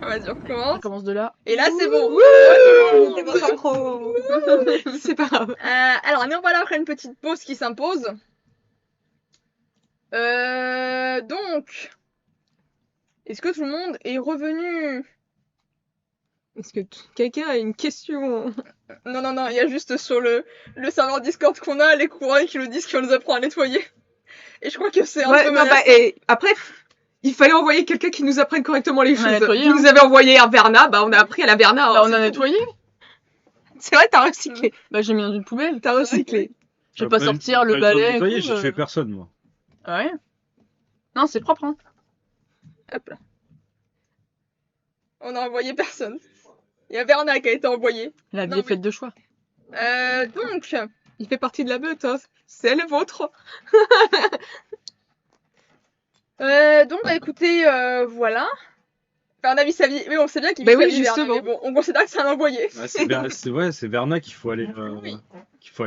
Vas-y, on On recommence. commence de là. Et là, c'est bon. C'était votre impro. C'est pas grave. Alors, nous voilà après une petite pause qui s'impose. Donc, est-ce que tout le monde est revenu? Est-ce que quelqu'un a une question? Non, il y a juste sur le serveur Discord qu'on a les couronnes qui nous disent qu'on nous apprend à nettoyer. Et je crois que c'est un peu menaçant. Et après, il fallait envoyer quelqu'un qui nous apprenne correctement les On a choses. nettoyé, Vous hein. nous avez envoyé à Verna, on a appris à la Verna. Bah, on a nettoyé. C'est vrai, t'as recyclé. Bah, j'ai mis dans une poubelle. T'as recyclé. Je vais pas sortir le balai. Nettoyer, et tout, j'ai fait personne, moi. Ah ouais. Non, c'est propre, hein. Hop là. On n'a envoyé personne. Il y a Verna qui a été envoyé. La Non, vie est mais- faite de choix. Donc, Il fait partie de la meute, hein. C'est le vôtre. bah écoutez, voilà. Verna vit sa vie. Oui, on sait bien qu'il Bah vit oui, sa vie, Verna, justement. mais bon, on considère que c'est un envoyé. Ah, c'est Verna qu'il faut aller, Oui.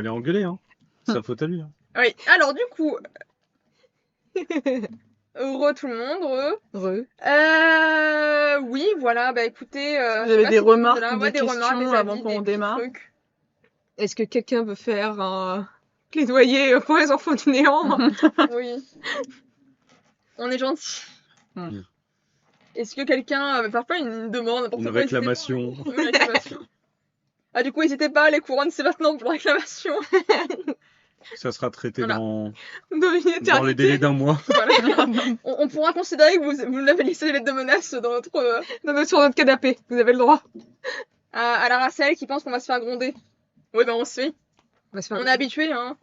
engueuler, hein. C'est sa faute à lui. Hein. Oui, alors du coup, heureux tout le monde, heureux. Oui, voilà, bah écoutez, Vous avez des remarques ou ouais, des remarques, questions des avant avis, qu'on des petits démarre? trucs. Est-ce que quelqu'un veut faire un plaidoyer pour les enfants du néant? Oui. On est gentil. Hmm. Est-ce que quelqu'un veut faire pas une demande, n'importe Une quoi, réclamation. n'hésitez pas. Une réclamation. Ah, du coup, n'hésitez pas, les couronnes, c'est maintenant pour la réclamation. Ça sera traité Voilà. dans Dans une éternité. les délais d'un mois. Voilà. On pourra considérer que vous nous avez laissé des lettres de menace dans notre, Sur notre canapé. Vous avez le droit. à la Racel qui pense qu'on va se faire gronder. Oui, ben on se fait. On va se faire On est habitués, hein.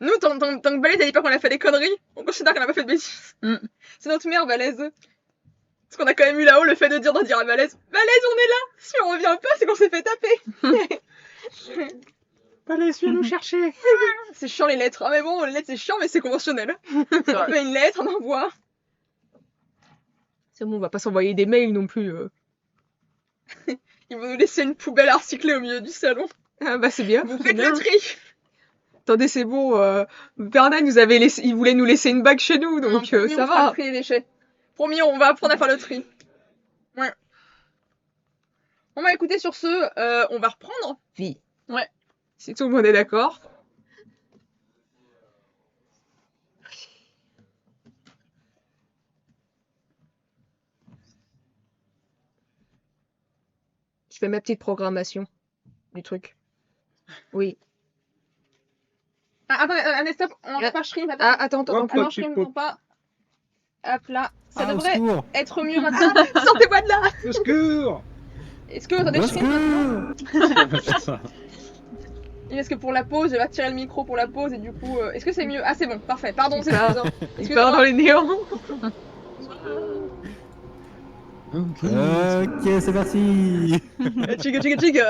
Nous, tant que Balèze a dit pas qu'on a fait des conneries, on considère qu'on a pas fait de bêtises. Mm. C'est notre mère, Balèze. Parce qu'on a quand même eu là-haut le fait de dire à Balèze, Balèze, on est là. Si on revient pas, c'est qu'on s'est fait taper. Allez, viens nous chercher. C'est chiant les lettres. Ah mais bon, les lettres c'est chiant, mais c'est conventionnel. On vrai. fait une lettre, on envoie. C'est bon, on va pas s'envoyer des mails non plus. Ils vont nous laisser une poubelle à recycler au milieu du salon. Ah bah c'est bien. Vous C'est faites bien. le tri. Attendez, c'est bon. Bernard nous avait laissé, il voulait nous laisser une bague chez nous, donc Non, promis, ça on fera le va. tri des déchets. Promis, on va apprendre à faire le tri. Ouais. Bon bah écoutez, sur ce, on va reprendre. Vie. Ouais. Si tout le monde est d'accord. Je fais ma petite programmation du truc. Oui. Ah, attendez, allez, stop, on va pas stream, attends. Ah, attends, Hop, On hop. en stream, non pas. Hop là. Ça Ah, au devrait secours. être mieux maintenant. Sortez-moi de là. Au secours. Est-ce que vous entendez Au le stream maintenant secours. Et est-ce que pour la pause, je vais retirer le micro pour la pause et du coup, est-ce que c'est mieux? Ah c'est bon, parfait. Pardon, c'est Super. suffisant. Il part dans les néants. Ok, c'est parti. Tchig.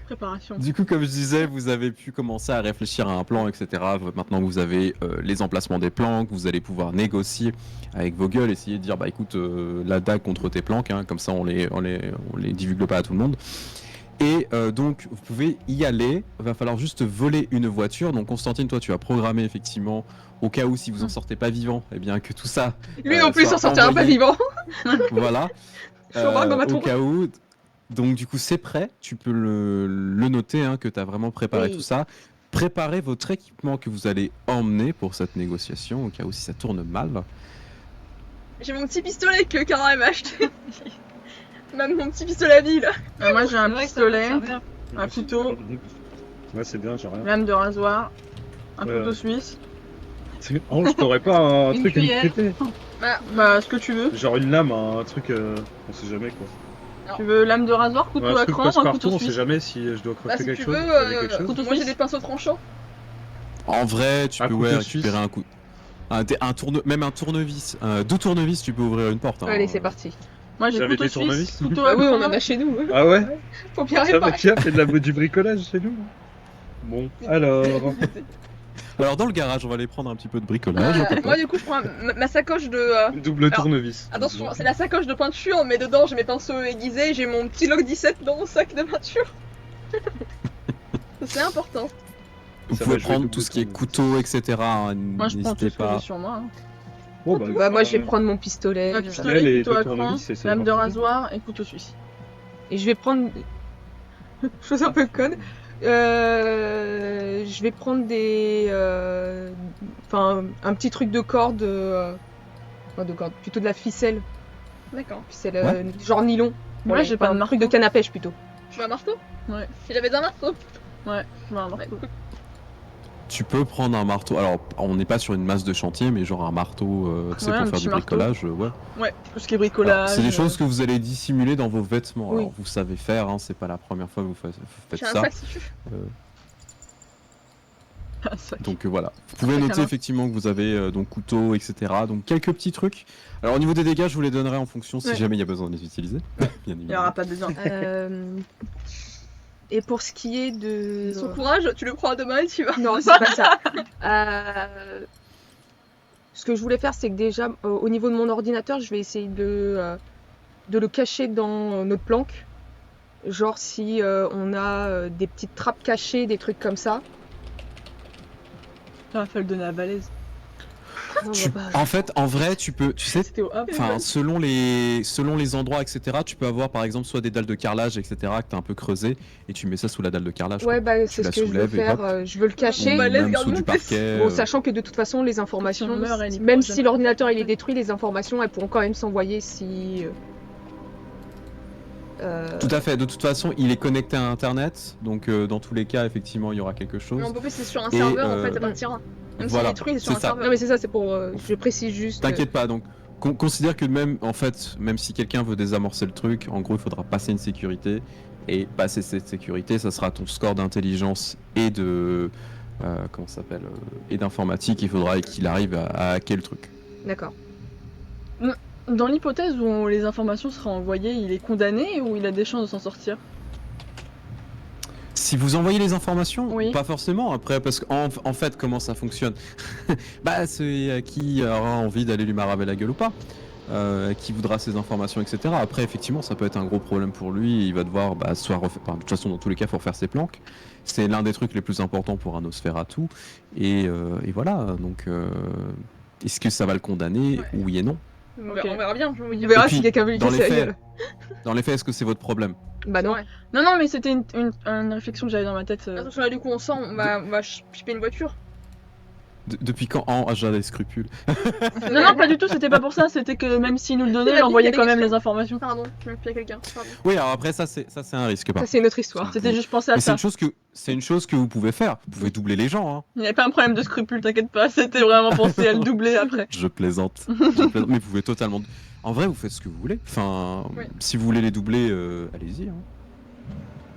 Préparation. Du coup, comme je disais, vous avez pu commencer à réfléchir à un plan, etc. Maintenant, vous avez les emplacements des planques, vous allez pouvoir négocier avec vos gueules, essayer de dire, bah écoute, la dague contre tes planques, hein, comme ça on les divulgue pas à tout le monde. Et donc, vous pouvez y aller. Il va falloir juste voler une voiture. Donc, Constantine, toi, tu as programmé effectivement, au cas où si vous en sortez pas vivant, eh bien que tout ça. Lui non plus soit s'en sortira pas envoyé. vivant. Voilà. Je remarque dans ma Au tour. cas où. Donc, du coup, c'est prêt. Tu peux le noter, hein, que tu as vraiment préparé Oui. tout ça. Préparez votre équipement que vous allez emmener pour cette négociation, au cas où si ça tourne mal. J'ai mon petit pistolet que Cara m'a acheté. Même mon petit pistolet à vie là. Moi j'ai un vrai que pistolet, ça va servir. un couteau, Ouais, c'est bien, j'ai rien. lame de rasoir, un Ouais. couteau suisse. Oh, je t'aurais pas un Une truc à me cuillère. prêter. Bah, ce que tu veux. Genre une lame, un truc, on sait jamais quoi. Tu veux lame de rasoir, couteau Ouais, un à truc cran ou un passe-partout, couteau on sait suisse? jamais si je dois Bah crafter si quelque tu chose. veux, avec quelque chose. couteau moi j'ai suisse. des pinceaux tranchants. En vrai, tu Un peux couteau récupérer suisse. un coup. Même un tournevis. 2 tournevis, tu peux ouvrir une porte. hein. Allez, c'est parti. Moi j'ai J'avais couteau des tournevis. suisse, couteau Ah à oui, on cran. en a chez nous. hein. Ah ouais. Faut bien Ça va, réparer. qui a fait du bricolage chez nous? Bon, alors. Alors, dans le garage, on va aller prendre un petit peu de bricolage. Moi du coup je prends ma sacoche de... Double Alors, tournevis. Attention, c'est la sacoche de peinture, mais dedans j'ai mes pinceaux aiguisés, j'ai mon petit log 17 dans mon sac de peinture. C'est important. Vous Ça pouvez va jouer prendre double tout ce qui est tournevis. couteau, etc. hein, Moi je prends tout N'hésitez ce que j'ai pas. sur moi. hein. Bon, Bah, moi, je vais prendre mon pistolet. Un Pistolet, pistolet, les couteau à deux cran, tournevis, c'est lame de parti. rasoir et couteau suisse. Et je vais prendre. Chose un peu conne. Je vais prendre des. Enfin, un petit truc de corde. Enfin, de corde. Plutôt de la ficelle. D'accord. Ficelle Ouais. genre nylon. Moi, j'ai pas de un marteau. truc de canne à pêche plutôt. Tu veux un marteau? Ouais. Si j'avais un marteau. Ouais, je veux un marteau. Tu peux prendre un marteau. Alors, on n'est pas sur une masse de chantier, mais genre un marteau, tu sais, Ouais, un pour faire petit du marteau. bricolage, ouais. Ouais, tout ce qui est Alors, bricolage. c'est des choses que vous allez dissimuler dans vos vêtements. Oui. Alors, vous savez faire, hein, c'est pas la première fois que vous faites J'ai un ça. sac si tu veux. Donc voilà. Vous pouvez Sac à noter main. effectivement que vous avez donc couteau, etc. Donc quelques petits trucs. Alors au niveau des dégâts, je vous les donnerai en fonction si Ouais. jamais il y a besoin de les utiliser. Bien Il n'y évidemment. aura pas besoin. Et pour ce qui est de. Son courage, tu le crois demain et tu vas. Non, c'est pas ça. Ce que je voulais faire, c'est que déjà, au niveau de mon ordinateur, je vais essayer de le cacher dans notre planque. Genre si on a des petites trappes cachées, des trucs comme ça. Il va falloir le donner à Valèse. En fait, en vrai, tu peux, tu sais, C'était au hop. enfin, selon les endroits, etc., tu peux avoir par exemple soit des dalles de carrelage, etc., que tu as un peu creusé, et tu mets ça sous la dalle de carrelage. Ouais, quoi. bah Tu c'est la ce que je veux soulèves et faire. hop. Je veux le Ou cacher. Bah, laisse même garder sous du mon parquet. Bon, sachant que de toute façon, les informations, Si on meurt, elle y même pourra si l'ordinateur il est détruit, les informations elles pourront quand même s'envoyer si. Tout à fait. De toute façon, il est connecté à Internet, donc dans tous les cas, effectivement, il y aura quelque chose. Mais on peut plus, c'est sur un Et, serveur en fait, ça partira. Même voilà, si détruit, c'est sur c'est un ça. serveur. Non mais c'est ça, c'est pour. Je précise juste. T'inquiète pas, donc considère que même, en fait, même si quelqu'un veut désamorcer le truc, en gros, il faudra passer une sécurité. Et passer cette sécurité, ça sera ton score d'intelligence et de. Comment ça s'appelle et d'informatique. Il faudra qu'il arrive à hacker le truc. D'accord. Dans l'hypothèse où les informations seraient envoyées, il est condamné ou il a des chances de s'en sortir? Si vous envoyez les informations, Oui. pas forcément. Après, parce qu'en fait, comment ça fonctionne? Bah, c'est à qui aura envie d'aller lui maraver la gueule ou pas. Qui voudra ces informations, etc. Après, effectivement, ça peut être un gros problème pour lui. Il va devoir, bah, soit refaire. Enfin, de toute façon, dans tous les cas, il faut refaire ses planques. C'est l'un des trucs les plus importants pour un Nosferatu. Et voilà. Donc, est-ce que ça va le condamner? Ouais. Oui et non. On Ok. verra bien, je vais vous On dire. verra Et puis, si quelqu'un veut lui dans casser les la faits, gueule. Dans les faits, est-ce que c'est votre problème? Bah non. Ouais. Non, mais c'était une réflexion que j'avais dans ma tête. Attention là, du coup, on sent, on va chipper une voiture. Depuis quand? Ah, j'ai des scrupules. Non, pas du tout, c'était pas pour ça, c'était que même s'il nous le donnait, C'est il la envoyait vie, quand il y a même des les informations. Pardon, je vais appuyer quelqu'un. Pardon. Oui, alors après, ça, c'est un risque. Par Ça c'est une autre histoire. C'était juste penser à Mais c'est ça. une chose que vous pouvez faire. Vous pouvez doubler les gens. Hein. Il n'y avait pas un problème de scrupule, t'inquiète pas, c'était vraiment pensé à le doubler après. Je plaisante. Mais vous pouvez totalement. En vrai, vous faites ce que vous voulez. Enfin, Ouais. si vous voulez les doubler, allez-y. Hein.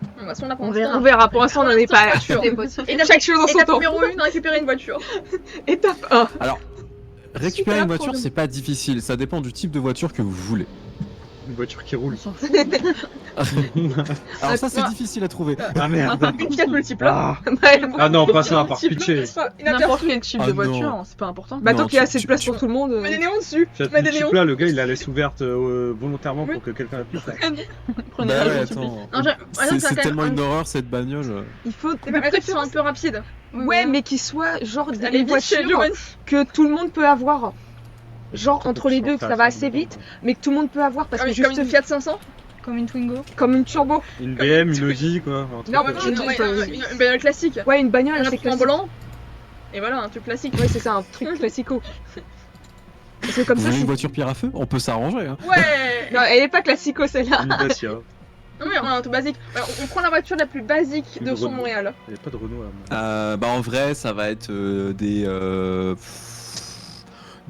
De toute façon, là, pour On l'instant, On verra, pour l'instant on n'en est pas là. voiture. Étape Chaque chose en son temps. numéro 1, récupérer une voiture. Étape 1. Alors, récupérer Super une voiture, problème. c'est pas difficile. Ça dépend du type de voiture que vous voulez. Une voiture qui roule. On s'en fout. Alors ça, c'est moi- difficile à trouver. Ah merde. Une Fiat multiple. Ah, ah non, pas ça, par pitié. Une Aperçu. N'importe quel type Ah de non. voiture, c'est pas important. Bah Non, tant qu'il y a tu- assez de tu- place tu- pour tout le monde. Mets des néons dessus. Fiat Mets des néons. multiple, là, le gars, il la laisse ouverte volontairement Oui. pour que quelqu'un appuie. quoi. Prenez Bah la ouais, voiture publique. attends. Non, C'est tellement une horreur cette bagnole. Il faut C'est pas qui sont un peu rapides. Ouais, mais qui soit genre Allez, des vite chez voitures Giovanni. que tout le monde peut avoir. Genre entre les deux, que ça va Enfin, assez vite, mais que tout le monde peut avoir parce que Comme juste une Fiat 500. Comme une Twingo. comme une turbo. Une BM, une Audi, quoi. un truc, Non, euh, mais Non, ouais, une bagnole classique. Ouais, une bagnole, Un c'est apron en classique. volant. Et voilà, un truc classique. Ouais, c'est ça, un truc classico. Parce que comme Vous ça, voulez c'est... une voiture pierre à feu? On peut s'arranger. Hein. Ouais. Non, elle est pas classico celle-là. Une Dacia. Non, mais un tout basique. Alors, on prend la voiture la plus basique de Une son Renault. Montréal. Il n'y a pas de Renault là. Bah en vrai, ça va être des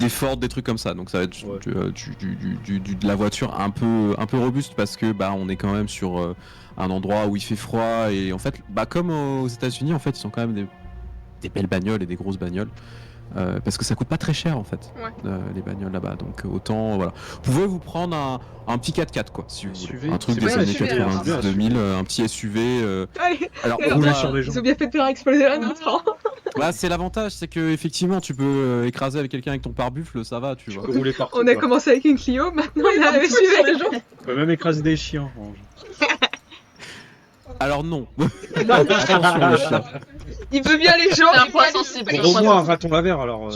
Ford, des trucs comme ça. Donc ça va être Ouais. de la voiture un peu robuste parce que bah on est quand même sur un endroit où il fait froid et en fait bah comme aux États-Unis en fait ils sont quand même des belles bagnoles et des grosses bagnoles. Parce que ça coûte pas très cher en fait, Ouais. les bagnoles là-bas. Donc autant voilà. Vous pouvez vous prendre un petit 4x4 quoi, si vous voulez. SUV. Un truc C'est des bien, années SUV, 90, alors. 2000, un petit SUV. Allez, Alors Et on Rouler va- sur les gens. ils ont bien fait de faire exploser la nôtre. Hein. Ouais, c'est l'avantage, c'est que effectivement tu peux écraser avec quelqu'un avec ton pare-buffle, ça va, tu Tu vois. peux rouler partout. On a quoi. commencé avec une Clio, maintenant on a Sur les SUV. gens. On peut même écraser des chiens. Ange. Alors non. Attention les chiens. Il veut bien les gens. C'est un point sensible. Pour au moins un raton laveur alors.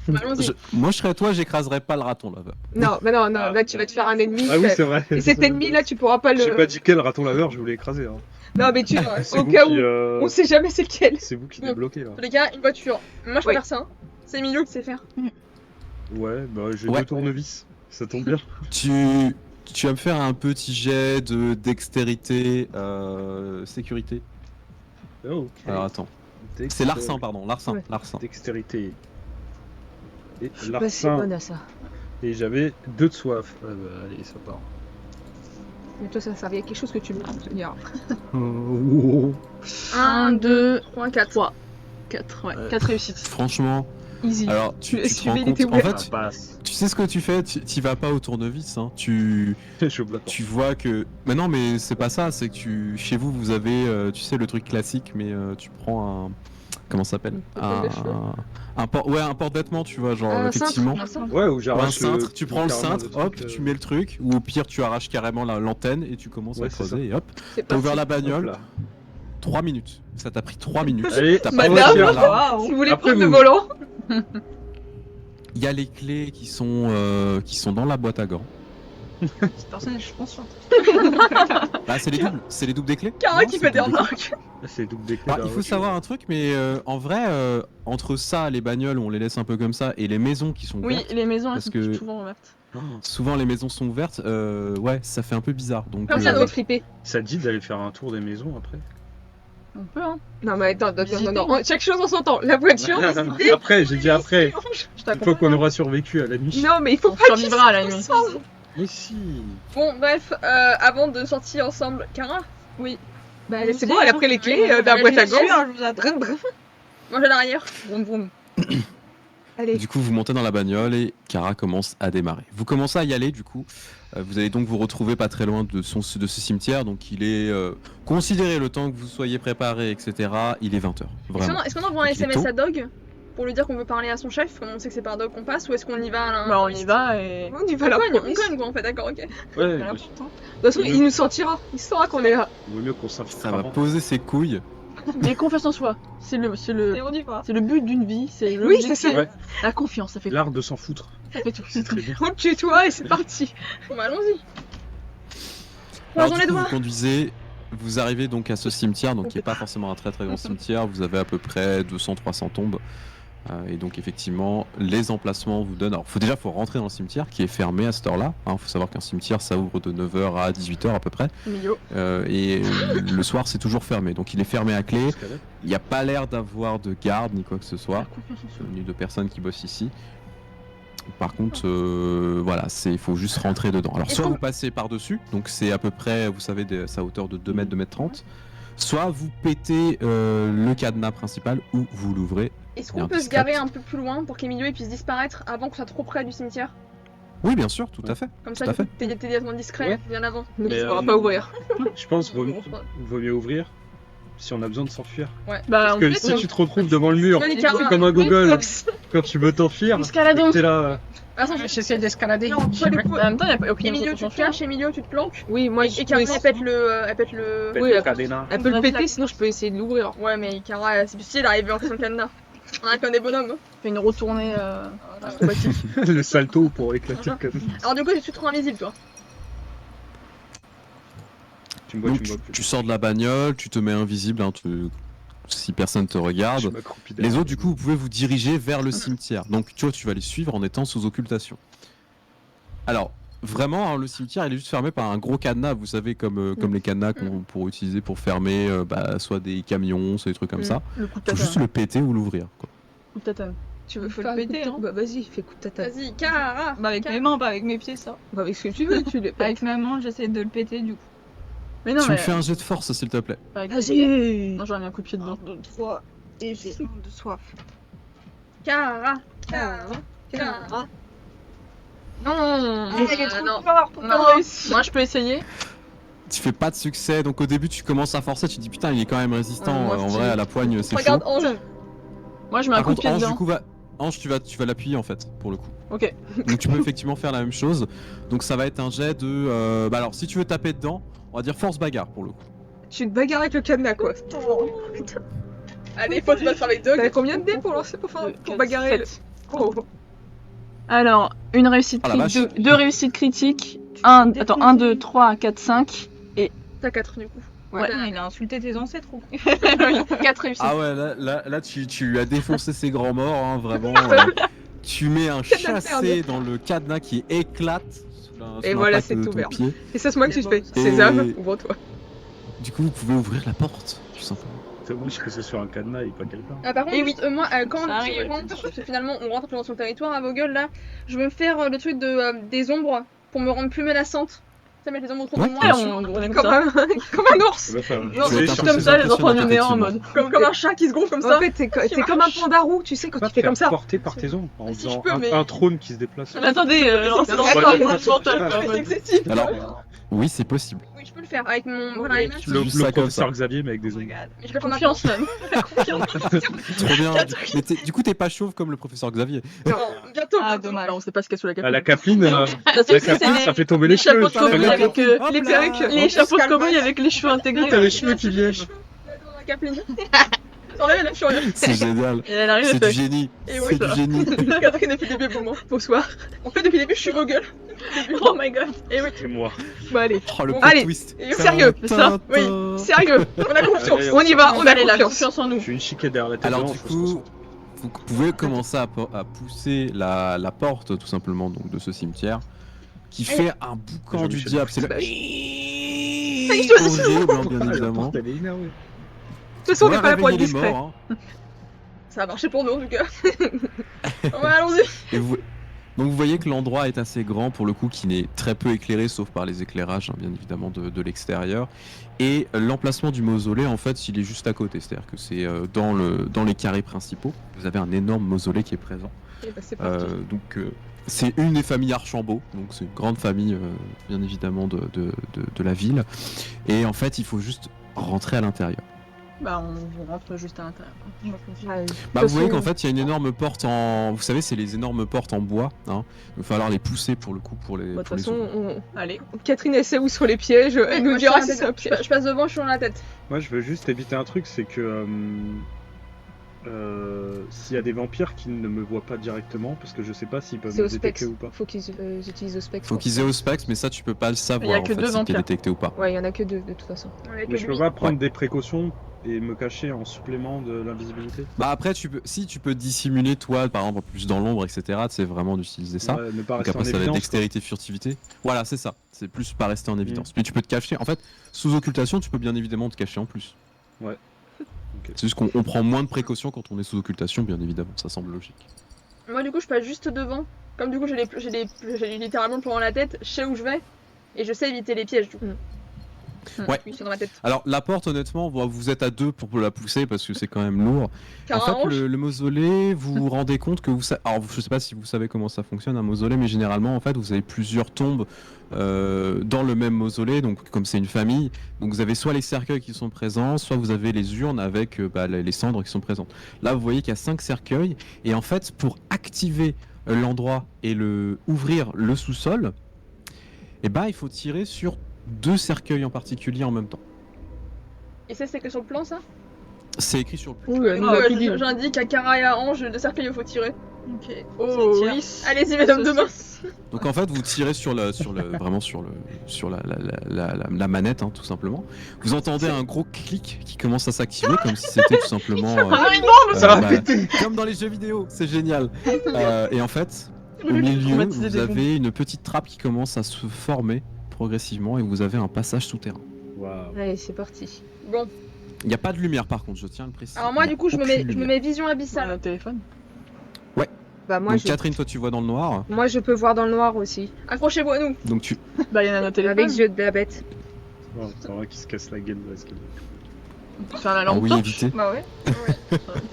Allons-y. Moi, je serais toi, j'écraserais pas le raton laveur. Non, mais non, là tu vas te faire un ennemi. Ah oui, c'est vrai. Et cet ennemi là, tu pourras pas J'ai le. pas dit quel raton laveur, je voulais écraser. Hein. Non, mais tu. C'est Au vous cas qui, où, on sait jamais c'est lequel. C'est vous qui Bon. débloquez là. En tous les cas, une voiture. Moi, je peux Oui. faire ça. Hein. C'est Emilio qui sait faire. Ouais, bah j'ai Ouais. 2 tournevis. Ça tombe bien. Tu vas me faire un petit jet de dextérité, sécurité. Oh, ok. Alors attends. C'est larcin, pardon, larcin, Ouais. larcin. Dextérité. Et Je suis pas si larcin. bonne à ça. Et j'avais 2 de soif. Ah bah, allez, ça part. Mais toi, ça servait à quelque chose que tu me dire. Oh. 1, 2, 3, 4. 3, 4, ouais. Ouais. 4 réussites. Franchement, Easy. alors tu te Suivez rends les compte, en théories. fait, Ça passe. tu sais ce que tu fais, tu vas pas au tournevis, hein. Tu Je bloque. vois que... Mais non, mais c'est pas ça, c'est que chez vous, vous avez, tu sais, le truc classique, mais tu prends un... Comment ça s'appelle? Un porte-vêtements, tu vois, genre, Un effectivement. Ouais, ou Ou un j'arrache cintre, tu prends le carrément cintre, le hop, truc, tu mets le truc, ou au pire, tu arraches carrément l'antenne et tu commences Ouais, à c'est creuser, et hop, C'est t'as pas ouvert la hop bagnole, là. 3 minutes. Ça t'a pris 3 minutes. Allez, T'as madame. pas ouvert là. Si vous voulez Après, prendre le vous- volant. Il y a les clés qui sont dans la boîte à gants. Cette personne, je suis consciente. Bah, c'est les doubles des clés. Cara Non, qui c'est fait des le double des clés. remarques. C'est double des clés. Ah, de la il faut voiture. savoir un truc, mais en vrai, entre ça, les bagnoles, on les laisse un peu comme ça, et les maisons qui sont Oui, ouvertes, les maisons, elles Parce sont que- souvent ouvertes. souvent les maisons sont ouvertes, ouais, ça fait un peu bizarre. Donc, Comme Ça ça, doit flipper. Ça te dit d'aller faire un tour des maisons après? On peut, hein. Non, mais attends, Visiter. non. Chaque chose en son temps. La voiture, Après, j'ai dit après. Je Une fois t'accompagne. qu'on aura survécu à la nuit. non, mais il faut On pas qu'il survivra à la nuit. Mais si. Bon, bref, avant de sortir ensemble, Cara, Bah, c'est bon, elle a pris les clés de la boîte à gants. Je vous attends. Brum, brum. moi j'ai l'arrière. Vroom, vroom. Allez. du coup, vous montez dans la bagnole et Kara commence à démarrer. Vous commencez à y aller, du coup. Vous allez donc vous retrouver pas très loin de ce cimetière, donc il est considéré le temps que vous soyez préparé, etc. Il est 20h, vraiment. Est-ce qu'on envoie un Donc, il est SMS tôt. à Dog pour lui dire qu'on veut parler à son chef, comme on sait que c'est par Dog qu'on passe, ou est-ce qu'on y va à Bah, on y va et. On y va On là. cogne, on cogne quoi en fait, d'accord, ok. Ouais, C'est de n'importe, hein. De toute façon, il nous sentira. Il saura qu'on est là. vaut mieux qu'on s'infiltre Ça va avant. poser ses couilles. Mais confiance en soi. C'est le on y va. c'est le but d'une vie. C'est Oui, c'est ça. Ouais. La confiance, ça fait L'art de s'en foutre. ça fait tout. C'est très bien. On tue toi et c'est parti. Bon bah allons-y. Alors, Croisons du les coup, doigts. vous conduisez, vous arrivez donc à ce cimetière, donc qui est pas forcément un très très grand cimetière. Vous avez à peu près 200-300 tombes. Et donc effectivement, les emplacements vous donnent... Alors faut rentrer dans le cimetière qui est fermé à cette heure-là. Faut savoir qu'un cimetière ça ouvre de 9h à 18h à peu près. Milieu. Et le soir c'est toujours fermé. Donc il est fermé à clé. Escalade. Il n'y a pas l'air d'avoir de garde ni quoi que ce soit. Confiance en soi. Ni de personnes qui bossent ici. Par contre, voilà, il faut juste rentrer dedans. Alors Est-ce soit qu'on- vous passez par-dessus, donc c'est à peu près, vous savez, c'est à hauteur de 2 mètres, 2 mètres 30. Soit vous pétez le cadenas principal ou vous l'ouvrez. Est-ce Bien qu'on peut se discrète. garer un peu plus loin pour qu'Emilio il puisse disparaître avant qu'on soit trop près du cimetière? Oui, bien sûr, tout à fait. Comme Tout ça, à fait. t'es directement discret, Ouais. bien avant. Donc Mais, il pourra pas ouvrir. Je pense vaut mieux ouvrir si on a besoin de s'enfuir. Bah, Parce on que peut si tu te retrouves devant le mur, Vas-y, Cara. comme un gogol, quand tu veux t'enfuir, Escaladons. t'es là. Attends, J'essaie d'escalader. Non, toi, du coup, En même temps, il n'y a pas aucune Emilio, raison tu pour te s'enfuir. caches, Emilio, tu te planques. Oui, moi Et je peux Cara, essayer. elle pète le. Oui, Cadena. elle peut le péter, sinon je peux essayer de l'ouvrir. Ouais, mais Cara, c'est difficile d'arriver en faisant le cadenas. On a qu'un des bonhommes. Fais une retournée acrobatique. Le salto pour éclater le cadenas. Alors, du coup, tu te rends invisible, toi. Tu me vois, Donc tu me tu, vois. tu sors de la bagnole, tu te mets invisible, si personne te Je regarde. m'accroupis Les derrière. autres, du coup, vous pouvez vous diriger vers le cimetière. Donc, tu vois, tu vas les suivre en étant sous occultation. Alors, vraiment, hein, le cimetière, il est juste fermé par un gros cadenas, vous savez, comme les cadenas qu'on pourrait utiliser pour fermer soit des camions, soit des trucs comme ça. Le coup de Il faut juste tatane. le péter ou l'ouvrir, quoi. Coup de tatane. Tu veux Faut faire le un coup de péter, tête hein. Bah vas-y, fais coup de tatane. Vas-y, Cara. Bah avec mes mains, pas avec mes pieds, ça. Bah avec ce que tu veux, tu le pètes. Avec ma main, j'essaie de le péter du coup. Mais non, Tu mais. me fais un jet de force, s'il te plaît. Avec- Vas-y. Non, j'aurais mis un coup de pied dedans. 3 et j'ai de soif. Cara. Cara. Non, il est trop non. fort pour Non. pas réussir. Moi, je peux essayer. Tu fais pas de succès, donc au début, tu commences à forcer, tu te dis putain, il est quand même résistant. Moi, je En dis- vrai, à la poigne, c'est chaud. Regarde Ange. Moi, je mets un Par coup de contre, pied Ange, dedans. du coup, Ange, tu vas l'appuyer en fait, pour le coup. Ok. Donc tu peux effectivement faire la même chose. Donc ça va être un jet de... bah alors si tu veux taper dedans, on va dire force bagarre pour le coup. Tu te bagarres avec le cadenas quoi. Allez, faut te battre avec Dog. T'as combien de dés pour lancer pour bagarrer le... Oh. Alors, une réussite Ah, la critique, vache. deux réussites critiques. Attends, 1, 2, 3, 4, 5. T'as 4 du coup. Ouais. Putain, il a insulté tes ancêtres ou quoi? 4 réussites. Ah ouais, là tu lui as défoncé ses grands morts, hein, vraiment. Tu mets un Cadenas chassé dans le cadenas qui éclate sous Et voilà, l'impact c'est de ton ouvert. pied. Et ça, c'est moi que tu fais. Et- Sésame, ouvre-toi. Du coup, vous pouvez ouvrir la porte, tout simplement. C'est bon, je que c'est sur un cadenas et pas quelqu'un. Par contre, Et juste, moi, quand Ça on arrive. rentre, parce que finalement on rentre dans son territoire à Vogel, là, je veux me faire le truc de, des ombres pour me rendre plus menaçante. Ça met les ombres autour de Ouais, moi. bien On est Comme comme ça. comme un ours. Ça va faire Non, c'est chercher Comme ses ça, les enfants impressions, du néant en effectivement. mode. Comme un chat qui se gonfle comme ça. En fait, t'es comme un panda roux, tu sais, quand Pas tu fais te comme faire ça. porter par tes ombres en Si, je faisant peux, mais- un trône qui se déplace. Mais attendez, c'est D'accord. pas Ouais, mental, ouais, quoi. C'est excessif. Alors, oui, c'est possible. Oui, je peux le faire avec mon voilà, Oui. image. Juste ça Le comme professeur ça. Xavier, mais avec des ombres. Mais je peux prendre Confiance, même. Trop bien. Mais du coup, t'es pas chauve comme le professeur Xavier. Bientôt. Ah, dommage. On sait pas ce qu'il y a sous la Ah, la capuche. capeline, Ça, la c'est capeline, les- ça fait tomber les les cheveux. chapeaux de tu fais cow-boy la avec cape. les Hop perruques, là. les chapeaux de cow-boy avec les cheveux intégrés. T'as les cheveux qui viennent. La Capeline. T'enlèves la furieuse. C'est génial. Et elle arrive, C'est elle du fait. génie. Et oui, C'est du ça. génie. Catherine depuis le début pour moi. Bonsoir. En fait, depuis le début, je suis Vogel. Oh my god. Et oui. C'est moi. Bon, allez. Oh, le Bon, plot allez. twist. Et Sérieux, c'est ça. Oui. Sérieux. On a confiance. Allez, On y va, on a Allez, la confiance. confiance en nous. Je suis une chiquette derrière la tête. Alors blanche, du faut se coup, vous pouvez commencer à pousser la porte tout simplement donc de ce cimetière qui fait un boucan du Jean-Michel diable. C'est le Bah, horrible, hein, bien concentrer. Ah, la évidemment. porte, elle est énervée. De toute façon, on va n'est pas là pour être réveiller les discret. morts, hein. Ça a marché pour nous en tout cas. Ouais, allons-y. Et donc vous voyez que l'endroit est assez grand pour le coup, qui n'est très peu éclairé sauf par les éclairages hein, bien évidemment de l'extérieur. Et l'emplacement du mausolée en fait il est juste à côté, c'est-à-dire que c'est dans les carrés principaux. Vous avez un énorme mausolée qui est présent. Eh ben, c'est parti. C'est une des familles Archambault, donc c'est une grande famille bien évidemment de la ville. Et en fait il faut juste rentrer à l'intérieur. Bah, on rentre juste à l'intérieur. Ah, de Bah, toute vous voyez façon, qu'en fait il y a une énorme porte en... Vous savez c'est les énormes portes en bois, hein. Il va falloir les pousser pour le coup pour les... bah, de pour toute les façon, ouvrir. Allez. Catherine elle sait où sont les pièges, elle nous Moi, dira je si suis c'est un je piège. passe devant, je suis dans la tête. Moi, je veux juste éviter un truc, c'est que s'il y a des vampires qui ne me voient pas directement, parce que je sais pas s'ils peuvent C'est me au specs. détecter ou pas. Faut qu'ils utilisent au specs. Faut qu'ils aient au specs, mais ça tu peux pas le savoir Il y a en que fait, deux si t'es vampires. détecté ou pas. Ouais, il y en a que deux de toute façon. Avec Mais je peux lui. pas prendre Ouais. des précautions et me cacher en supplément de l'invisibilité. Bah après tu peux dissimuler toi par exemple plus dans l'ombre etc. C'est vraiment d'utiliser ça. Ouais, ne pas Donc rester après en ça va être évidence. dextérité, furtivité. Voilà c'est ça. C'est plus pas rester en évidence. Mais tu peux te cacher. En fait sous occultation tu peux bien évidemment te cacher en plus. Ouais. Ok. C'est juste qu'on prend moins de précautions quand on est sous occultation bien évidemment. Ça semble logique. Moi, du coup, je passe juste devant. Comme du coup, j'ai littéralement le plan dans la tête, je sais où je vais. Et je sais éviter les pièges du coup. Ouais. Oui, c'est dans ma tête. Alors la porte honnêtement vous êtes à deux pour la pousser parce que c'est quand même lourd. Car En fait, le mausolée, vous vous rendez compte que alors, je sais pas si vous savez comment ça fonctionne un mausolée, mais généralement, en fait, vous avez plusieurs tombes dans le même mausolée. Donc, comme c'est une famille, donc vous avez soit les cercueils qui sont présents, soit vous avez les urnes avec les cendres qui sont présentes. Là, vous voyez qu'il y a 5 cercueils, et en fait, pour activer l'endroit et ouvrir le sous-sol, il faut tirer sur 2 cercueils en particulier en même temps. Et ça, c'est que sur le plan, ça. C'est écrit sur le. Oui, elle nous Ah a ouais, tout dit. j'indique à Cara et à Ange de cercueil où faut tirer. Ok. Oh Ça tire. oui. Allez-y, mesdames de main. Donc en fait, vous tirez sur la manette, hein, tout simplement. Vous entendez un gros clic qui commence à s'activer, comme si c'était tout simplement Ça va péter. comme dans les jeux vidéo. C'est génial. Et en fait, au Traumatisé milieu, des vous avez une petite trappe qui commence à se former progressivement, et vous avez un passage souterrain. Waouh. Allez, c'est parti. Bon. Il n'y a pas de lumière, par contre, je tiens à le préciser. Alors moi, Il y a du coup, je me aucune mets lumière. vision Ça abyssale. un téléphone. Bah, moi, Donc je... Catherine, toi, tu vois dans le noir. moi, je peux voir dans le noir aussi. Accrochez-vous à nous. Donc tu. Bah, il y en a un téléphone. Avec les yeux de la bête. Oh, c'est vrai qu'il se casse la gueule parce que. Faire la Ah lampe oui, torche. éviter. Bah ouais.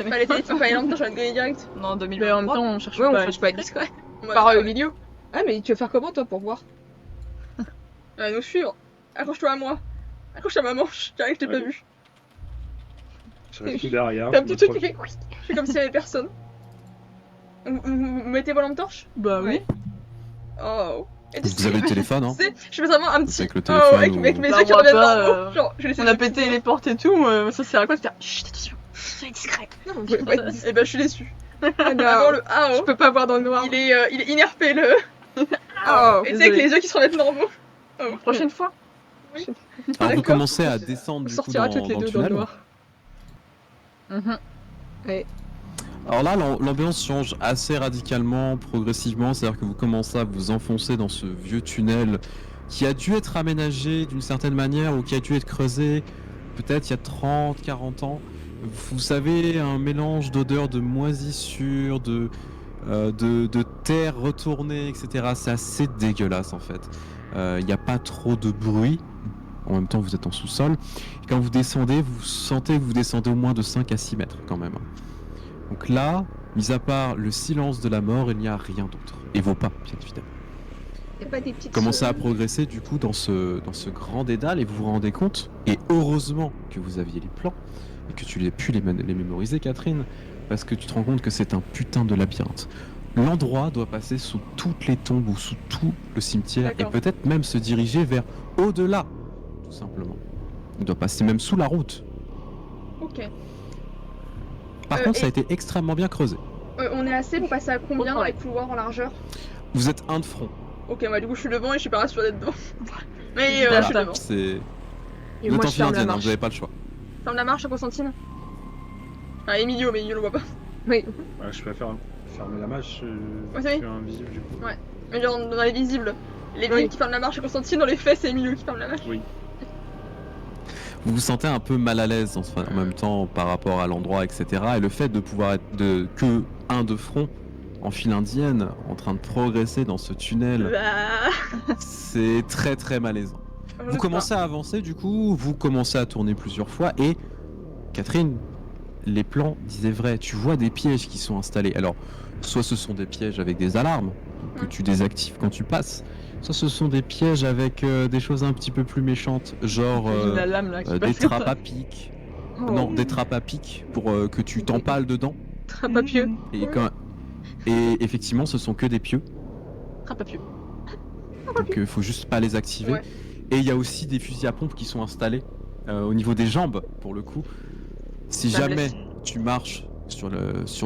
Pas les téléphone, pas les lampes, je vais te gagner direct. Non, Mais 2023. en même temps, on cherche Ouais, on pas. cherche pas à être discret. Ouais, Par ouais. milieu. Ah, mais tu veux faire comment toi pour voir? Nous suivre. Accroche-toi à moi. Accroche-toi à ma manche. J'arrive, je t'ai pas Ouais. vu. Je reste tout derrière. T'as un je petit me truc qui proche. fait. Je fais comme s'il y avait personne. Vous mettez vos lampes torches? Bah oui. Oh. Et Vous avez le téléphone, hein. Tu sais, je fais vraiment un petit. Avec le Oh, téléphone avec, ou- avec mes Bah, yeux qui on voit reviennent pas, vers moi. Genre, je laisse On a pété les portes et tout, ça sert à quoi de faire chut, attention. Non, on pouvait pas être discret. Et bah, je suis déçue. Ah non, Avant le AO. je peux pas voir dans le noir. Il est inerpé le. Oh, Et tu sais avec les yeux qui se remettent normaux. Prochaine fois. Alors vous D'accord. commencez à descendre on du coup sortira toutes les dans le deux dans le tunnel. noir. Mhm. Alors là, l'ambiance change assez radicalement, progressivement. C'est-à-dire que vous commencez à vous enfoncer dans ce vieux tunnel qui a dû être aménagé d'une certaine manière ou qui a dû être creusé peut-être il y a 30, 40 ans. Vous savez, un mélange d'odeurs de moisissure, de terre retournée, etc. C'est assez dégueulasse en fait. Il n'y a pas trop de bruit. En même temps, vous êtes en sous-sol. Et quand vous descendez, vous sentez que vous descendez au moins de 5 à 6 mètres quand même. Donc là, mis à part le silence de la mort, il n'y a rien d'autre. Et vos pas, bien évidemment. Y a pas des petites. Commencez à progresser du coup dans ce grand dédale et vous vous rendez compte, et heureusement que vous aviez les plans et que tu aies pu les mémoriser, Catherine, parce que tu te rends compte que c'est un putain de labyrinthe. L'endroit doit passer sous toutes les tombes ou sous tout le cimetière et D'accord. peut-être même se diriger vers au-delà, tout simplement. Il doit passer même sous la route. Ok. Par contre, ça a et- été extrêmement bien creusé. On est assez pour passer à combien dans Ouais. les couloirs en largeur? Vous êtes un de front. Ok, bah du coup je suis devant et je suis pas rassurée d'être devant. Mais Voilà. je suis devant. C'est Et vous moi êtes en je ferme la Finlandienne, hein, marche. vous n'avez pas le choix. Ferme la marche à Constantine. Ah, Emilio, mais il le voit pas. Oui. Ouais, je préfère fermer la marche. Ouais, Je oui. suis invisible du coup. Mais genre dans les visibles. Les Oui. visibles qui ferment la marche à Constantine, dans les faits c'est Emilio qui ferme la marche. Oui. Vous vous sentez un peu mal à l'aise en même temps par rapport à l'endroit, etc. Et le fait de pouvoir être que un de front en file indienne, en train de progresser dans ce tunnel, Bah... c'est très très malaisant. Vous commencez à avancer du coup, vous commencez à tourner plusieurs fois et Catherine, les plans disaient vrai, tu vois des pièges qui sont installés. Alors, soit ce sont des pièges avec des alarmes que tu désactives quand tu passes, soit ce sont des pièges avec des choses un petit peu plus méchantes, genre Imagine la lame là qui des passe comme trappes ça. à pic. Oh. Non, des trappes à pic pour que tu t'empales dedans. Trappe à pieux. Et effectivement, ce sont que des pieux. Trappe à pieux. Donc faut juste pas les activer. Ouais. Et il y a aussi des fusils à pompe qui sont installés au niveau des jambes pour le coup. Si Ça jamais blesse. tu marches sur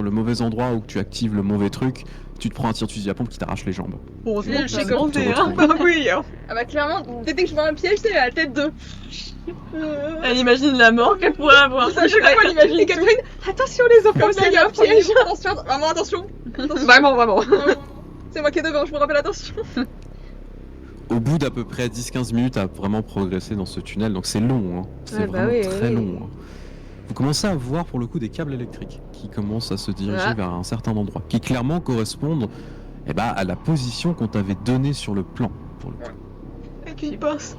le mauvais endroit ou que tu actives le mauvais truc, tu te prends un tir de fusil à pompe qui t'arrache les jambes. Heureusement que Je j'ai sais grandi, te hein. retrouves. Bah oui. Hein. Ah bah clairement, dès que je vois un piège, c'est à la tête de... Elle imagine la mort qu'elle pourrait avoir. Ça, je sais pas quoi l'imaginer. Et Catherine, attention les enfants, Comme ça ça, y a un piège. Attention, vraiment attention. Attention. Vraiment, vraiment. C'est moi qui est devant, je vous rappelle attention. Au bout d'à peu près 10-15 minutes à vraiment progresser dans ce tunnel, donc c'est long, hein. C'est Ouais, bah vraiment oui, très oui. long. Hein. Vous commencez à voir pour le coup des câbles électriques qui commencent à se diriger Ah. vers un certain endroit, qui clairement correspondent à la position qu'on t'avait donnée sur le plan. Pour le coup. Avec une pince.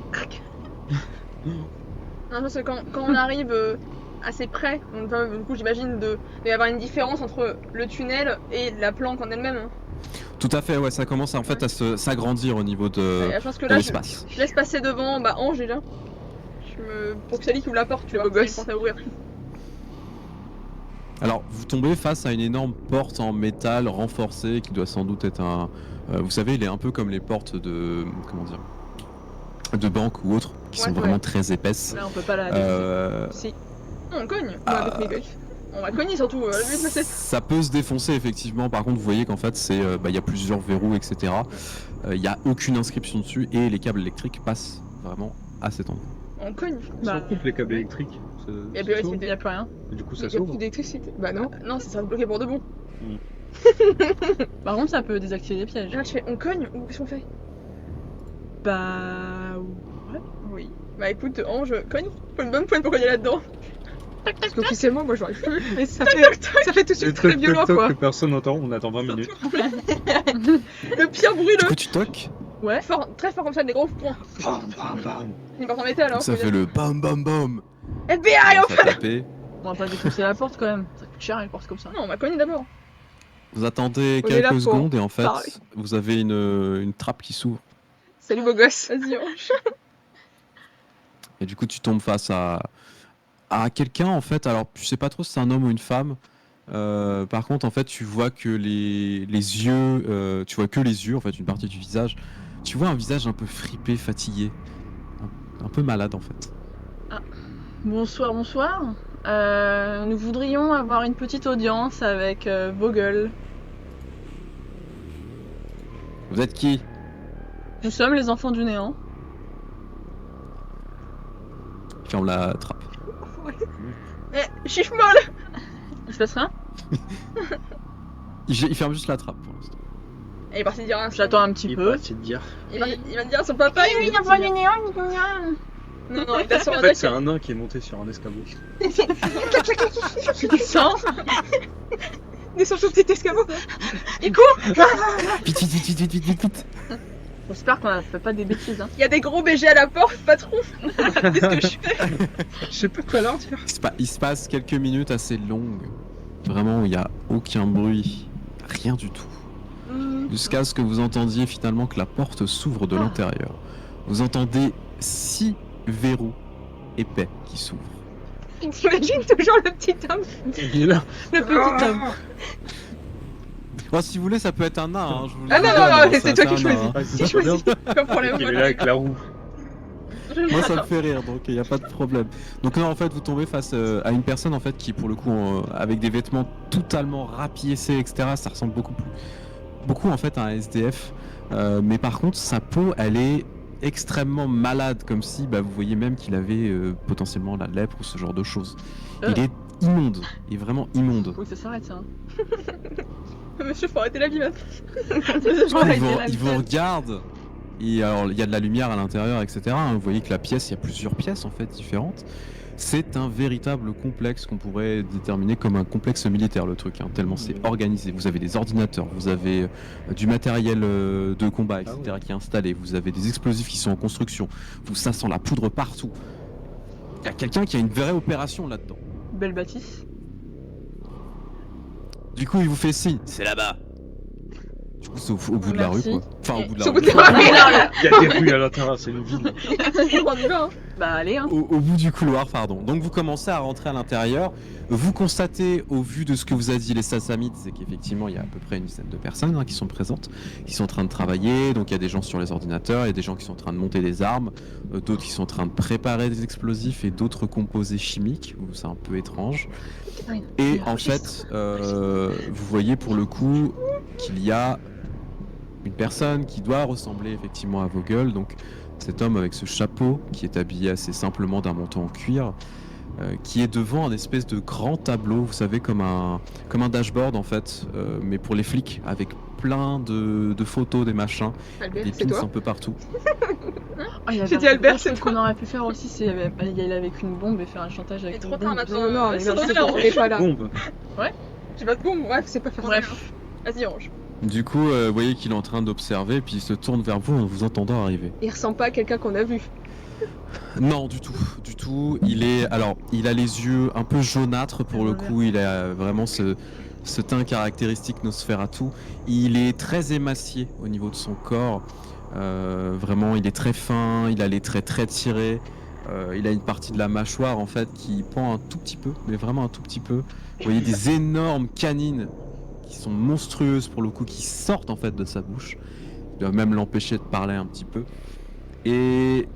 Non, parce que quand on arrive assez près, donc, du coup j'imagine il va y avoir une différence entre le tunnel et la planque en elle-même. Hein. Tout à fait, ouais, ça commence en fait à s'agrandir au niveau de Et je pense que de là, l'espace. je laisse passer devant Ange déjà. Pour que Sally qui ouvre la porte, tu vois, beau gosse. c'est une porte à ouvrir. Alors, vous tombez face à une énorme porte en métal renforcée qui doit sans doute être un. Vous savez, il est un peu comme les portes de. Comment dire, de banque ou autres, qui Ouais, sont ouais. vraiment très épaisses. Là on peut pas la Si. On cogne. Moi, avec mes gosses. On va cogner surtout. Le but c'est... Ça peut se défoncer effectivement. Par contre, vous voyez qu'en fait, c'est, il y a plusieurs verrous, etc. Il n'y a aucune inscription dessus et les câbles électriques passent vraiment à cet endroit. On cogne. Si Bah. on coupe les câbles électriques, ça, Y a ça plus s'ouvre. Il y a plus rien. Et du coup, Il ça y a plus s'ouvre. d'électricité. Bah non. Non, ça va se bloquer pour de bon. Par contre ça peut désactiver les pièges. Et là tu fais on cogne ou qu'est-ce qu'on fait? Bah... Oui. Bah écoute, Ange, cogne. Faut une bonne pointe pour cogner là-dedans. Parce qu'officiellement, moi j'aurais pu. Mais ça fait tout de Et suite très violent quoi. que personne n'entend, on attend 20 minutes. Le pire bruit, Du coup, tu toques, Ouais. fort, très fort comme ça, des gros points. Bam, bam, bam. Il porte en métal, hein. ça fait le bam bam bam. FBI, Ça va taper. On va pas défoncer la porte quand même. Ça coûte cher une porte comme ça. Non, on va cogner d'abord. Vous attendez On est là quelques pour secondes et en fait, parler. vous avez une trappe qui s'ouvre. Salut beau gosse. Vas-y, Ange. Et du coup, tu tombes face à quelqu'un, en fait. Alors, tu sais pas trop si c'est un homme ou une femme. Par contre, en fait, tu vois que les yeux, tu vois que les yeux, en fait, une partie du visage. Tu vois un visage un peu fripé, fatigué, un peu malade, en fait. Bonsoir, bonsoir. Nous voudrions avoir une petite audience avec Vogel. Vous êtes qui? Nous sommes les enfants du néant. Ferme la trappe. Chiffre molle. Il se passe rien? Il ferme juste la trappe pour l'instant. Il est parti dire un. J'attends un petit Il peu. va essayer de dire. Il va me dire à son papa. Il va enfants du dire. néant. Non, non, il descend En en fait, c'est attaque. un nain qui est monté sur un escabeau. Il descend. Descend sur le petit escabeau. Vite, vite, vite, vite, vite, vite, vite. J'espère qu'on ne fait pas des bêtises. Hein. Il y a des gros BG à la porte, patron. Qu'est-ce que je fais? Je sais pas quoi leur dire. Il se passe quelques minutes assez longues. Vraiment, où il n'y a aucun bruit. Rien du tout. Jusqu'à ce que vous entendiez finalement que la porte s'ouvre de l'intérieur. Vous entendez 6 verrous épais qui s'ouvrent. T'imagines toujours le petit homme. Il est là. Le petit homme. Bon, si vous voulez, ça peut être un nain. Hein, je vous le Ah non, dis, non, non, hein, mais c'est toi qui un choisis. nain, hein. Ah, Si c'est choisis. Comme pour les Il est là mots. avec la roue. Moi, ça me fait rire, donc il n'y a pas de problème. Donc là, en fait, vous tombez face à une personne en fait qui, pour le coup, avec des vêtements totalement rapiécés, etc. Ça ressemble beaucoup en fait à un SDF. Mais par contre, sa peau, elle est extrêmement malade, comme si, bah, vous voyez même qu'il avait potentiellement la lèpre ou ce genre de choses. Il est immonde, il est vraiment immonde. Oui, ça s'arrête ça. Monsieur, faut arrêter la vie maintenant. Il vous regarde. Et alors, il y a de la lumière à l'intérieur, etc. hein. Vous voyez que la pièce, il y a plusieurs pièces en fait différentes. C'est un véritable complexe qu'on pourrait déterminer comme un complexe militaire, le truc, hein, tellement c'est organisé. Vous avez des ordinateurs, vous avez du matériel de combat, etc. qui est installé. Vous avez des explosifs qui sont en construction. Ça sent la poudre partout. Il y a quelqu'un qui a une vraie opération là-dedans. Belle bâtisse. Du coup, il vous fait signe. C'est là-bas. Du coup, c'est au bout de la rue, Merci. quoi. Enfin, au bout de C'est la au bout rue. de la rue. Il y a des rues à l'intérieur, c'est une ville. On y va, hein. Bah allez hein. Au bout du couloir, pardon. Donc vous commencez à rentrer à l'intérieur. Vous constatez, au vu de ce que vous a dit les Sassamites, c'est qu'effectivement il y a à peu près une dizaine de personnes qui sont présentes, qui sont en train de travailler. Donc il y a des gens sur les ordinateurs, il y a des gens qui sont en train de monter des armes, d'autres qui sont en train de préparer des explosifs et d'autres composés chimiques, où c'est un peu étrange. Et en fait, vous voyez pour le coup qu'il y a une personne qui doit ressembler effectivement à Vogel, donc cet homme avec ce chapeau qui est habillé assez simplement d'un manteau en cuir, qui est devant un espèce de grand tableau, vous savez, comme un dashboard en fait, mais pour les flics, avec plein de photos, des machins, Albert, des c'est pins toi. un peu partout. J'ai dit Albert, c'est c'est ce qu'on aurait pu faire aussi, c'est y aller avec une bombe et faire un chantage Il est avec trop une tard bombe. maintenant. Non, non, mais c'est non, trop c'est tard. on est pas là. Bombe. J'ai pas de bombe, bref, c'est pas faire ça. Bref. Vas-y, range. Du coup, vous voyez qu'il est en train d'observer, puis il se tourne vers vous en vous entendant arriver. Il ressemble pas à quelqu'un qu'on a vu. Non, du tout, du tout. Il a les yeux un peu jaunâtres pour le coup. Il a vraiment ce teint caractéristique Nosferatu. Il est très émacié au niveau de son corps. Vraiment, il est très fin. Il a les traits très tirés. Il a une partie de la mâchoire en fait qui pend un tout petit peu, mais vraiment un tout petit peu. Vous voyez des énormes canines qui sont monstrueuses pour le coup, qui sortent en fait de sa bouche. Ils doivent même l'empêcher de parler un petit peu. Et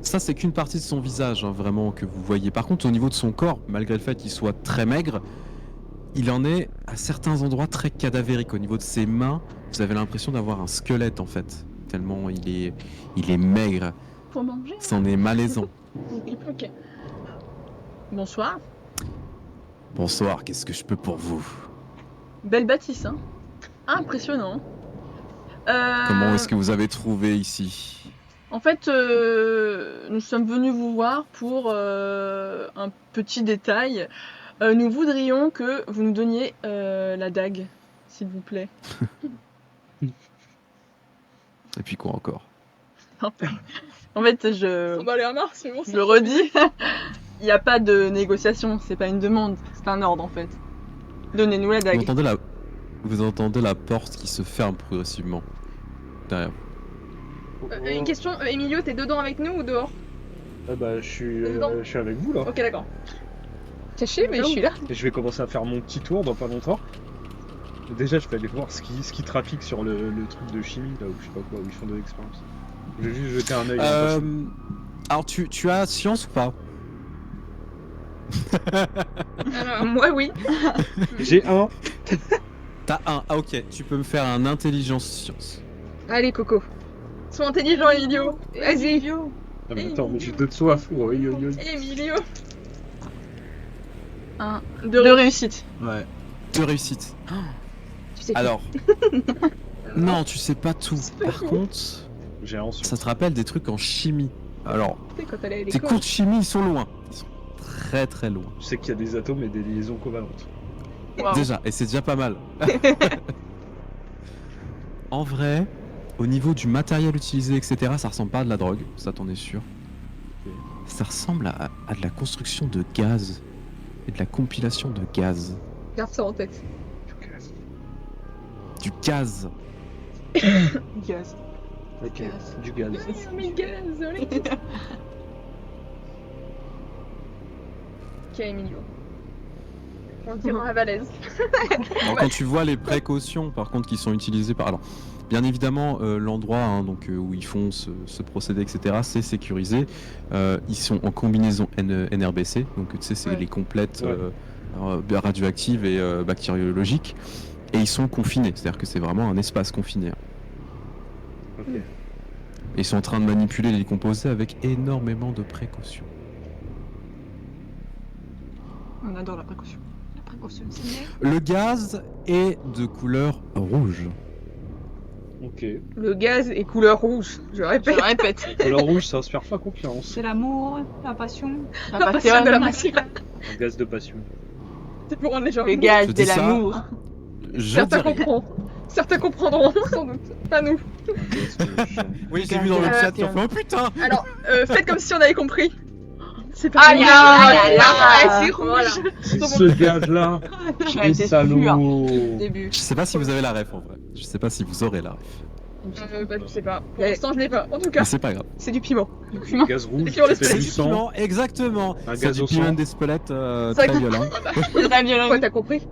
ça, c'est qu'une partie de son visage, hein, vraiment, que vous voyez. Par contre, au niveau de son corps, malgré le fait qu'il soit très maigre, il en est à certains endroits très cadavérique. Au niveau de ses mains, vous avez l'impression d'avoir un squelette, en fait. Tellement il est maigre. Pour manger. C'en est malaisant. Ok. Bonsoir. Bonsoir, qu'est-ce que je peux pour vous? Belle bâtisse hein. Impressionnant. Comment est-ce que vous avez trouvé ici? En fait, nous sommes venus vous voir pour un petit détail. Nous voudrions que vous nous donniez la dague, s'il vous plaît. Et puis quoi encore? En fait, je On va aller en mars, c'est bon. je le redis. Il n'y a pas de négociation, c'est pas une demande, c'est un ordre en fait. Donnez-nous la Vous dague. entendez la porte qui se ferme progressivement derrière vous. Une question, Emilio, t'es dedans avec nous ou dehors? Ah bah, je suis avec vous là. Ok, d'accord. Caché, mais je suis là. Et je vais commencer à faire mon petit tour dans pas longtemps. Déjà, je vais aller voir ce qui trafique sur le truc de chimie là, où je sais pas quoi, où ils font de l'expérience. Je vais juste jeter un œil. Alors tu as science ou pas? Alors, Moi, oui. J'ai un. T'as un. Ah ok, tu peux me faire un intelligence science. Allez, Coco. sois intelligent, Emilio. Vas-y. Ah, mais attends, mais j'ai deux de soif. Oui, oui, oui. Emilio. De réussite. Ouais. Deux réussites. Tu sais Alors. Non, tu sais pas tout. Par contre, J'ai un en science. ça te rappelle des trucs en chimie. Alors, qui quand elle est à tes l'école. cours de chimie, ils sont loin. Ils sont très très loin. Je sais qu'il y a des atomes et des liaisons covalentes. Wow. Déjà, et c'est déjà pas mal. En vrai, au niveau du matériel utilisé, etc., ça ressemble pas à de la drogue, ça t'en es sûr. Ok. Ça ressemble à de la construction de gaz et de la compilation de gaz. Garde ça en tête. Du gaz. Gaz. Ok, du gaz. Mais désolé. Ok, Emilio. On tire à Valèze. Alors, quand tu vois les précautions, par contre, qui sont utilisées par... Alors, bien évidemment, l'endroit hein, donc, où ils font ce procédé, etc., c'est sécurisé. Ils sont en combinaison NRBC, donc tu sais, c'est Ouais. les complètes Ouais. radioactives et bactériologiques. Et ils sont confinés, c'est-à-dire que c'est vraiment un espace confiné. Ok. Et ils sont en train de manipuler les composés avec énormément de précautions. On adore la précaution. La précaution, c'est mieux. Le gaz est de couleur rouge. Ok. Le gaz est couleur rouge, je Je répète. le répète. Couleur rouge, ça inspire pas confiance. C'est l'amour, la passion. La passion de la passion. passion. Un gaz de passion. C'est pour rendre les gens. Le gaz Je de dis ça. l'amour. Je Certains dirais. comprendront. Certains comprendront, sans doute. Pas nous. Un gaz de Oui, j'ai vu dans le Gaz de chat, ils ont fait oh putain. Alors, faites comme si on avait compris. C'est pas Aïe, rouge. aïe, aïe, Ah, aïe. c'est rouge. Voilà. C'est ce gaz-là. J'en Les étais sûre. salauds. Début. Je sais pas si vous avez la ref en vrai. Je sais pas si vous aurez la ref. Bah, je sais pas. Pour l'instant, je l'ai pas. En tout cas, Mais c'est pas grave. C'est du piment. Un gaz rouge sur le qui fait du sang. Non, exactement. Un C'est gaz du au piment sang. d'Espelette Ça très goûte- violent. Très violent. Quoi, t'as compris?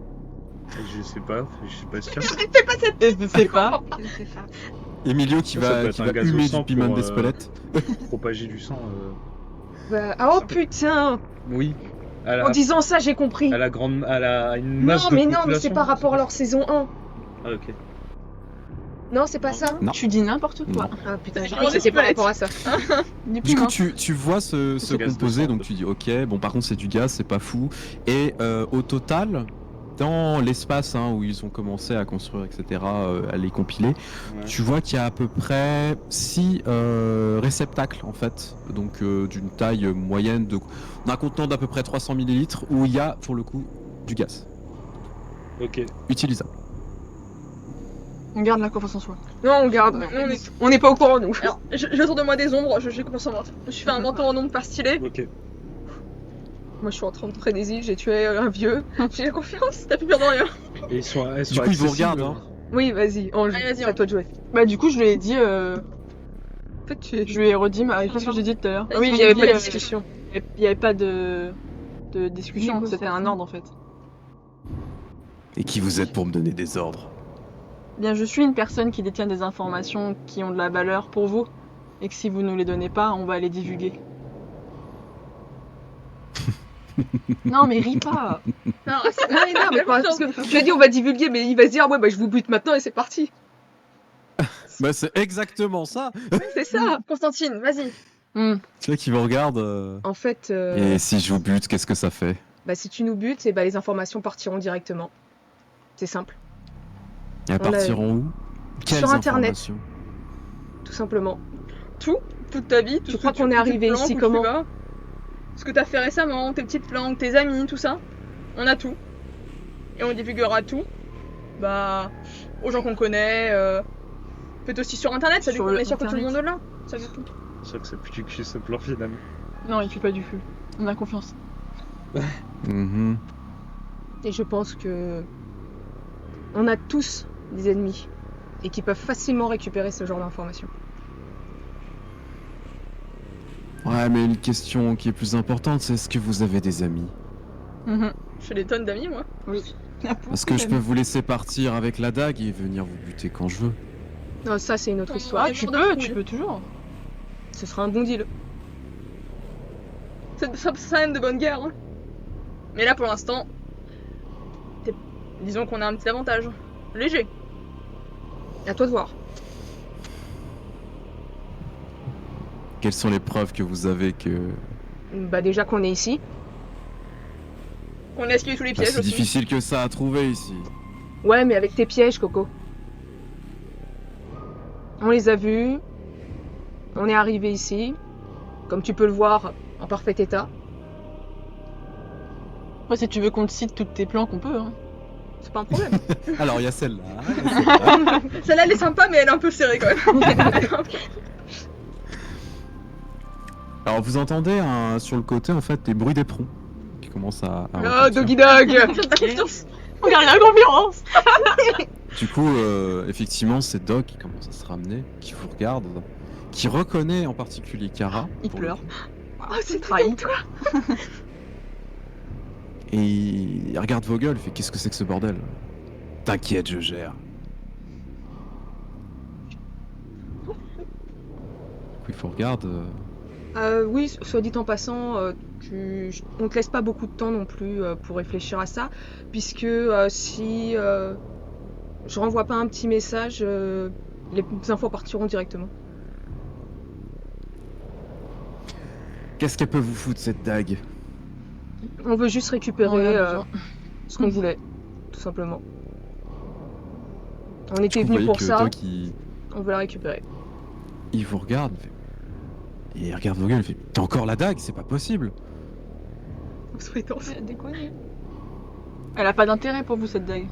Je sais pas sûr. Je sais pas. Je sais pas. Emilio qui Ça peut va, être qui un va gaz au humer sang du piment pour, d'Espelette. Propager du sang. Bah, oh putain! Oui. À En la, disant ça, j'ai compris. à la grande, à la une Non, masse de mais non, mais population. c'est par rapport à leur saison 1. Ah ok. Non, c'est pas ça? Non. Tu dis n'importe quoi. Ah putain, j'ai Non, cru que c'était par Espelette. rapport à ça. Du Du coup, piment. tu vois ce C'est gaz de composé, sang, donc en tu dis ok, bon par contre c'est du gaz, c'est pas fou. Et au total, dans l'espace hein, où ils ont commencé à construire, etc., à les compiler, Ouais. tu vois qu'il y a à peu près 6 réceptacles en fait, donc d'une taille moyenne, d'un contenant d'à peu près 300 ml où il y a pour le coup du gaz Ok. utilisable. On garde la confiance en soi. Non, on garde. Nous, on est- On n'est pas au courant, nous. Alors, je autour de moi des ombres, j'ai commencé à voir. Je fais un menton en ombre pas stylé. Ok. Moi, je suis en train de rentrer des îles, j'ai tué un vieux. J'ai la confiance, t'as plus peur de rien. Et ils sont, elles sont Du coup, ils vous accessibles. regardent. Hein. Oui, vas-y, Ange, Allez, vas-y, c'est à toi de jouer. Bah du coup je lui ai dit, En fait, je lui ai redit qu'est-ce que j'ai dit tout à l'heure. Ah oui, il Je n'y lui ai avait dit, pas de discussion. Il n'y avait pas de discussion, Négociation. c'était un ordre en fait. Et qui vous êtes pour me donner des ordres? Bien, je suis une personne qui détient des informations qui ont de la valeur pour vous, et que si vous ne les donnez pas, on va les divulguer. Non mais ris pas. Non, Non, mais non, mais parce que je lui ai dit, on va divulguer, mais il va se dire, ouais, bah, je vous bute maintenant et c'est parti. Bah c'est exactement ça. C'est ça. Constantine, vas-y. Hmm. Tu sais qui vous regarde. En fait, Et si je vous bute, qu'est-ce que ça fait? bah, si tu nous butes, et bah, les informations partiront directement. C'est simple, Elles On l'a- partiront où? Quelles Sur Internet. informations? tout simplement. Toute ta vie, tout Tu crois qu'on est arrivé ici comment? Ce que t'as fait récemment, tes petites planques, tes amis, tout ça. On a tout. Et on divulguera tout. Bah, aux gens qu'on connaît. Peut-être aussi sur internet, ça Sur on le est sûr que tout le internet. monde l'a. Ça veut tout. C'est sûr que c'est plus du cul, c'est plan finalement. Non, il fait pas du cul. On a confiance. Mhm. Et je pense que on a tous des ennemis et qui peuvent facilement récupérer ce genre d'informations. Ouais, mais une question qui est plus importante, c'est est-ce que vous avez des amis? Mhm. Je fais des tonnes d'amis, moi. Parce que je peux vous laisser partir avec la dague et venir vous buter quand je veux. Non, ça c'est une autre histoire. Ah, tu peux toujours. Ce sera un bon deal. Ça aime de bonne guerre. Hein. Mais là, pour l'instant, disons qu'on a un petit avantage. Léger. À toi de voir. Quelles sont les preuves que vous avez que... Bah déjà qu'on est ici. On a esquivé tous les Pas pièges si aussi. difficile que ça à trouver ici. Ouais, mais avec tes pièges, Coco. On les a vus. On est arrivé ici. Comme tu peux le voir, en parfait état. Après, si tu veux qu'on te cite toutes tes planques, on peut. Hein. C'est pas un problème. Alors il y a celle-là. Celle-là, elle est sympa, mais elle est un peu serrée quand même. Alors vous entendez sur le côté en fait des bruits d'éperons qui commencent à Oh, retentir. Doggy Dog. T'as confiance. Regarde la confiance. Du coup, effectivement, c'est Doc qui commence à se ramener, qui vous regarde, qui reconnaît en particulier Kara. Il pour pleure. Oh, c'est Trahi. toi. Et il regarde vos gueules, il fait qu'est-ce que c'est que ce bordel? T'inquiète, je gère. Du coup, il faut regarder. Oui, soit dit en passant, on te laisse pas beaucoup de temps non plus pour réfléchir à ça, puisque si je renvoie pas un petit message, les infos partiront directement. Qu'est-ce qu'elle peut vous foutre cette dague? On veut juste On récupérer a besoin. ce qu'on voulait, tout simplement. On était Vous venus voyez pour que ça, Doc, on veut la récupérer. il vous regarde, il regarde vos gueules, il fait t'as encore la dague? C'est pas possible. Sous-traitance. Elle a déconné. Elle a pas d'intérêt pour vous, cette dague.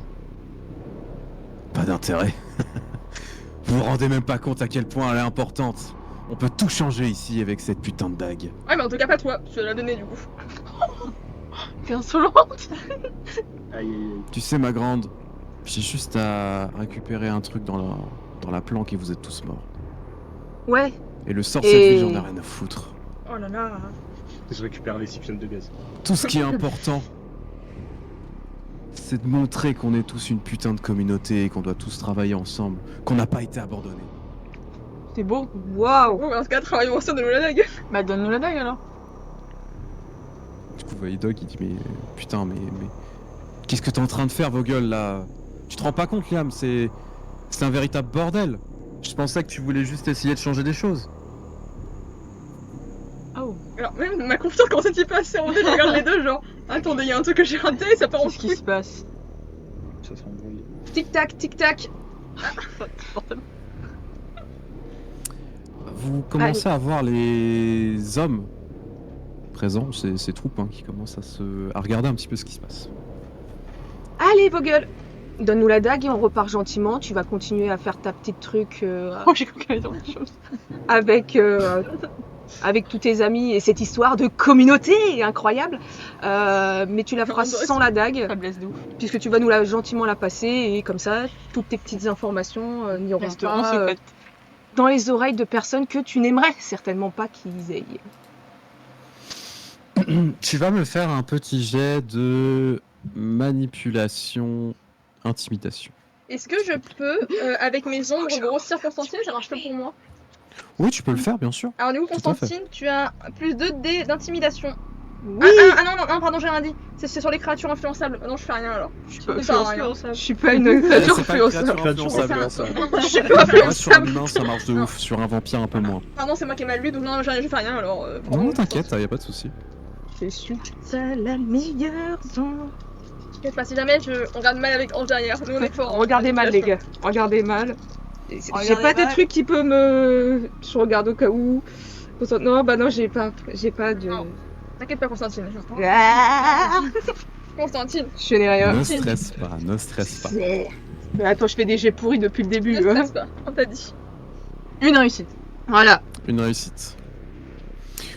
Pas d'intérêt. Vous vous rendez même pas compte à quel point elle est importante. On peut tout changer ici avec cette putain de dague. Ouais, mais en tout cas, pas toi. Tu l'as donné du coup. T'es insolente. Aïe, aïe, aïe. Tu sais, ma grande, j'ai juste à récupérer un truc dans la planque et vous êtes tous morts. Ouais, Et le sort cette vie, Et- j'en ai rien à foutre. Oh là là. Je récupère un récipient de gaz. Tout ce qui est important, c'est de montrer qu'on est tous une putain de communauté et qu'on doit tous travailler ensemble, qu'on n'a pas été abandonnés. C'est beau. waouh. Bon, dans ce cas, travaillons ensemble de la dague. Bah, donne-nous la dague alors. Du coup, vous voyez Doc, il dit mais putain, mais qu'est-ce que t'es en train de faire, vos gueules là? Tu te rends pas compte, Liam, c'est un véritable bordel. Je pensais que tu voulais juste essayer de changer des choses. Oh. Alors, même ma confiance commence un petit peu à s'éroder. Je regarde les deux, genre, attendez, il y a un truc que j'ai raté et ça part en Qu'est-ce qui couille. se passe? Ça sera embrouillé. Tic-tac, tic-tac. Vous commencez à voir les hommes présents, ces troupes qui commencent à regarder un petit peu ce qui se passe. Allez, vos gueules. Donne-nous la dague et on repart gentiment. Tu vas continuer à faire ta petite truc Oh, j'ai cru qu'elle allait dire autre chose. avec, avec tous tes amis et cette histoire de communauté incroyable. Mais tu la feras sans la dague, Faiblesse de ouf. puisque tu vas nous gentiment la passer et comme ça, toutes tes petites informations n'iront Resteront pas secrètes. dans les oreilles de personnes que tu n'aimerais certainement pas qu'ils aient. Tu vas me faire un petit jet de manipulation, intimidation. Est-ce que je peux, avec mes ombres, grossir Constantine? Ça marche pas pour moi. Oui, tu peux le faire, bien sûr. Alors, du coup, Tout à fait. Constantine, tu as plus 2 dés d'intimidation. Oui, Non, pardon, j'ai rien dit. C'est sur les créatures influençables. Non, je fais rien alors. Je peux faire rien. je suis pas une créature C'est pas une influençable. créature influençable, Je suis pas Ouais, sur un influençable. humain, ça marche de ouf. Sur un vampire, un peu moins. Pardon, c'est moi qui ai mal lu, donc non, je fais rien alors. Non, t'inquiète, y a pas de souci. Je suis la meilleure zone. T'inquiète pas, si jamais on regarde mal avec Ange derrière, nous on est fort. Regardez mal, les gars. Regardez mal. J'ai Regardez pas de mal. truc qui peut me. Je regarde au cas où. Non, bah non, j'ai pas de. Non. T'inquiète pas, Constantine. Ah, Constantine, je n'ai rien. Ne stresse pas, ne stresse pas. Mais attends, je fais des jets pourris depuis le début. ne hein. stresse pas, on t'a dit. Une réussite. Voilà. Une réussite.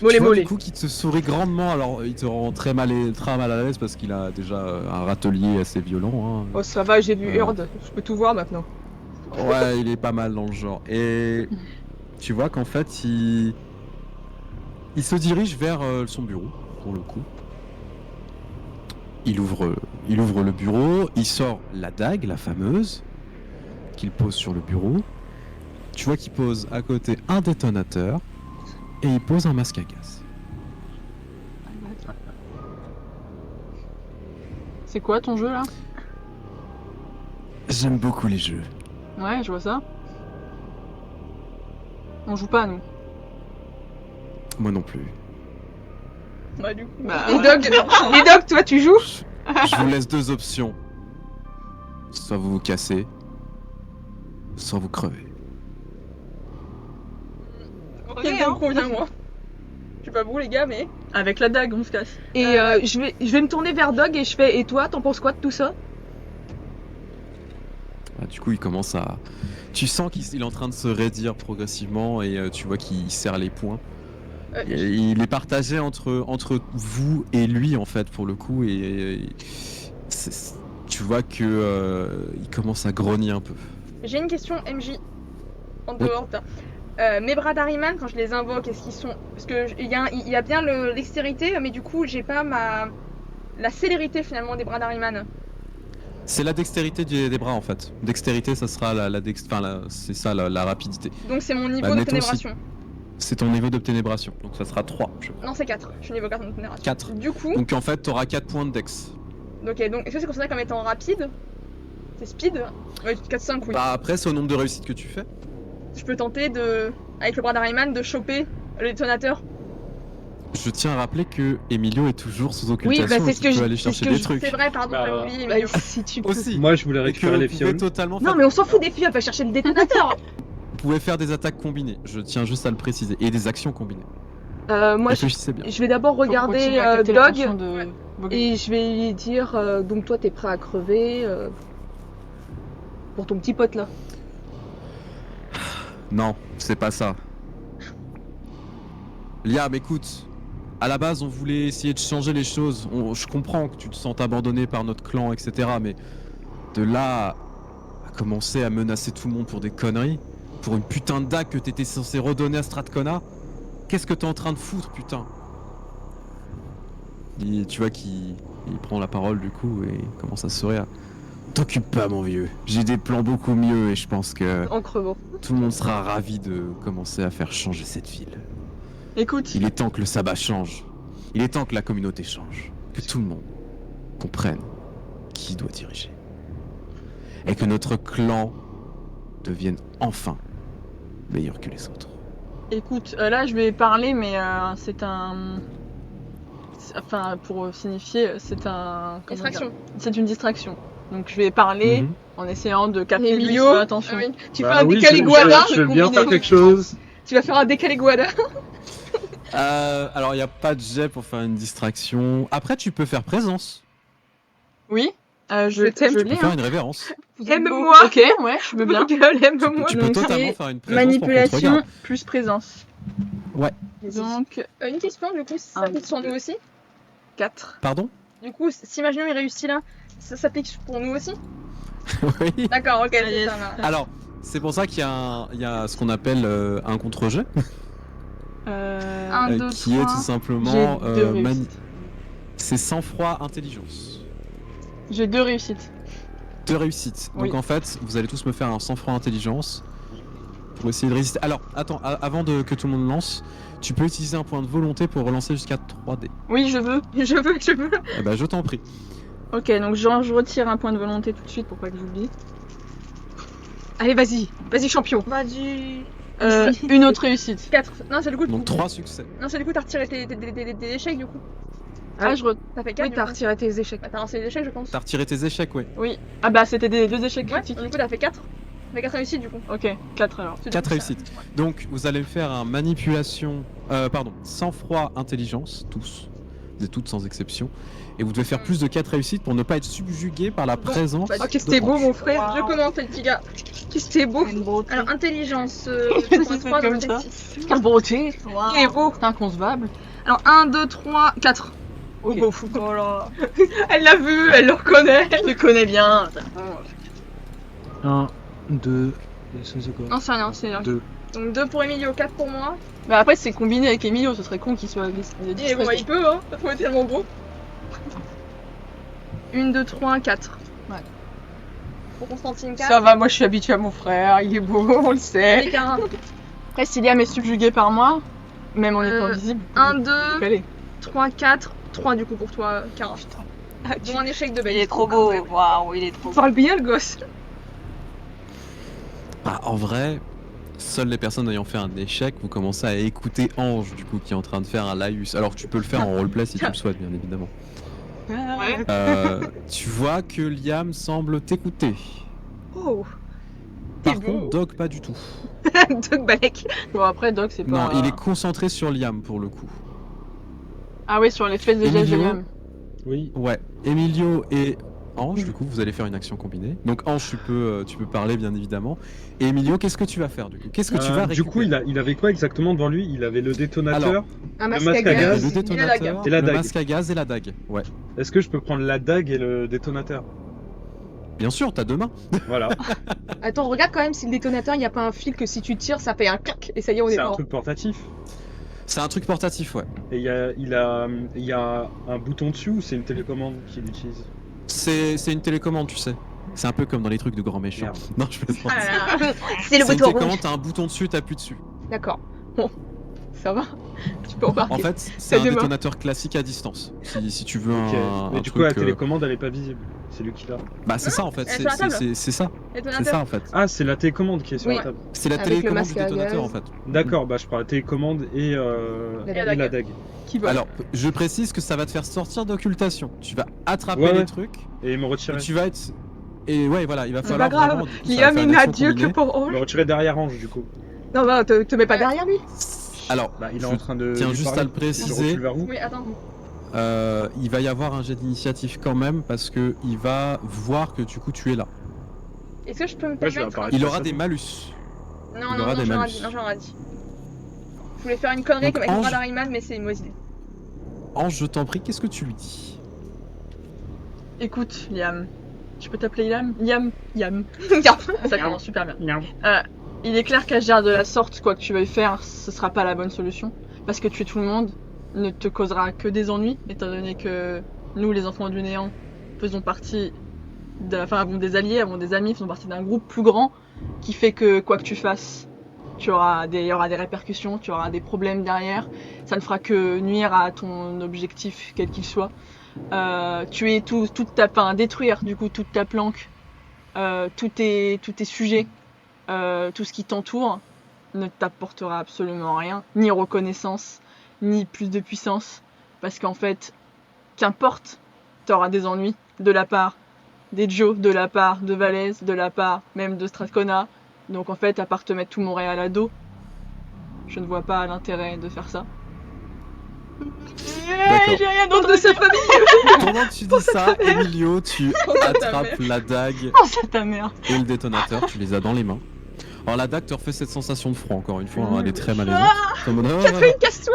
Mollet, Tu vois mollet. du coup qu'il te sourit grandement, alors il te rend très mal à l'aise parce qu'il a déjà un râtelier assez violent. Oh, ça va, j'ai vu Ouais. Hurde. Je peux tout voir maintenant. Ouais, il est pas mal dans le genre. Et tu vois qu'en fait, il se dirige vers son bureau, pour le coup. Il ouvre le bureau, il sort la dague, la fameuse, qu'il pose sur le bureau. Tu vois qu'il pose à côté un détonateur et il pose un masque à gaz. C'est quoi ton jeu là? J'aime beaucoup les jeux. Ouais, je vois ça. On joue pas, nous. Moi non plus. Bah, du coup. Bah, Et Doc, toi, tu joues? Je vous laisse deux options. Soit vous vous cassez, soit vous crevez. Ok, ça me convient, moi. Je sais pas vous, les gars, mais. Avec la dague, on se casse. Et je vais me tourner vers Doc et je fais, et toi, t'en penses quoi de tout ça? Ah, du coup, il commence à. Tu sens qu'il est en train de se raidir progressivement et tu vois qu'il serre les poings. Et il est partagé entre vous et lui en fait pour le coup tu vois que il commence à grogner un peu. J'ai une question, MJ. En dehors de ça. Mes bras d'Ariman, quand je les invoque, est-ce qu'ils sont. Parce qu'il y a bien l'extérité, mais du coup, j'ai pas la célérité finalement des bras d'Ariman. C'est la dextérité des bras en fait. Dextérité, ça sera c'est ça la rapidité. Donc c'est mon niveau de Admettons, ténébration. C'est ton niveau de ténébration, donc ça sera 3. Non, c'est 4. Je suis niveau 4 de ténébration. 4. Du coup. Donc en fait, t'auras 4 points de dex. Ok, donc est-ce que c'est considéré comme étant rapide? C'est speed? Ouais, 4-5, oui. Bah après, c'est au nombre de réussites que tu fais. Je peux tenter avec le bras d'Ariman, de choper le détonateur. Je tiens à rappeler que Emilio est toujours sous occultation. Oui, bah, c'est et ce qu'il que peut je- aller c'est ce chercher que des je- trucs. C'est vrai, pardon, Bah, j'avais oublié. Bah, Mais... si tu peux. Aussi. Moi, je voulais Et que récupérer les vous pouvez fioles. totalement faire Non, mais on s'en fout des filles, elle va chercher le détonateur. Vous pouvez faire des attaques combinées, je tiens juste à le préciser, et des actions combinées. Moi, Réfléchissez bien. je vais d'abord Faut regarder continuer à capter Dog l'attention de Boggle. et je vais lui dire, donc toi, t'es prêt à crever pour ton petit pote là. Non, c'est pas ça. Liam, écoute, à la base, on voulait essayer de changer les choses. Je comprends que tu te sens abandonné par notre clan, etc. Mais de là à commencer à menacer tout le monde pour des conneries, pour une putain de dague que t'étais censé redonner à Strathcona, qu'est-ce que t'es en train de foutre, putain? Tu vois qu'il prend la parole du coup et il commence à se sourire. T'occupe pas, mon vieux. J'ai des plans beaucoup mieux et je pense que En crevant. tout le monde sera ravi de commencer à faire changer cette ville. Écoute, Il est temps que le sabbat change. Il est temps que la communauté change. Que tout le monde comprenne qui doit diriger. Et que notre clan devienne enfin meilleur que les autres. écoute, là je vais parler, mais c'est un. Enfin, pour signifier, c'est un. comment Distraction. dire, c'est une distraction. Donc je vais parler Mhm. en essayant de capter Emilio. son attention. Ah oui. Tu Bah fais un oui, décalé je- guada. Je veux bien faire quelque chose. Tu vas faire un décalé guada. Alors, il n'y a pas de jet pour faire une distraction. Après, tu peux faire présence. Oui, je Je t'aime, je Tu peux l'ai. faire Hein. une révérence. Aime-moi. Ok, ouais, je veux bien. Gueule, aime-moi. Tu peux donc, totalement c'est faire une présence pour qu'on te Manipulation regarde. plus présence. Ouais. Donc Une question, du coup, ça Un, s'applique sur nous aussi. 4. Pardon? Du coup, si imaginons il réussit là, ça s'applique pour nous aussi? Oui. D'accord, ok, Ah, yes. ça va. Alors, c'est pour ça qu'il y a ce qu'on appelle un contre-jet, Un, deux, qui est trois. tout simplement J'ai 2 réussites. c'est sang-froid intelligence. J'ai 2 réussites. 2 réussites. Donc Oui. en fait, vous allez tous me faire un sang-froid intelligence pour essayer de résister. Alors, attends, avant que tout le monde lance, tu peux utiliser un point de volonté pour relancer jusqu'à 3D. Oui, je veux. Je veux. Eh ben, je t'en prie. Ok, donc je retire un point de volonté tout de suite pour pas que j'oublie. Allez, vas-y, champion. Vas-y. Une autre réussite. 4. Non, c'est le coup. Donc 3 succès. Non, c'est le coup, t'as retiré des échecs du coup. Ah, je re... T'as fait 4. Oui, t'as retiré tes échecs. Bah, t'as lancé des échecs, je pense. T'as retiré tes échecs, ouais. Oui. Ah bah c'était des 2 échecs Ouais, critiques. du coup, t'as fait 4. T'as fait 4 réussites du coup. Ok, 4 alors. 4 réussites. Donc vous allez me faire un manipulation, sang-froid intelligence, tous, et toutes sans exception. Et vous devez faire plus de 4 réussites pour ne pas être subjugué par la présence. bah, Oh, qu'est-ce que t'es beau, mon frère. Je commence, le petit gars. Qu'est-ce que t'es beau. Alors, intelligence. C'est comme ça. Quelle beauté. Il est beau. C'est inconcevable. Alors, 1, 2, 3, 4. Ok. Voilà. Elle l'a vu, elle le reconnaît. Je le connais bien. 1, 2, c'est quoi? Non, c'est rien, c'est rien. 2. Donc, 2 pour Emilio, 4 pour moi. Mais après c'est combiné avec Emilio, ce serait con qu'il soit Et bon, bah, il peut, hein. T'as trouvé tellement beau. 1, 2, 3, 4. Ouais. Pour Constantine, 4. Ça va, moi je suis habituée à mon frère, il est beau, on le sait. Avec un Après si Liam est subjugué par moi, même en étant Euh, visible. 1, 2, Allez. 3, 4. 3 du coup pour toi, Cara. Dont un échec de Il bête. est trop beau. Waouh, il est trop beau. Parle bien le gosse. Ah, en vrai, seules les personnes ayant fait un échec, vous commencez à écouter Ange, du coup, qui est en train de faire un laïus. Alors, tu peux le faire en roleplay si tu le souhaites, bien évidemment. Ouais. Tu vois que Liam semble t'écouter. Oh. Par T'es contre, bon. Doc, pas du tout. Doc Balek. Bon, après, Doc, c'est pas. Non, il est concentré sur Liam pour le coup. Ah oui, sur les fesses de Emilio. Jajam. Oui. Ouais, Emilio et Ange, du coup, vous allez faire une action combinée. Donc, Ange, tu peux parler, bien évidemment. Et Emilio, qu'est-ce que tu vas faire, du coup? Qu'est-ce que tu vas récupérer? Du coup, il avait quoi exactement devant lui? Il avait le détonateur. Alors, Un Le masque à masque à le gaz. gaz. détonateur, Et la le dague. masque à gaz et la dague. Ouais. Est-ce que je peux prendre la dague et le détonateur? Bien sûr, t'as deux mains. Voilà. Attends, regarde quand même si le détonateur, il n'y a pas un fil que si tu tires, ça fait un clac et ça y est, on est C'est un mort. truc portatif. C'est un truc portatif, ouais. Et il y a un bouton dessus ou c'est une télécommande qu'il utilise? C'est une télécommande, tu sais. C'est un peu comme dans les trucs de grands méchants. Merde. Non, je plaisante. Ah là là. C'est le C'est une bouton rouge. télécommande, t'as un bouton dessus, t'appuies dessus. D'accord. Bon, ça va. Tu peux embarquer. En fait, c'est un deux mains. détonateur classique à distance. Si tu veux Ok. Mais un du coup, la truc, télécommande elle est pas visible. C'est lui qui l'a. Bah, c'est ça en fait. elle est sur la table. C'est ça. C'est Détonateur. ça en fait. Ah, c'est la télécommande qui est sur Oui. la table. C'est la Avec le télécommande du masque à détonateur gaz. en fait. D'accord, bah je prends la télécommande et La la dague. Qui vole. Alors, je précise que ça va te faire sortir d'occultation. Tu vas attraper Ouais, les ouais. trucs Et me et retirer. tu vas être. Et ouais, voilà, il va C'est falloir. pas grave. vraiment, du coup, ça va Liam, faire il une n'a action Dieu que combinée. pour Ange. Me retirer derrière Ange du coup. Non, non, te mets pas derrière lui. Alors, Bah il est je en train de. tiens lui juste parler. à le Je préciser. recule vers vous. Oui, attends. Il va y avoir un jet d'initiative quand même parce que il va voir que du coup tu es là. Est-ce que je peux me Ouais, je vais permettre apparaître. Il pas aura ça, des non. malus. Non, Il non, aura non, des j'en ai malus. dit. Non, j'en ai dit. Je voulais faire une connerie Donc, comme avec Ange- Brad Harriman, mais c'est une mauvaise idée. Ange, je t'en prie, qu'est-ce que tu lui dis? Écoute, Liam. Je peux t'appeler Liam? Liam. Ça commence super bien. Il est clair qu'agir de la sorte, quoi que tu veuilles faire, ce sera pas la bonne solution. Parce que tuer tout le monde ne te causera que des ennuis, étant donné que nous, les enfants du néant, faisons partie, avons des alliés, avons des amis, faisons partie d'un groupe plus grand qui fait que quoi que tu fasses, il y aura des répercussions, tu auras des problèmes derrière. Ça ne fera que nuire à ton objectif, quel qu'il soit. Tuer détruire du coup toute ta planque, tous tes sujets, tout ce qui t'entoure ne t'apportera absolument rien, ni reconnaissance, ni plus de puissance, parce qu'en fait, qu'importe, t'auras des ennuis de la part des Joe, de la part de Valaise, de la part même de Strathcona. Donc en fait, à part te mettre tout Montréal à dos, je ne vois pas l'intérêt de faire ça. D'accord. J'ai rien d'autre de sa famille. Pendant que tu dis ça, Emilio, tu ta attrapes la dague Oh, c'est ta mère. et le détonateur, tu les as dans les mains. Alors la dague te refait cette sensation de froid encore une fois, hein, elle est très malaisante. T'es en mode, ah, Casse-toi.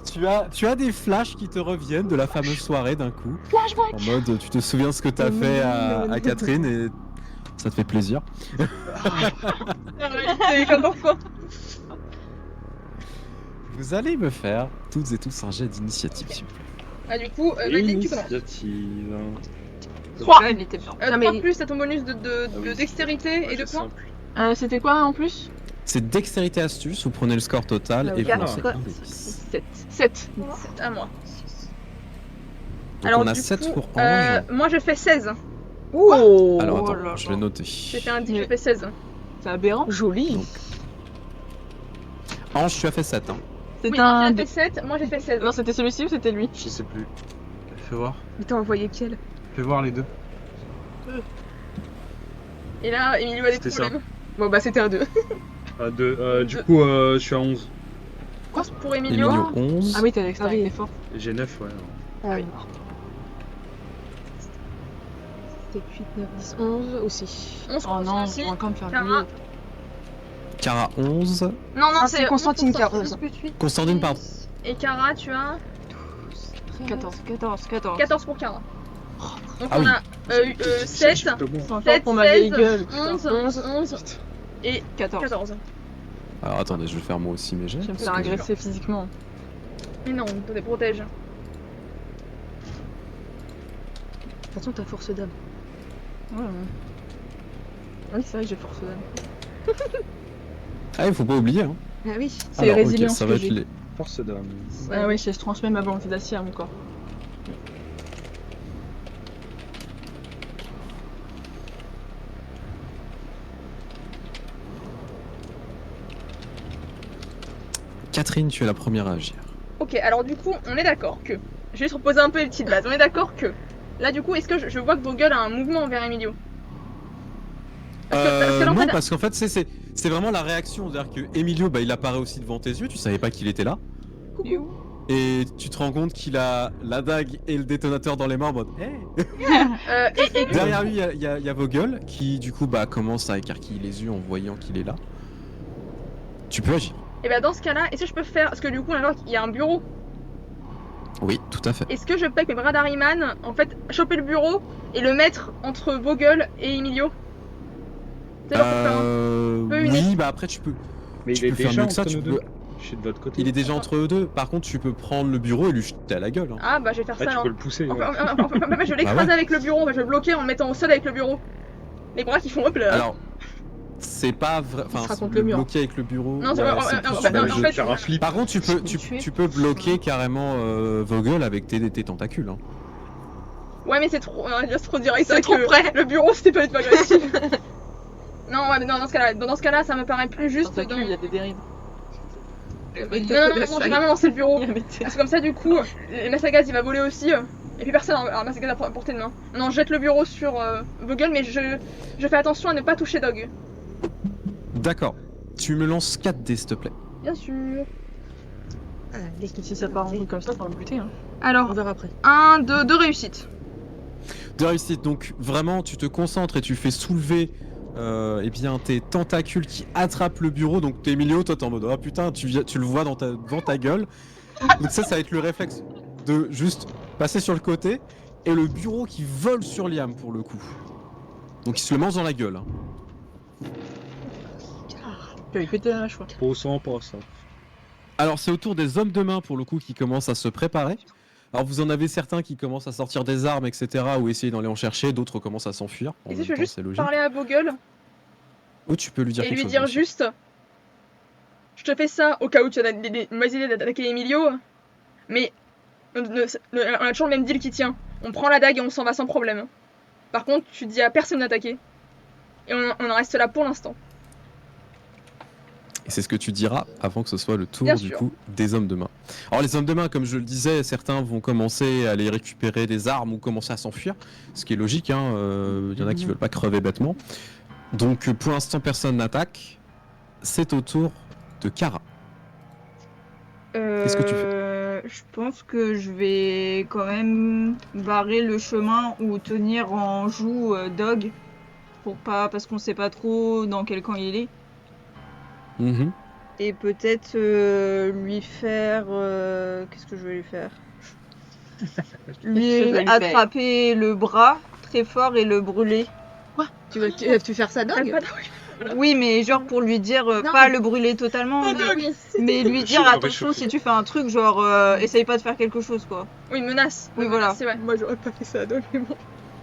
C'est bien. tu as des flashs qui te reviennent de la fameuse soirée d'un coup. En mode, tu te souviens ce que t'as fait à Catherine et ça te fait plaisir. C'est comme parfois. Vous allez me faire toutes et tous un jet d'initiative, s'il vous plaît. Ah, du coup, Madeline, tu commences. Initiative. Ouais, il était bien. Non, 3 mais- plus, t'as ton bonus de oui, dextérité Ouais, et de c'est points. simple. C'était quoi en plus? C'est dextérité astuce, vous prenez le score total Ah, et vous quatre. lancez un des 10. 7. C'est à moi. Donc Alors, on a du 7 coup, pour Ange. Moi, je fais 16. Oh. Alors oh attends, là je là. vais noter. J'ai fait un 10, je fais 16. C'est aberrant. Joli. Donc, Ange, tu as fait 7. Hein. C'est Oui, un. j'ai fait 7, moi j'ai fait 16. Non, c'était celui-ci ou c'était lui? Je sais plus. Fais voir. Mais t'as envoyé quel? Fais voir les deux. Et là, Emilio a des C'était ça. problèmes. Bon, bah, c'était un 2. Du coup, je suis à 11. Pour Emilio. Emilio 11. Ah oui, t'as l'extra, Ah oui. il est fort. Et j'ai 9, ouais. Ah oui. 7, 8, 9, 10, 11 aussi. 11 Oh non, aussi. on va quand même faire Cara. mieux. Cara 11. Non, Ah, c'est Constantine 11%. qui a 11. Constantine, pardon. Et Cara, tu as 14. 14 pour Cara. Donc Ah on oui. a 7, C'est encore 7, pour ma vieille 16, gueule. 11 et 14. 14. Alors attendez, je vais faire moi aussi mes jets. Je vais me parce faire que- agresser physiquement. Mais non, on te protège. Attention, t'as force d'âme. Ouais. Oui, c'est vrai que j'ai force d'âme. Ah, il faut pas oublier. Hein. Ah oui. C'est Alors, ok, résilience ça que va être j'ai. les. Force d'âme. Ah oui, je transmets ma volonté d'acier à mon corps. Catherine, tu es la première à agir. Ok, alors du coup, on est d'accord que... Je vais juste reposer un peu les petites bases. On est d'accord que... Là, du coup, est-ce que je vois que Vogel a un mouvement vers Emilio? Parce que là, en Non, fait- parce qu'en fait, c'est vraiment la réaction. C'est-à-dire que Emilio, bah, il apparaît aussi devant tes yeux, tu savais pas qu'il était là. Coucou. Et tu te rends compte qu'il a la dague et le détonateur dans les mains en mode hey. Et Derrière lui, il y a Vogel qui, du coup, bah, commence à écarquiller les yeux en voyant qu'il est là. Tu peux agir. et bah dans ce cas-là, est-ce que je peux faire... Parce que du coup, on a voir qu'il y a un bureau. Oui, tout à fait. Est-ce que je peux avec mes bras d'Harryman, en fait, choper le bureau et le mettre entre Vogel et Emilio? C'est genre pour faire un... peu une Oui, bah après, tu peux. Mais Tu il est peux faire déjà mieux que ça, entre tu nous peux- deux. Je suis de votre côté. Il est déjà entre eux deux. Par contre, tu peux prendre le bureau et lui jeter à la gueule. Hein. Ah bah je vais faire Ah, ça tu alors. peux le pousser. ouais. Enfin, je vais l'écraser ouais. avec le bureau, je vais le bloquer en le mettant au sol avec le bureau. Les bras qui font hop là. Alors, c'est pas vrai. sera Enfin, contre le le mur. bloquer avec le bureau. Non, c'est ouais, pas- c'est en plus fait, une en jeu. fait, faire un flip. Par contre, tu peux, tuer. tu peux bloquer carrément Vogel avec tes tentacules. Hein. Ouais, mais c'est trop, c'est trop direct. C'est trop que près. Le bureau, c'était pas du tout agressif. Non, ouais, mais non, dans ce cas-là, ça me paraît plus juste. Dans ta queue, il y a des dérives. Non, j'ai vraiment lancé le bureau. Parce que comme ça, du coup, le masque à gaz il va voler aussi. Et puis personne n'a un masque à gaz à portée de main. Non, je jette le bureau sur Vogel, mais je fais attention à ne pas toucher Dog. D'accord. Tu me lances 4 dés, s'il te plaît. Bien sûr. Si ça part en truc comme ça, faut le buter. Hein. On Alors, verra après. 1, 2, 2 réussites. De réussite, donc vraiment, tu te concentres et tu fais soulever eh bien, tes tentacules qui attrapent le bureau. Donc, t'es Emilio, toi, t'es en mode oh putain, tu le vois devant ta gueule. Donc, ça va être le réflexe de juste passer sur le côté et le bureau qui vole sur Liam pour le coup. Donc, il se le mange dans la gueule. Hein. Tu vas lui péter la choix. Au sang, pas ça. Alors, c'est au tour des hommes de main pour le coup qui commencent à se préparer. Alors, vous en avez certains qui commencent à sortir des armes, etc., ou essayer d'aller en chercher, d'autres commencent à s'enfuir. En Et si même je veux temps, juste c'est logique. parler à Vogel Ou tu peux lui dire et quelque lui chose. dire bien sûr. juste je te fais ça au cas où tu as des mauvaises idées d'attaquer Emilio, mais on a toujours le même deal qui tient. On prend la dague et on s'en va sans problème. Par contre, tu dis à personne d'attaquer. Et on en reste là pour l'instant. Et c'est ce que tu diras avant que ce soit le tour Bien du sûr. coup des hommes de main. Alors les hommes de main, comme je le disais, certains vont commencer à aller récupérer des armes ou commencer à s'enfuir, ce qui est logique, hein, y en a qui veulent pas crever bêtement. Donc pour l'instant personne n'attaque. C'est au tour de Kara. Qu'est-ce que tu fais? Je pense que je vais quand même barrer le chemin ou tenir en joue Dog pour pas, parce qu'on sait pas trop dans quel camp il est. Mhm. Et peut-être lui faire. Qu'est-ce que je vais lui faire? Lui attraper le bras très fort et le brûler. Tu veux faire ça, Dog? Oui, mais genre pour lui dire, Non. pas le brûler totalement, mais lui dire Je l'aurais attention chauffé. si tu fais un truc, genre essaye pas de faire quelque chose quoi. Oui, menace. Oui, voilà. C'est vrai. Moi, j'aurais pas fait ça, Dog, mais bon.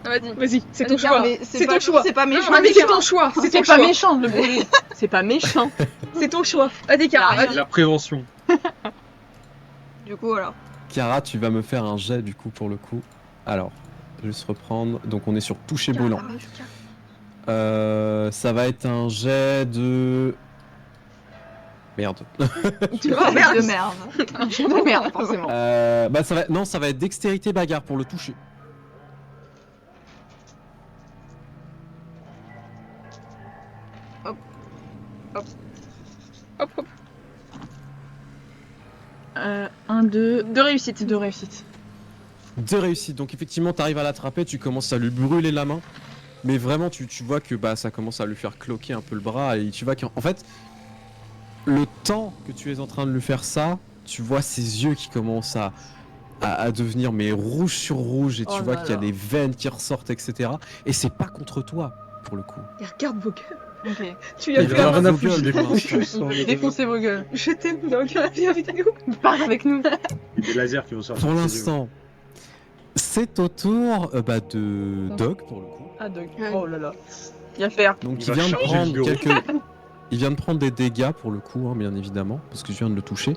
Ah, vas-y. Vas-y, c'est Vas-y, ton choix. Mais C'est ton choix. C'est pas méchant. Non, mais C'est ton choix. C'est ton C'est pas choix. méchant de le brûler. C'est pas méchant. C'est ton choix. Vas-y, Kara, Rien. vas-y. La prévention. Du coup, voilà. Kara, tu vas me faire un jet du coup pour le coup. Alors, je vais juste reprendre. Donc on est sur toucher brûlant. Ça va être un jet de... Merde. Tu vois, merde. De merde. De merde, forcément. Bah ça va... Non, ça va être dextérité bagarre pour le toucher. Hop, hop. 1, 2, Deux réussites. 2 réussites. 2 réussites, donc effectivement t'arrives à l'attraper, tu commences à lui brûler la main. Mais vraiment tu vois que bah ça commence à lui faire cloquer un peu le bras et tu vois qu'en fait le temps que tu es en train de lui faire ça, tu vois ses yeux qui commencent à devenir mais rouge sur rouge et tu Oh vois là qu'il y a là. des veines qui ressortent, etc. Et c'est pas contre toi pour le coup. Et regarde Vogel. Ok. Tu lui as Il fait en a un rien à Vogel, foutre des pour l'instant. convulsions. Défoncez vos gueules. Je t'aime, Dog. Viens avec nous. Parle avec nous. Il y a des lasers qui vont sortir. Pour de ses yeux. l'instant, c'est au tour de Doc pour le coup. Ah, Dog. Ouais. Oh là là. Il a faire. Donc Il il va vient de charger le prendre bureau. quelques... Il vient de prendre des dégâts pour le coup, hein, bien évidemment, parce que je viens de le toucher.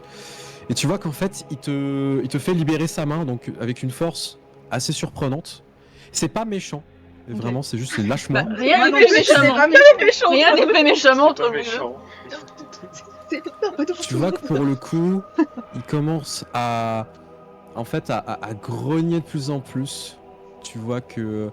Et tu vois qu'en fait, il te fait libérer sa main, donc avec une force assez surprenante. C'est pas méchant, mais Ok. vraiment, c'est juste lâche-moi. Rien Moi n'est non fait plus, je sais méchamment. pas, mais méchant. Rien n'est fait méchamment C'est entre pas vous deux. méchant. Tu vois que pour le coup, il commence à grogner de plus en plus. Tu vois que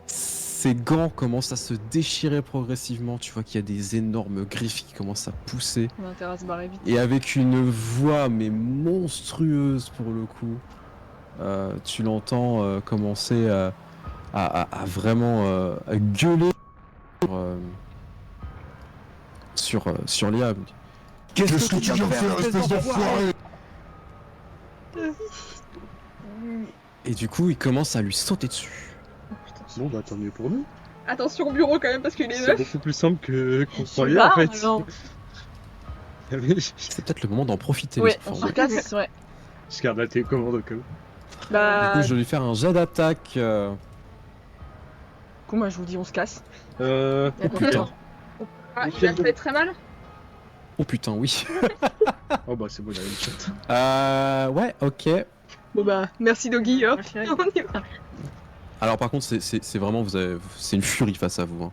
ses gants commencent à se déchirer progressivement. Tu vois qu'il y a des énormes griffes qui commencent à pousser. On a intérêt à se barrer vite. Et avec une voix mais monstrueuse pour le coup, tu l'entends commencer à vraiment à gueuler sur Liam. Qu'est-ce que tu viens de faire, espèce d'enfoiré? Et du coup, il commence à lui sauter dessus. Bon, bah tant mieux pour nous. Attention au bureau quand même parce qu'il est C'est neuf. beaucoup plus simple qu'on croyait Là, en fait. non. C'est peut-être le moment d'en profiter. Ouais, les on enfants. se casse, ouais. Je garde la télécommande au cas où. Du Bah, coup, je vais lui faire un jet d'attaque. du coup, moi je vous dis, on se casse. Oh putain. Ah, il a fait très mal. Oh putain, oui. Oh bah c'est bon, il a une shot. Ouais, ok. Bon bah, merci Doggy, hop. On y va. Alors par contre, c'est vraiment, c'est une furie face à vous. Hein.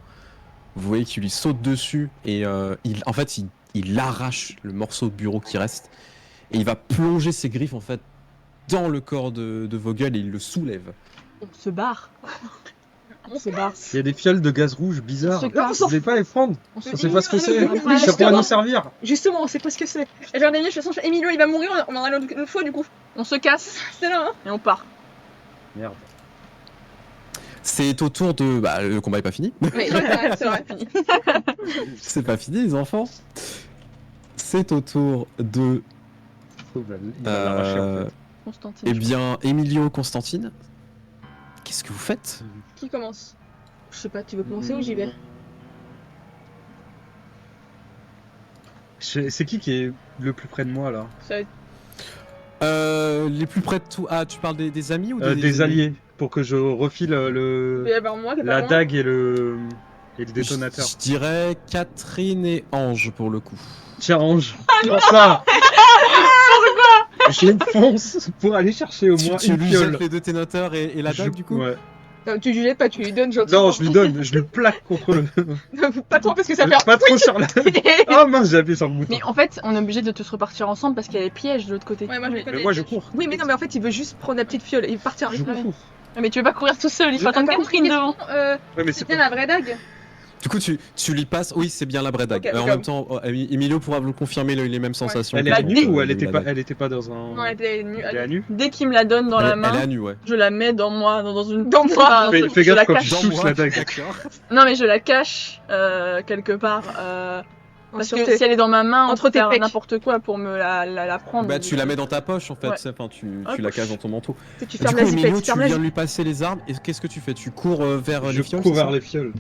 Vous voyez qu'il lui saute dessus et il arrache le morceau de bureau qui reste et il va plonger ses griffes en fait dans le corps de Vogel et il le soulève. On se barre. On se barre. Il y a des fioles de gaz rouge bizarres. On se casse. Vous voulez pas les prendre? On se On sait pas ce que c'est. Oui, Ça justement. pourrait nous servir. Justement, on sait pas ce que c'est. Et genre, de toute façon, Emilio il va mourir, on en a l'autre fois du coup. On se casse C'est là, hein. et on part. Merde. C'est au tour de... Bah, le combat est pas fini. Oui, c'est vrai. C'est pas fini les enfants. C'est au tour de... Il va l'arracher en fait. Constantine. Eh bien, Emilio Constantine. Qu'est-ce que vous faites? Qui commence? Je sais pas, tu veux commencer ou j'y vais? C'est qui est le plus près de moi là? Ça va être Les plus près de tout... Ah, tu parles des amis ou Des alliés. Pour que je refile il y avoir moi qui est pas la loin. dague et le détonateur. Je dirais Catherine et Ange pour le coup. Tiens, Ange, prends ça. J'ai une fonce pour aller chercher au moins Tu une lui fiole. jettes les deux ténoteurs et la dague du coup. Ouais. Non, tu lui jettes pas, tu lui donnes gentiment. Non, je lui donne, je lui plaque contre le. Pas trop parce que ça fait Pas trop sur la. Oh mince, j'ai appuyé sur le bouton. Mais en fait, on est obligé de tous repartir ensemble parce qu'il y a les pièges de l'autre côté. Ouais, moi je Mais moi je cours. Oui, mais non, mais en fait, il veut juste prendre la petite fiole et partir avec Je nous. cours. Mais tu veux pas courir tout seul, il faut attendre Catherine devant. Ouais, mais C'est c'est bien pas. la vraie dague. Du coup, tu lui passes. Oui, c'est bien la vraie dague. Ok, En ok. même temps, Emilio pourra vous le confirmer, il a eu les mêmes sensations. Elle que est vous, nue ou la elle était dague. pas dans un. Non, elle était nue. Elle est à nu. Dès qu'il me la donne dans la Elle est main, à nu, ouais. je la mets dans moi, dans une. Dans moi. Enfin, Fais je gaffe la quand cache. tu touches la dague. D'accord. Non, mais je la cache quelque part. Parce que si elle est dans ma main, Entre on peut tes faire pecs. n'importe quoi pour me la prendre. Bah, tu la mets dans ta poche en fait. Ouais. Enfin, tu Hop. la caches dans ton manteau. Tu Du fermes coup, la zipette, Emilio, tu tu fermes la viens de zipette. lui passer les armes. Et qu'est-ce que tu fais? Tu cours vers Je les fioles? cours c'est ça vers les fioles.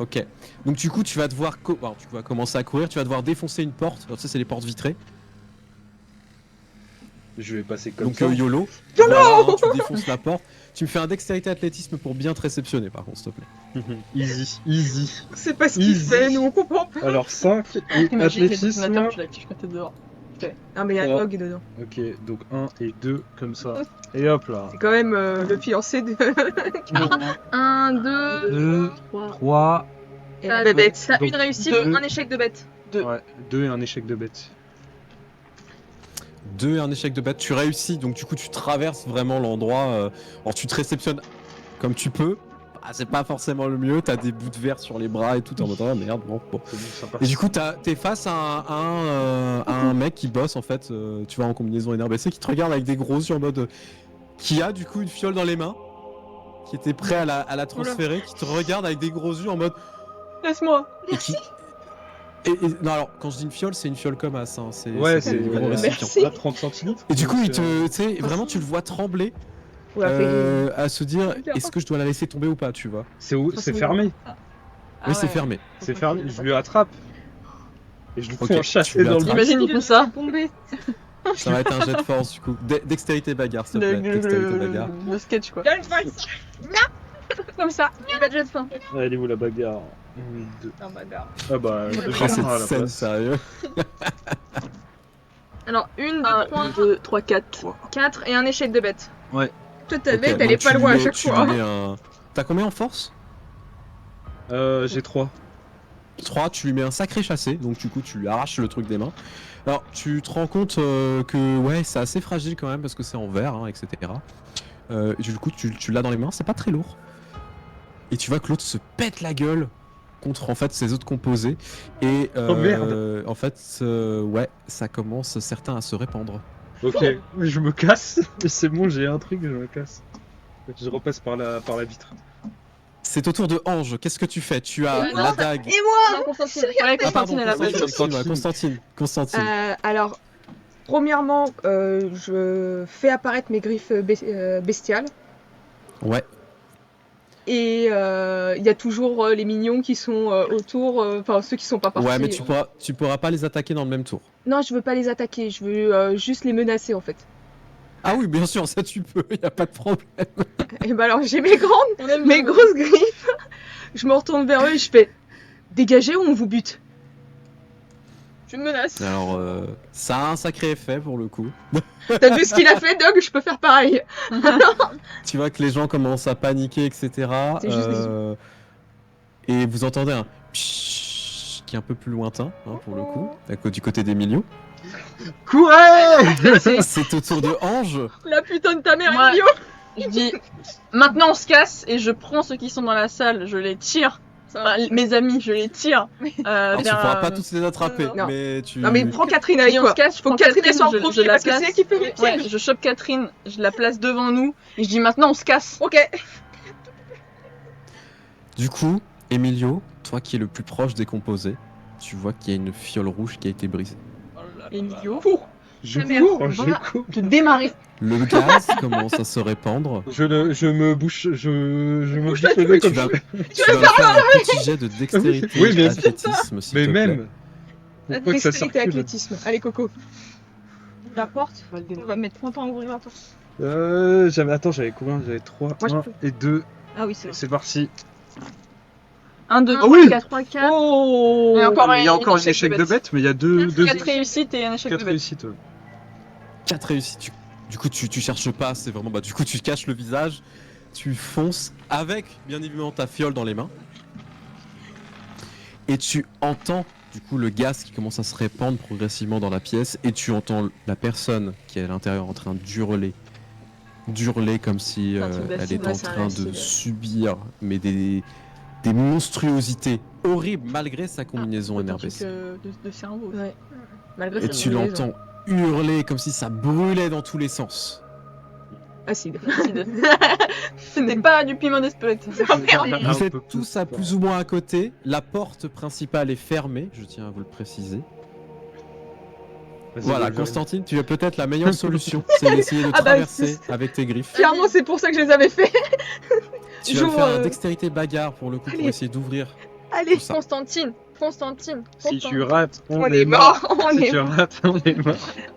Ok. Donc du coup, tu vas devoir alors, tu vas commencer à courir, tu vas devoir défoncer une porte. Alors, ça, c'est les portes vitrées. Je vais passer comme Donc ça. YOLO. Voilà, hein, tu défonces la porte. Tu me fais un dextérité athlétisme pour bien te réceptionner par contre, s'il te plaît. Easy, easy. C'est pas ce qu'il Easy. fait, nous on comprend pas. Alors 5 et Imagine, j'ai le athlétisme. détonateur, je l'active quand t'es dehors. Ah, mais il y a Oh. un dog dedans. Ok, donc 1 et 2 comme ça. Et hop là. C'est quand même le fiancé de. 1, 2, 2, 3. 3, Et la bébête. T'as Donc, une réussite, deux. un échec de bête. ouais, 2 et un échec de bête. 2 et un échec de bête. Tu réussis, donc du coup, tu traverses vraiment l'endroit. Alors, tu te réceptionnes comme tu peux. Ah, c'est pas forcément le mieux. T'as des bouts de verre sur les bras et tout. En mode, ah, merde, bon. C'est bon, ça passe. Et du coup, t'es face à un mec qui bosse en fait, tu vois, en combinaison NRBC, qui te regarde avec des gros yeux en mode. Qui a du coup une fiole dans les mains, qui était prêt à la transférer, qui te regarde avec des gros yeux en mode. Laisse-moi. Et qui. Non, alors, quand je dis une fiole, c'est une fiole comme as, hein. Ouais, c'est c'est des gros Merci. récipients. Là, 30 cm. Et du coup, il te. Tu sais, vraiment, tu le vois trembler. Ouais, après, À se dire, est-ce que je dois la laisser tomber ou pas, tu vois? C'est où? C'est fermé. Ah Oui, c'est ouais. fermé. C'est fermé. Je lui attrape. Et je lui Ok, fais un tu chasser lui dans le attrapes. Imagine, il fait ça. Tombé. Ça va être un jet de force, du coup. Dextérité bagarre, s'il te plaît. Dextérité bagarre. Le sketch quoi. Viens, une face. Comme ça. Il va de jet de fin. Elle est où la bagarre? 1, 2. Un bagarre. Ah bah, je Oh, vais à cette la scène, place. sérieux. Alors, 1, 2 1, points, 2, 3, 4. 4 et un échec de bête. Ouais. Toi, ta Ok, bête, elle donc est pas tu loin à lui mets- chaque tu fois. lui mets un- T'as combien en force? J'ai 3. 3, tu lui mets un sacré chassé, donc du coup tu lui arraches le truc des mains. Alors tu te rends compte que ouais c'est assez fragile quand même parce que c'est en verre, hein, etc. Du coup tu l'as dans les mains, c'est pas très lourd. Et tu vois que l'autre se pète la gueule contre en fait ses autres composés. Et Oh, merde. en fait ouais ça commence certains à se répandre. Ok, je me casse. C'est bon, j'ai un truc, je me casse. Je repasse par la vitre. C'est au tour de Ange, qu'est-ce que tu fais? Tu as non, la dague. Et moi non, Constantine. Ouais, Ah pardon, Constantine, elle a pas Constantine. Alors, premièrement, je fais apparaître mes griffes bestiales. Ouais. Et il y a toujours les mignons qui sont autour, enfin ceux qui sont pas partis. Ouais mais tu pourras pas les attaquer dans le même tour. Non, je veux pas les attaquer, je veux juste les menacer en fait. Ah oui bien sûr ça tu peux, y a pas de problème. Et bah alors j'ai mes grandes, mes grosses griffes. Je me retourne vers eux et je fais dégagez ou on vous bute. Tu me menaces. Alors ça a un sacré effet pour le coup. T'as vu ce qu'il a fait, Doug? Je peux faire pareil. Tu vois que les gens commencent à paniquer, etc. C'est juste Et vous entendez un pshhh qui est un peu plus lointain, hein, pour le coup, du côté d'Emilio. Courez! C'est au tour de Ange. La putain de ta mère, Moi- Emilio. Je dis, maintenant on se casse et je prends ceux qui sont dans la salle, je les tire. Enfin, mes amis, je les tire. Alors, tu vers, pourras pas tous les attraper, non. mais tu... Non mais prends Catherine Si avec on toi. se casse, je Faut prends que Catherine soit en je profil la parce que place. c'est elle qui fait les pièges. Ouais, je chope Catherine, je la place devant nous et je dis maintenant on se casse. Ok. Du coup, Emilio, toi qui es le plus proche des composés, tu vois qu'il y a une fiole rouge qui a été brisée. Emilio, Je Ta mère, cours, je va. cours. te démarrer. Le gaz commence à se répandre. Je me bouche, je me bouche le nez Tu comme vas, ça. tu vas me faire un petit jet de dextérité Oui, mais- athlétisme, s'il Mais te plaît. même. La Faut pas que ça dextérité circule. athlétisme. Allez Coco. La porte, on va mettre 30 ans à ouvrir la porte. Attends, j'avais combien? J'avais 3, je 1 peux. et 2. Ah oui, c'est vrai. C'est parti. 1, 2, Ah 3, oui. 4, 3, 4. Oh. Et encore Il y a encore un échec de bête, mais il y a deux 4 réussites et un échec de 4 bête. réussites. Ouais. 4 réussites. Du coup, tu cherches pas, c'est vraiment. Bah, du coup, tu caches le visage, tu fonces avec, bien évidemment, ta fiole dans les mains. Et tu entends, du coup, le gaz qui commence à se répandre progressivement dans la pièce. Et tu entends la personne qui est à l'intérieur en train d'hurler. D'hurler comme si Un truc elle d'acide, était ouais, en c'est un train de acide. subir mais des monstruosités horribles malgré sa combinaison NRBC. De cerveau. Ouais. Malgré Et sa tu brûlée, l'entends hurler comme si ça brûlait dans tous les sens. Acide. Ce n'est pas du piment d'Espelette. Vous Un faites peu tout plus ça fort. plus ou moins à côté. La porte principale est fermée, je tiens à vous le préciser. Vas-y, Voilà, vas-y, Constantine, tu as peut-être la meilleure solution, c'est d'essayer de Ah bah, traverser avec tes griffes. Clairement, c'est pour ça que je les avais fait. Tu vas me Jour, faire un dextérité bagarre pour le coup pour allez. essayer d'ouvrir Allez, tout ça. Constantine. Si tu rates, on est mort. On Si est tu mort. rates, on est mort.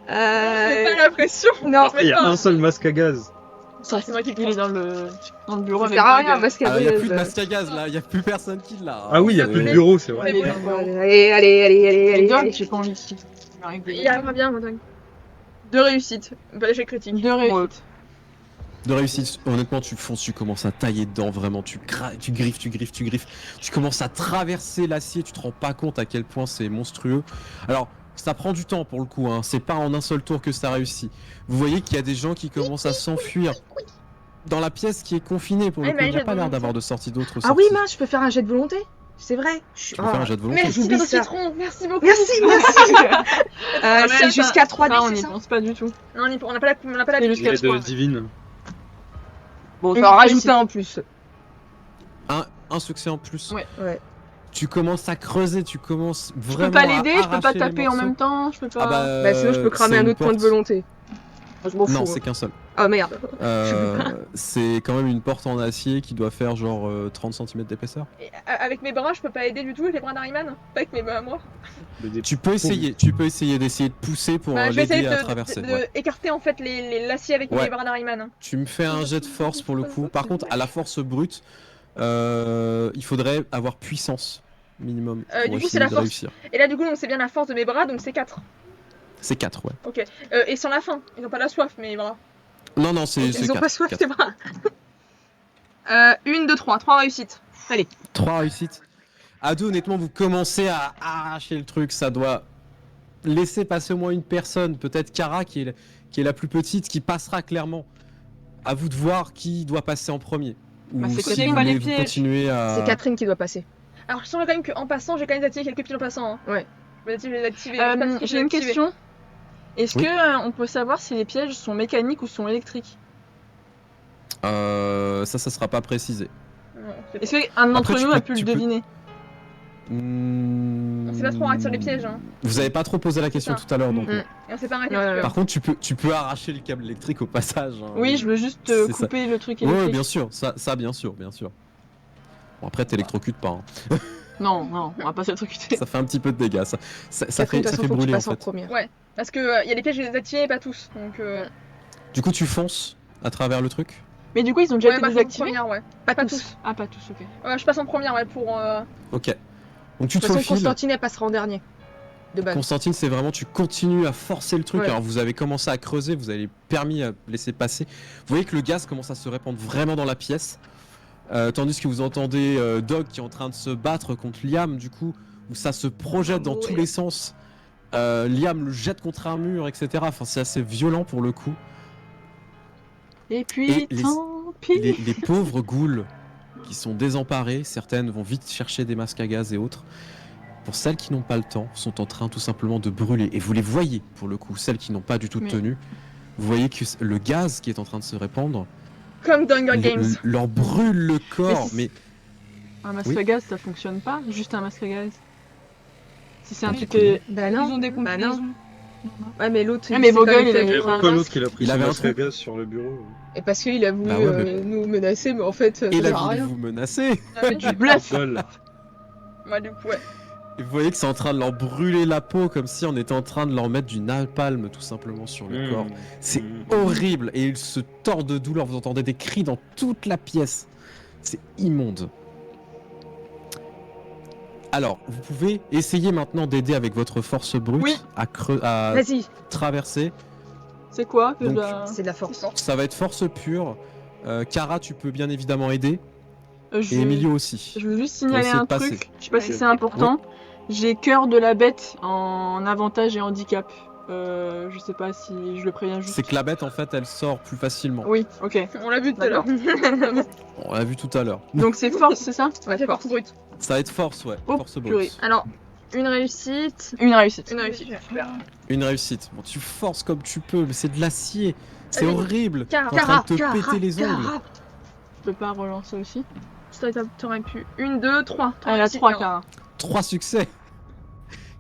J'ai pas la pression. Non, Il y a un seul masque à gaz. C'est moi qui il est dans le bureau ça avec sert à rien Doug. parce qu'il Alors, il n'y a plus de euh, masque à gaz là, il n'y a plus personne qui l'a. Ah oui, il y a C'est- plus de bureau, c'est vrai. Il est dans le bureau. Allez, allez, allez, allez, Et allez. Doug, allez. j'ai pas envie de chier. Il y a pas bien, mon dingue. 2 réussites. Bah, échec critique. 2 réussites. De réussite, honnêtement, tu fonces, tu commences à tailler dedans, vraiment, tu griffes, tu commences à traverser l'acier, tu te rends pas compte à quel point c'est monstrueux. Alors, ça prend du temps pour le coup, hein. C'est pas en un seul tour que ça réussit. Vous voyez qu'il y a des gens qui commencent à s'enfuir dans la pièce qui est confinée pour le Ah, coup, mais il n'y a j'ai pas l'air volonté. d'avoir de sortie d'autres Ah sorties. oui, mince, je peux faire un jet de volonté. C'est vrai. Tu peux faire un jet de volonté. Merci, J'oublie le ça. citron. Merci beaucoup. Merci, merci. mais C'est jusqu'à 3 Ça, on c'est n'y ça pense pas du tout. Non, on n'a pas C'est la juste Il est qu'elle de divine. Bon, Une ça en rajoute réussite. un en plus. Un succès en plus. Ouais. Ouais. Tu commences à creuser, tu commences Je vraiment peux pas à l'aider, je peux pas arracher les taper en morceaux. même temps, je peux pas. Ah bah, Bah, sinon, je peux cramer c'est un une autre point de porte. volonté. Je m'en fous. Non, c'est qu'un seul. Ah merde. C'est quand même une porte en acier qui doit faire genre 30 cm d'épaisseur. Et, avec mes bras, je peux pas aider du tout avec les bras d'Harryman. Pas avec mes mains à moi. Tu peux essayer d'essayer de pousser pour Bah, je vais essayer l'aider à de traverser. ouais. écarter en fait l'acier avec Ouais. mes bras d'Harryman. Tu me fais un jet de force pour le coup. Par contre, à la force brute, il faudrait avoir puissance minimum pour du coup, essayer c'est la de force. réussir. Et là, du coup, donc, c'est bien la force de mes bras, donc c'est 4. C'est 4, ouais. Ok. Et sans la faim. Ils ont pas la soif, mes bras. Non, c'est Ils ont 4. pas soif, tes bras. 1, 2, 3. 3 réussites. 3 réussites. À deux, honnêtement, vous commencez à arracher le truc. Ça doit laisser passer au moins une personne. Peut-être Kara qui est la plus petite, qui passera clairement. À vous de voir qui doit passer en premier. Ou Bah, c'est si Catherine, vous pas voulez les vous pièges. continuer à... C'est Catherine qui doit passer. Alors je sens quand même qu'en passant, j'ai quand même activé quelques piles en passant. Hein. Ouais. Je vais les activer. Je sais pas si je J'ai vais une activer. question. Est-ce Oui. que on peut savoir si les pièges sont mécaniques ou sont électriques? Ça sera pas précisé. Non, c'est Est-ce qu'un d'entre Après, tu nous peux- a pu le tu peux- deviner? On sait pas trop arrêter sur les pièges. Hein. Vous avez pas trop posé la question ça. tout à l'heure, donc. Mm. Et on sait pas arrêter. Ouais, parce que- ouais. Par contre, tu peux arracher le câble électrique au passage. Hein. Oui, je veux juste C'est ça. couper le truc Ouais, électrique. bien sûr, ça bien sûr. Bon, après, t'électrocutes pas. Hein. Non, on va pas s'électrocuter. Ça fait un petit peu de dégâts. Ça Catherine, de toute fait façon, faut que tu brûler en passes en fait. première. Parce que y a les pièges, je les ai activés, pas tous. Donc. Du coup, tu fonces à travers le truc. Mais du coup, ils ont déjà Ouais, été par contre, désactivés? première, ouais. Pas Pas tous. tous. Ah, pas tous, ok. Ouais, je passe en première, ouais, pour. Ok. Donc tu De te toute façon, faufiles. Constantine, elle passera en dernier. De base. Constantine, c'est vraiment, tu continues à forcer le truc. Ouais. Alors vous avez commencé à creuser, vous avez permis à laisser passer. Vous voyez que le gaz commence à se répandre vraiment dans la pièce. Tandis que vous entendez Dog qui est en train de se battre contre Liam, du coup, où ça se projette dans tous les sens. Liam le jette contre un mur, etc. Enfin, c'est assez violent pour le coup. Et puis, Et les- tant pis. Les pauvres ghouls qui sont désemparés, certaines vont vite chercher des masques à gaz et autres. Pour celles qui n'ont pas le temps, sont en train tout simplement de brûler. Et vous les voyez, pour le coup, celles qui n'ont pas du tout de Mais- tenue. Vous voyez que le gaz qui est en train de se répandre Comme dans Hunger Games. leur brûle le corps. Mais Mais Un masque Oui. à gaz, ça fonctionne pas? Juste un masque à gaz? Si c'est un Oui, truc... comment Bah Ils ont non. des Bah combinaisons. non. Ouais, mais l'autre. Ah, mais il s'est Vogel, quand même il fait- avait- Et un pourquoi masque. l'autre qu'il a pris Il son avait un masque à trou. gaz sur le bureau? Et parce qu'il a voulu Bah ouais, mais- nous menacer, mais en fait, ça il sert a à voulu rien. vous menacer. Du bluff! Bol. Ouais, du coup, ouais. Et vous voyez que c'est en train de leur brûler la peau comme si on était en train de leur mettre du napalm tout simplement sur le corps. C'est horrible et ils se tordent de douleur. Vous entendez des cris dans toute la pièce. C'est immonde. Alors, vous pouvez essayer maintenant d'aider avec votre force brute Oui. à Vas-y, traverser. C'est quoi que je Donc, dois- c'est de la force. Ça va être force pure. Kara, tu peux bien évidemment aider. je... Et Emilio aussi. Je veux juste signaler essayer de un passer. truc, je sais pas si Ok. c'est important. J'ai cœur de la bête en avantage et handicap. Je sais pas si je le préviens juste. C'est que la bête, en fait, elle sort plus facilement. Oui, ok. On l'a vu tout à l'heure. On l'a vu tout à l'heure. Donc c'est force, c'est ça? Ouais, force brute. Ça va être force, ouais. Oh, Force purée. brute. Alors, une réussite. Une réussite. Une réussite. Super. Une réussite. Bon, tu forces comme tu peux, mais c'est de l'acier. C'est Allez, horrible. Kara, T'es en train de te péter les ongles. Je peux pas relancer aussi? T'aurais pu. 1, 2, 3. Ah, elle a 3 Kara. 3 succès.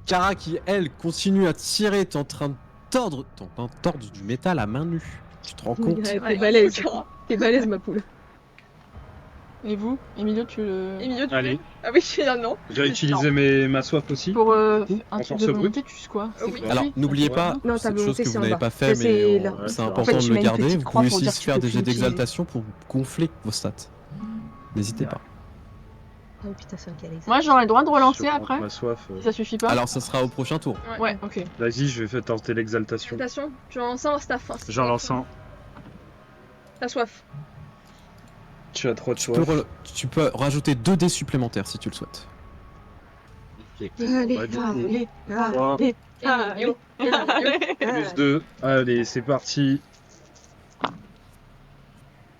Kara qui, elle, continue à tirer. T'es en train de tordre du métal à main nue. Tu te rends compte? Ouais, Allez, T'es balèze. Kara. T'es balèze, ma poule. Et vous, Emilio, tu le. Emilio, tu Allez. fais Ah oui, je suis là, non. J'ai utilisé ma soif aussi. Pour un En truc force de brute. volonté, tu sais quoi? C'est Oui. gratuit. Alors, n'oubliez pas, Non, ta cette chose volonté, que c'est vous en n'avez bas. pas fait, C'est mais là. c'est En important fait, de tu le mets une garder. petite Vous croix pouvez pour aussi dire que tu faire peux des plus jets l'utiliser. d'exaltation pour gonfler vos stats. N'hésitez pas. Oh putain, c'est un calé. Moi, j'aurai le droit de relancer Je prends après? Ma soif. Si ça suffit pas? Alors, ça sera au prochain tour. Ouais, ok. Vas-y, je vais faire tenter l'exaltation. Attention, tu en sens ta faim. J'en lance un. Ta soif. Tu as 3 de Tu peux, soif. tu peux rajouter 2 dés supplémentaires si tu le souhaites. Allez, Ouais, du coup, allez, trois. allez, Emilio. Plus 2. Allez, c'est parti.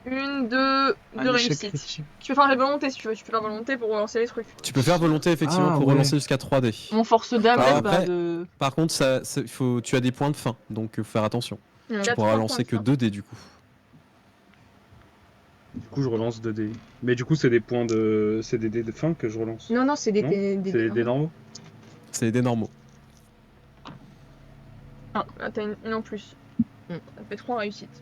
1, 2 réussites. Tu peux faire la volonté si tu veux. Tu peux faire volonté pour relancer les trucs. Tu peux faire volonté effectivement Ah, pour ouais. relancer jusqu'à 3 dés. Mon force d'âme, Alors elle va après- de. Par contre, tu as des points de fin, donc faut faire attention. Tu Quatre pourras points lancer de que fin. 2 dés du coup. Du coup, je relance 2 dés. Mais du coup, c'est des points de. C'est des dés de fin que je relance. Non, non, c'est des. Non, des- C'est des dés normaux. C'est des dés normaux. Ah, t'as une en plus. Mm. Ça fait 3 réussites.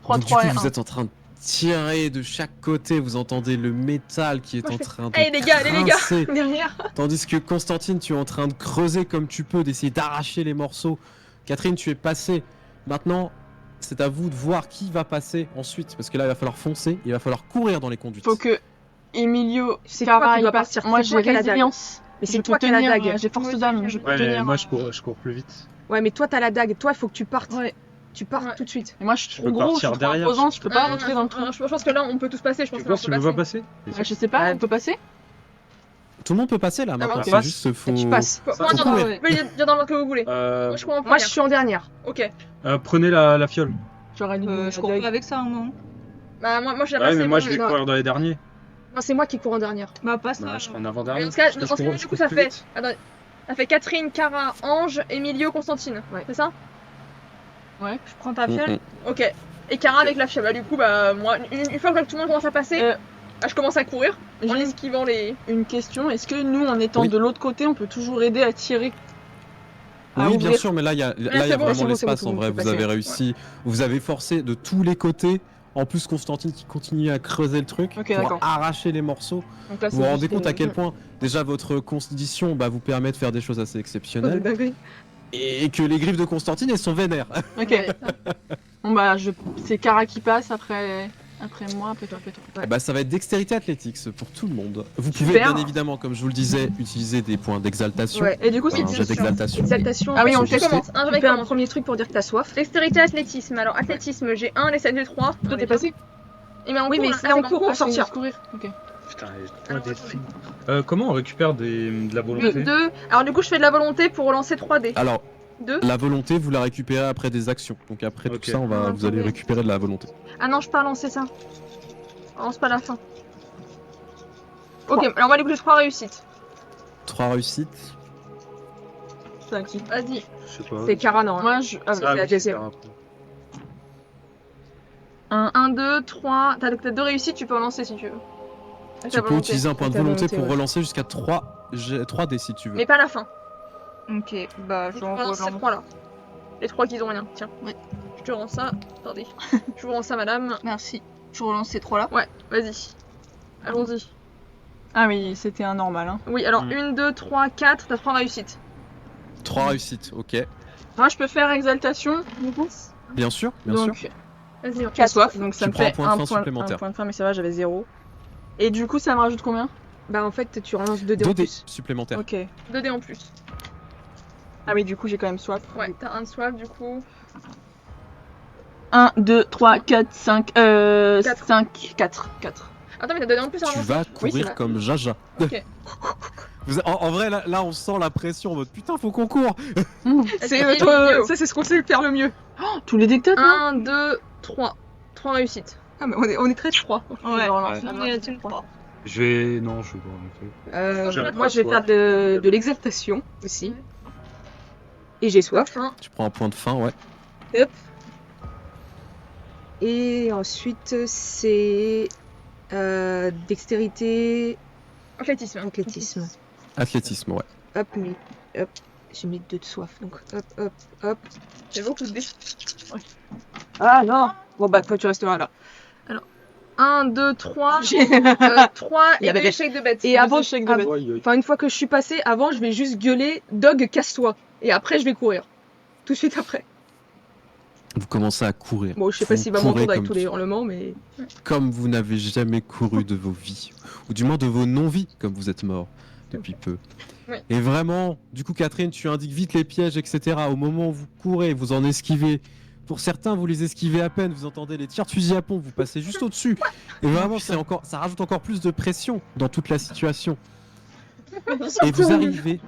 3, Donc, 3 du et coup, 1. vous êtes en train de tirer de chaque côté, vous entendez le métal qui est Moi, je en fais, train de allez, les gars, allez, les gars. grincer. Derrière. Tandis que Constantine, tu es en train de creuser comme tu peux, d'essayer d'arracher les morceaux. Catherine, tu es passée. Maintenant, c'est à vous de voir qui va passer ensuite, parce que là, il va falloir foncer, il va falloir courir dans les conduites. Faut que Emilio, C'est toi Kara, qui dois il passe. partir. Moi, C'est j'ai toi qui as la dague. résilience. Mais Je c'est peux toi qui as la tenir, dague. J'ai force d'âme. Je peux Ouais, mais tenir. moi, je cours plus vite. Ouais, mais toi, t'as la dague. Toi, il faut que tu partes. Ouais. Tu pars Ouais. tout de suite. Et moi, je suis Je trop peux gros, je suis partir trop derrière. imposant, je peux pas rentrer dans le trou. Je pense que là, on peut tous passer. Je pense Tu que là, penses on que tu peut veux pas passer. passer Je sais pas, on peut passer? Tout le monde peut passer là maintenant, ok. c'est juste faut... Tu passes. Faut Ça, dire faut dans- courir. vous pouvez dire dans l'ordre que vous voulez. Moi, je crois en Moi, première. je suis en dernière. Ok. Prenez la fiole. J'aurais dû. Je cours pas avec ça, non. Bah, moi, je l'ai Ouais, passé. mais moi je vais non. courir dans les derniers. Non, c'est moi qui cours en dernière. Bah, pas ça. Bah, je serai en Mais avant-dernier. dans ce cas, parce que dans je ce cas, cours- du je coup, cours ça plus fait. vite. Attends, ça fait Catherine, Cara, Ange, Emilio, Constantine. Ouais. C'est ça? Je prends ta fiole. Mm. Ok. Et Cara avec la fiole. Bah, du coup, bah, moi, une fois que tout le monde commence à passer, bah, je commence à courir en J'ai esquivant les. une question. Est-ce que nous, en étant Oui. de l'autre côté, on peut toujours aider à tirer à Oui, bien ouvrir sûr, mais là, il y a, c'est vraiment bon, c'est bon, l'espace tout le en monde vrai. peut Vous avez passer. réussi, vous avez forcé de tous les côtés. En plus, Constantine qui continue à creuser le truc Ok, pour d'accord. arracher les morceaux. Donc là, Vous vous rendez juste, compte à quel point déjà votre condition vous permet de faire des choses assez exceptionnelles et que les griffes de Constantine elles sont vénères. Ok. Bon bah, c'est Cara qui passe après moi, après toi. Ça va être dextérité athlétique pour tout le monde. Vous pouvez Super. bien évidemment, comme je vous le disais, utiliser des points d'exaltation. Ouais. Et du coup, Enfin, un c'est jet d'exaltation. Exaltation. Ah oui, on on Je commence. Un, je Tu vais fais un commencer. premier truc pour dire que t'as soif. Dextérité, athlétisme. Alors, athlétisme, j'ai 1, les 7, j'ai 3. Toi, t'es passé. Et mais en Oui, cours, mais là, c'est en c'est cours pour sortir. Courir. Ok. Putain, Alors, des attendez. filles. Comment on récupère de la volonté 2. Alors, du coup, je fais de la volonté pour relancer 3D. Alors, 2. la volonté, vous la récupérez après des actions. Donc après Ok. tout ça, vous allez récupérer de la volonté. Ah non, je peux pas lancer ça. On lance pas la fin. Ok, alors moi, du coup, j'ai 3 réussites. 3 réussites. C'est à qui Vas-y. Je sais pas. C'est Cara, non. Moi, je. Ah, c'est la oui, deuxième. c'est 1, 2, 3. T'as 2 réussites, tu peux en lancer si tu veux. Avec Tu ta peux volonté. utiliser un point de Ta volonté volonté, pour ouais. relancer jusqu'à 3D si tu veux. Mais pas la fin. Ok, bah, Je j'en relance ces relance. 3 là. Les 3 qui ont rien. Tiens. Ouais. Je te rends ça. Attendez. Je vous rends ça, madame. Merci. Je relance ces 3 là. Ouais, vas-y. Allons-y. Ah oui, c'était un normal. Hein. Oui, alors Mm. 1, 2, 3, 4. T'as 3 réussites. 3 réussites, ok. Moi, je peux faire exaltation, du coup. Bien sûr, bien sûr. Donc, Vas-y, on j'ai soif, donc ça Tu me prends un fait point de fin supplémentaire. un point de fin, mais ça va, j'avais 0. Et du coup, ça me rajoute combien? Bah, en fait, tu relances 2 dés en 2D plus. supplémentaires. Ok. 2D en plus. Ah oui, du coup, j'ai quand même soif. Ouais, t'as un de soif du coup. 1, 2, 3, 4, 5, 5, 4. Attends, mais t'as donné en plus un Tu lanceur. vas Oui, c'est courir vrai. comme Jaja. Ok. En vrai, là, on sent la pression en mode putain, faut qu'on court. C'est Est-ce que- ça, c'est ce qu'on sait faire le mieux. Tous les dictats, 1, 2, 3. 3 réussites. Ah, mais on est très froid. Ouais. Je vais. Non, je vais pas en effet. J'ai Moi, pas je vais soif. faire de l'exaltation aussi. Et j'ai soif. Tu prends un point de fin, ouais. Et ensuite, c'est dextérité, Athlétisme. athlétisme. Athlétisme, ouais. Hop, mais hop. J'ai mis 2 de soif, donc hop. J'ai beaucoup de dés. Ah non. Bon bah toi tu resteras là. 1, 2, 3. J'ai- 3 Il y et avait 2 des- échecs de bête. Et avant, échecs de bête. enfin une fois que je suis passée, avant je vais juste gueuler Dog casse-toi. Et après je vais courir. Tout de suite après. Vous commencez à courir. Bon je sais pas Vous s'il va courez m'entendre avec comme tous les hurlements mais. Comme vous n'avez jamais couru de vos vies, ou du moins de vos non-vies, comme vous êtes mort depuis peu. Ouais. Et vraiment, du coup, Catherine, tu indiques vite les pièges, etc. Au moment où vous courez, vous en esquivez. Pour certains, vous les esquivez à peine, vous entendez les tirs de fusil à pompe, vous passez juste au-dessus. Et vraiment, ça rajoute encore plus de pression dans toute la situation. Et vous arrivez,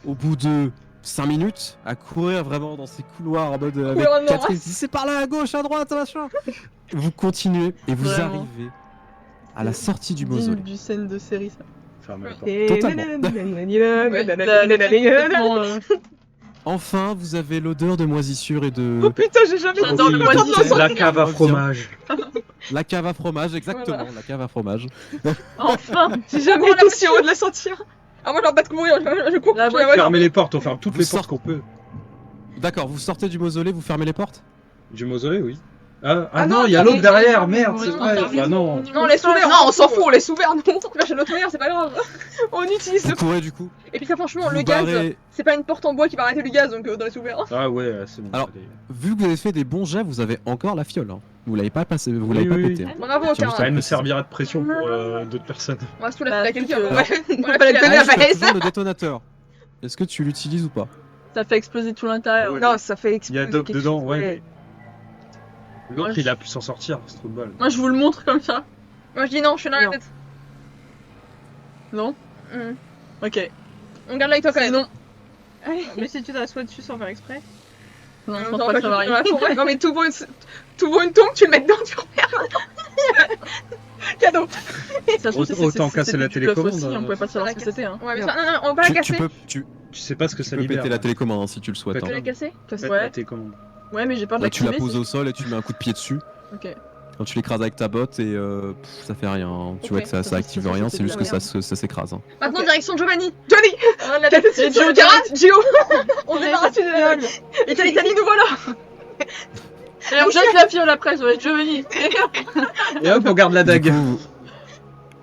au bout de 5 minutes, à courir vraiment dans ces couloirs en mode avec Couloir de Catherine Maurras. qui dit c'est par là, à gauche, à droite, machin. Vous continuez et vous Vraiment. arrivez à la sortie du Digne mausolée. du scène de série, ça. Fermez la porte. Et Enfin, vous avez l'odeur de moisissure et de Oh putain j'ai jamais J'adore le Oui, moisissure. c'est la cave à fromage. la cave à fromage, exactement, la cave à fromage. Enfin. J'ai jamais été aussi heureux de la sentir. Ah, moi, je pas de courir, je cours. La je suis la Fermez les portes, on ferme toutes Vous les portes qu'on peut. D'accord, vous sortez du mausolée, vous fermez les portes. Du mausolée, oui. Ah Ah non, non, il y a mais- l'autre derrière, merde, Oui, c'est on vrai. ferme Ah non. Non, on laisse ouvert. Non on s'en fout, on laisse ouvert non. On va chez notre mère, c'est pas grave. On utilise Vous courez du coup. Et puis, ça, franchement, Vous le gaz, barrez- c'est pas une porte en bois qui va arrêter le gaz, donc on laisse ouvert. Ah ouais, c'est bon. Alors, allez. Vu que vous avez fait des bons jets, vous avez encore la fiole. Hein. Vous l'avez pas passé, vous Oui, l'avez pas oui, pété. oui. hein. Bravo, Tiens, Cara. Ça nous servira de pression pour d'autres personnes. On va se tout la Bah, à quelqu'un. alors- Ouais. On Voilà, va la puis, donner Ah, à je fais Vanessa. toujours le détonateur. Est-ce que tu l'utilises ou pas? Ça fait exploser tout l'intérieur. Ouais. Non ça fait Il y exploser a Doc quelque dedans, chose. ouais. L'autre, Moi, il a pu s'en sortir, c'est trop de balle. Moi, je vous le montre comme ça. Moi, je dis non, je suis dans la Non. tête. Non. Ok. On garde avec toi quand même. Sinon, Allez. Mais si tu t'assois dessus sans faire exprès. non, je On pense va pas que ça va dans arriver. la forêt. Non, mais t'ouvres une tombe, tu le mets dedans, tu refermes. Cadeau. Ça se trouve, Autant casser c'était la du bluff télécommande, aussi, on pouvait pas savoir ce que c'était. Hein. Ouais, mais ça, non, on va pas la casser. Tu sais pas ce que ça Tu peux libère. péter la télécommande hein, si tu le souhaites. Pète Tu hein. veux la casser Pète Ouais. la télécommande. Ouais, mais j'ai peur de Là, tu la l'activer. poses au sol et tu mets un coup de pied dessus. Ok. Quand tu l'écrases avec ta botte et ça fait rien. hein. Tu Ok. vois que ça active Ça, rien, c'est c'est juste de que la ça s'écrase. hein. Maintenant, Ok. direction Giovanni. Johnny. On a décidé de Gio, Gérard. Gio. On se débarrasse de la gueule. Italie, nous voilà. Et on jette la fiole après, ça va être Giovanni. Et hop, on garde la Du dague. coup,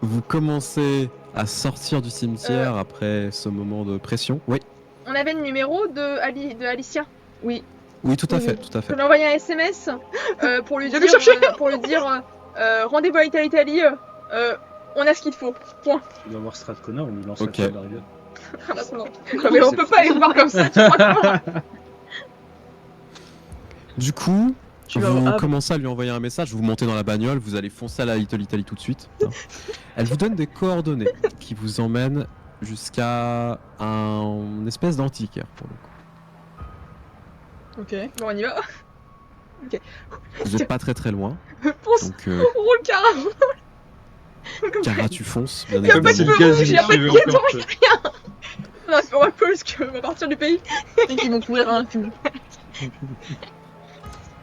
vous commencez à sortir du cimetière après ce moment de pression. Oui, On avait le numéro de Alicia. oui, tout à fait, tout à Je fait. lui ai envoyé un SMS pour lui Je vais dire, le chercher. rendez-vous à Italie. On a ce qu'il faut. Point. Tu dois voir Stratconnor, on lui lance Ok. la table d'arrivée. Non, mais on peut pas aller voir comme ça. Tu crois quoi Du coup, Tu vas vous au Havre. commencez à lui envoyer un message, vous montez dans la bagnole, vous allez foncer à la Little Italy tout de suite. hein. Elle vous donne des coordonnées qui vous emmènent jusqu'à un espèce d'antiquaire pour le coup. Ok. Bon, on y va. Vous êtes pas très loin, Ponce, donc on roule carrément. Cara tu fonces, bien Y a pas Comme de si évidemment. feu le gaz rouge, il y a pas de suivait piéton, encore que- Non, c'est pas plus qu'on va partir du pays. Et qu'ils vont courir un film.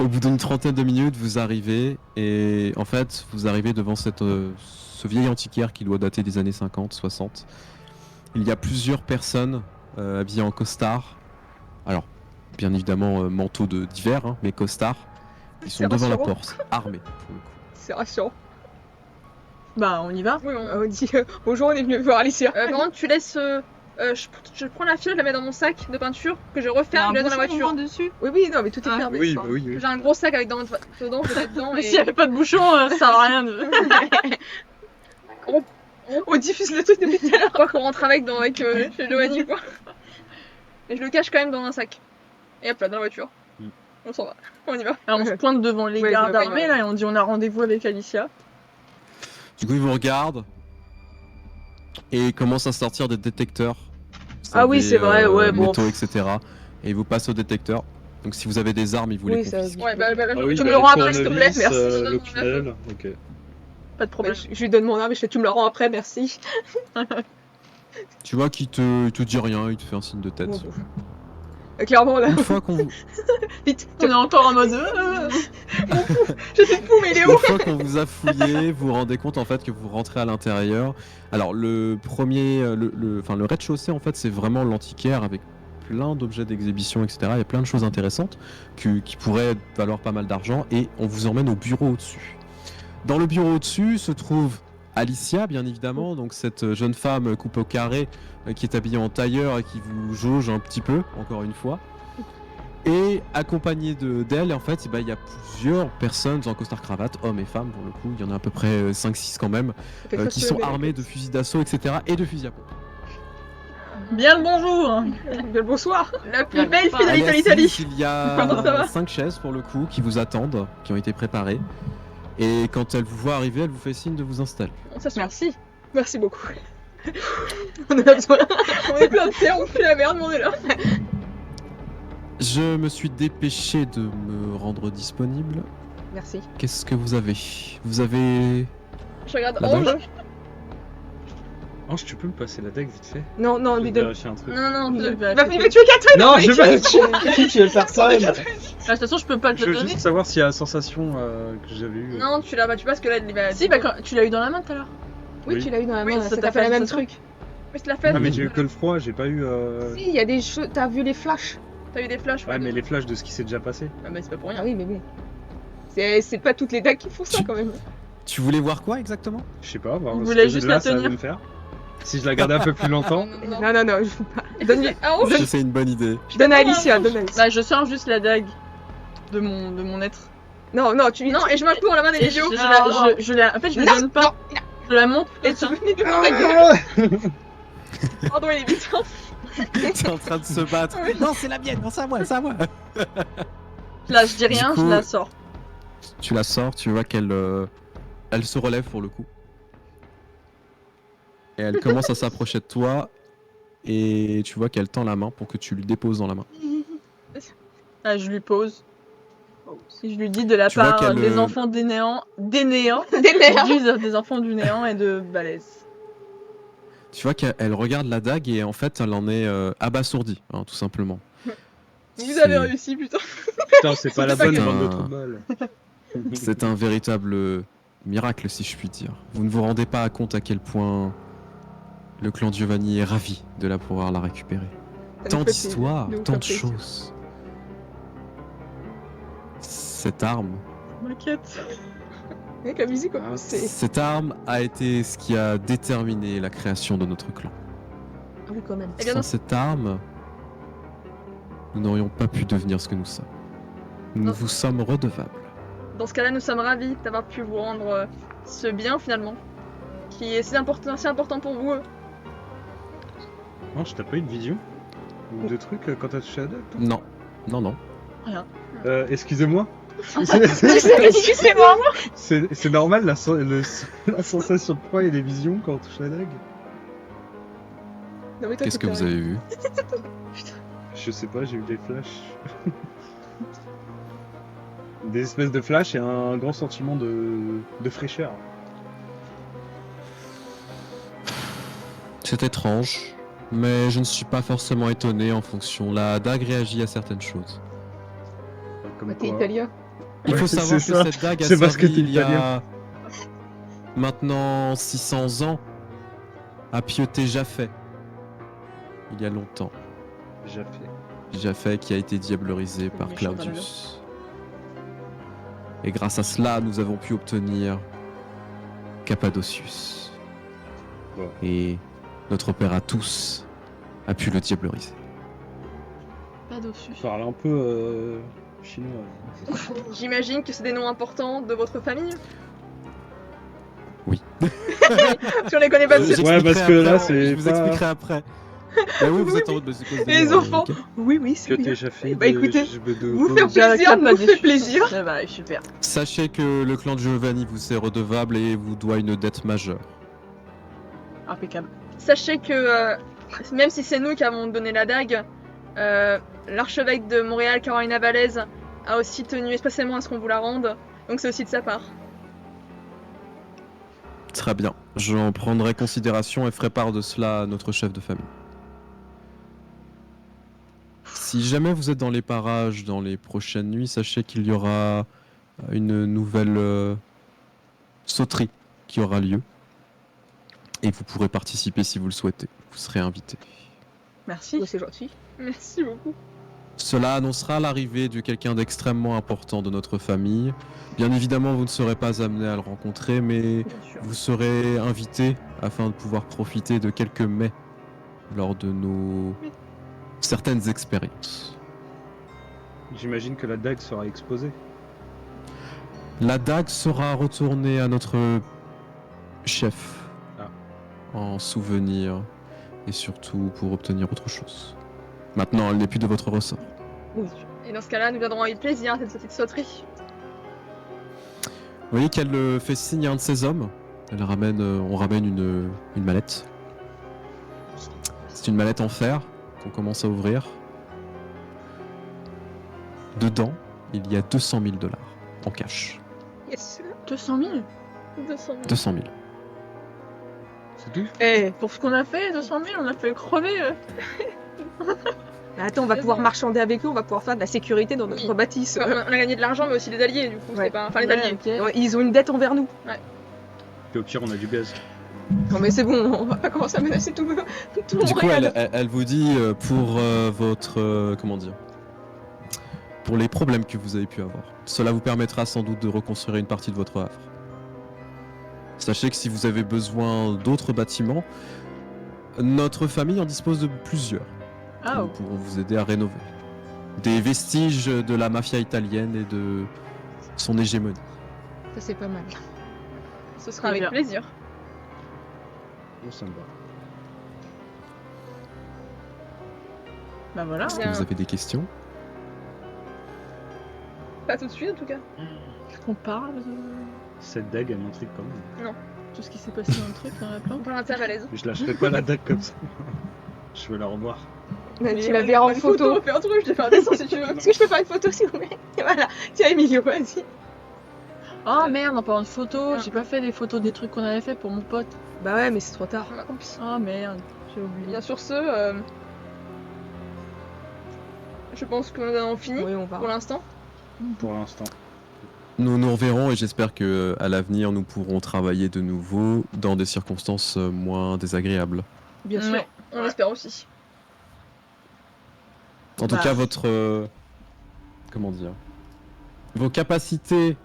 Au bout d'une trentaine de minutes, vous arrivez et en fait, vous arrivez devant ce vieil antiquaire qui doit dater des années 50, 60. Il y a plusieurs personnes habillées en costard. Alors, bien évidemment, manteau d'hiver, hein, mais costard. Ils sont C'est devant la rassurant. porte, armés pour le coup. C'est rassurant. Bah, on y va. Oui, On dit bonjour, on est venu voir Alicia. par contre, tu laisses. Je prends la fiole, je la mets dans mon sac de peinture que je Il y a referme, un je la mets dans la bouchon voiture. au moins dessus. Oui, non, mais tout est Ah, fermé. Oui, ça. bah oui, oui. J'ai un gros sac avec dedans, je le mets dedans. Mais Et... s'il y avait pas de bouchon, ça sert à rien de. On diffuse le truc depuis tout à l'heure. Quoi qu'on rentre avec chez Giovanni, quoi. Et je le cache quand même dans un sac. Et hop là, dans la voiture. Mm. On s'en va. On y va. Alors, on se pointe devant les Ouais, gardes ouais, ouais. armés là et on dit on a rendez-vous avec Alicia. Du coup, ils vous regardent et ils commencent à sortir des détecteurs. Vous Ah oui, savez, c'est vrai, ouais, bon. métaux, etc. Et ils vous passent au détecteur. Donc si vous avez des armes, ils vous les Oui, ça- confisquent. Ouais, bah, Ah oui, Tu bah, me le rends après, les s'il te plaît, tournevis, merci. l'opinel, ok. Pas de problème. Je lui donne mon arme et je fais tu me le rends après, merci. Tu vois qu'il il te dit rien, il te fait un signe de tête. Bon, bon. Clairement là, Une fois qu'on vite. On est encore en mode. Je sais fou, mais il est où Une fois qu'on vous a fouillé, vous vous rendez compte en fait que vous rentrez à l'intérieur. Alors le premier, le rez-de-chaussée en fait c'est vraiment l'antiquaire avec plein d'objets d'exhibition, etc. Il y a plein de choses intéressantes qui pourraient valoir pas mal d'argent et on vous emmène au bureau au-dessus. Dans le bureau au-dessus se trouve Alicia, bien évidemment, donc cette jeune femme coupe au carré qui est habillée en tailleur et qui vous jauge un petit peu, encore une fois. Et accompagnée d'elle, en fait, il y a plusieurs personnes en costard-cravate, hommes et femmes pour le coup, il y en a à peu près 5-6 quand même, qui sont armés de fusils d'assaut, etc. et de fusils à pompe. Bien le bonjour. Bien le bonsoir. La plus belle fille de Allez, Little Italy. assise, il y Comment ça va a 5 chaises pour le coup qui vous attendent, qui ont été préparées. Et quand elle vous voit arriver, elle vous fait signe de vous installer. On s'assure. Merci. Merci beaucoup. On en a besoin. On est plein de terre, on fait la merde, mais on est là. Je me suis dépêché de me rendre disponible. Merci. Qu'est-ce que vous avez? Vous avez... Je regarde La Ange. dague Ange, tu peux me passer la deck vite fait? Non, non, Je lui vais donne. vérifier un truc. Non, Je vais Bah, acheter. il va tuer Catherine. Non, je vais pas tuer personne! Ah, de toute façon, je peux pas te Je le veux donner. juste savoir s'il y a la sensation que j'avais eue. Non, tu l'as battu parce que là, il va. Si, bah quand... tu l'as eu dans la main tout à l'heure. Oui, Oui. tu l'as eu dans la Oui, main, ça ça t'a t'a fait fait le même ça. truc. Mais c'est la fête. Ah, mais j'ai eu que le froid, j'ai pas eu. Si, il y a des choses. T'as vu les flashs? T'as eu des flashs. Ouais, mais les flashs de ce qui s'est déjà passé. Ah, bah, c'est pas pour rien. Ah oui, mais bon. C'est pas toutes les dagues qui font ça quand même. Tu voulais voir quoi exactement? Je sais pas, voir Il ce voulait que juste là, la ça tenir. va me faire. Si je la gardais un peu plus longtemps. Non. Non, non, je veux pas. Donne-lui. Ah, Ange. C'est une bonne idée. Je donne à Alicia, donne à Alicia. Bah, je sors juste la dague de mon être. Non, non, tu. Non, et je mange tout dans la main des Et vidéos. en fait, je la donne pas. Je la montre. Et tu tiens. venais de ma gueule. Pardon, il est vite. T'es en train de se battre. Non, c'est la mienne, non, c'est à moi, c'est à moi. Là, je dis rien, Du coup- je la sors. Tu la sors, tu vois qu'elle elle se relève pour le coup. Et elle commence à s'approcher de toi. Et tu vois qu'elle tend la main pour que tu lui déposes dans la main. Ah, je lui pose. Si je lui dis de la Tu vois part qu'elle, des enfants des néants, Des néants. des enfants du néant et de Balèze. Tu vois qu'elle regarde la dague et en fait elle en est abasourdie, hein, tout simplement. Vous avez réussi, putain. Putain, c'est pas la pas bonne grave. bande de trous de balles. C'est un véritable miracle, si je puis dire. Vous ne vous rendez pas compte à quel point le clan Giovanni est ravi de la pouvoir la récupérer. Tant d'histoires, tant de choses. Cette arme, M'inquiète. Avec la musique, Ah, cette arme a été ce qui a déterminé la création de notre clan. Ah oui, quand même. Eh bien, Sans non. cette arme, nous n'aurions pas pu devenir ce que nous sommes. Nous Non. vous sommes redevables. Dans ce cas-là, nous sommes ravis d'avoir pu vous rendre ce bien finalement, qui est si important pour vous. Non, je t'ai pas eu une vision ou de trucs quand t'as touché à la dague, toi Non, non, non. Excusez-moi. Excusez-moi. C'est normal la sensation de poids et les visions quand on touche la dague? Non, mais toi, Qu'est-ce que t'es vous avez vu? Je sais pas, j'ai eu des flashs. Des espèces de flashs et un grand sentiment de fraîcheur. C'est étrange, mais je ne suis pas forcément étonné en fonction. La dague réagit à certaines choses. Comme Bah, t'es quoi. italien. Il faut Ouais, savoir que c'est ça. cette dague a C'est parce que servi t'es il y a italien. maintenant 600 ans à Pioté Jaffet. Il y a longtemps. J'ai fait. Jaffet qui a été diablerisé par méchant Claudius. Et grâce à cela, nous avons pu obtenir Cappadocius. Ouais. Et notre père à tous a pu le diableriser. Pas dessus. Parle un peu chinois. J'imagine que c'est des noms importants de votre famille. Oui. Si on les connaît pas Je dessus. vous Ouais, expliquerai parce que là, après, c'est je vous pas- expliquerai après. Bah oui, vous êtes en mode, bah, c'est quoi ce Et les délire, enfants. ok. Oui, oui, c'est Que bien. t'es déjà fait. Bah, écoutez, vous faire plaisir, nous fait plaisir. Ça va, super. Sachez que le clan de Giovanni vous est redevable et vous doit une dette majeure. Impeccable. Sachez que même si c'est nous qui avons donné la dague, l'archevêque de Montréal, Carolina Valèze, a aussi tenu expressément à ce qu'on vous la rende. Donc c'est aussi de sa part. Très bien. J'en prendrai considération et ferai part de cela à notre chef de famille. Si jamais vous êtes dans les parages dans les prochaines nuits, sachez qu'il y aura une nouvelle sauterie qui aura lieu. Et vous pourrez participer si vous le souhaitez. Vous serez invité. Merci. Oh, c'est gentil. Merci beaucoup. Cela annoncera l'arrivée de quelqu'un d'extrêmement important de notre famille. Bien évidemment, vous ne serez pas amené à le rencontrer, mais Bien sûr. vous serez invité afin de pouvoir profiter de quelques mets lors de nos certaines expériences. J'imagine que la dague sera exposée. La dague sera retournée à notre chef Ah. en souvenir et surtout pour obtenir autre chose. Maintenant, elle n'est plus de votre ressort. Oui. Et dans ce cas-là, nous viendrons avec plaisir à cette petite sauterie. Vous voyez qu'elle fait signe à un de ses hommes. On ramène une mallette. C'est une mallette en fer qu'on commence à ouvrir. Dedans, il y a 200 000 $ en cash. Yes. 200 000 200 000. 200 000. C'est tout? Eh, pour ce qu'on a fait, 200 000, on a fait crever. Bah, attends, on va pouvoir marchander avec eux, on va pouvoir faire de la sécurité dans notre Oui. bâtisse. Enfin, on a gagné de l'argent, mais aussi des alliés, du coup. Ouais. C'est pas... Enfin, les alliés. Ouais, ils ont une dette envers nous. Puis au pire, on a du gaz. Non mais c'est bon, on va pas commencer à menacer tout Du coup, Montréal. elle vous dit pour votre... comment dire? Pour les problèmes que vous avez pu avoir. Cela vous permettra sans doute de reconstruire une partie de votre havre. Sachez que si vous avez besoin d'autres bâtiments, notre famille en dispose de plusieurs. Ah, Nous pourrons vous aider à rénover. Des vestiges de la mafia italienne et de son hégémonie. Ça c'est pas mal. Ce sera avec Bien. plaisir. Bon, ça me va. bah voilà. Est-ce que Bien. vous avez des questions? Pas tout de suite, en tout cas. On parle de... Cette dague, elle m'intrigue quand même. tout ce qui s'est passé dans le truc, dans la planque. Pour l'intérieur à l'aise. Je lâcherai pas la dague comme ça. Je veux la revoir. Tu la verras en photo. Fais un truc, je te fais un dessin si tu veux. Est-ce que je peux faire une photo s'il vous plaît? Voilà. Tiens, Emilio, vas-y. Oh merde, en parlant de photos, j'ai pas fait les photos des trucs qu'on avait fait pour mon pote. Bah ouais, mais c'est trop tard. Tant pis. Oh merde, j'ai oublié. Bien sur ce, je pense qu'on a en fini Oui, on va. pour l'instant. Pour l'instant. Nous nous reverrons et j'espère que à l'avenir nous pourrons travailler de nouveau dans des circonstances moins désagréables. Bien sûr. Ouais, on l'espère aussi. En tout Bah. cas, votre comment dire, vos capacités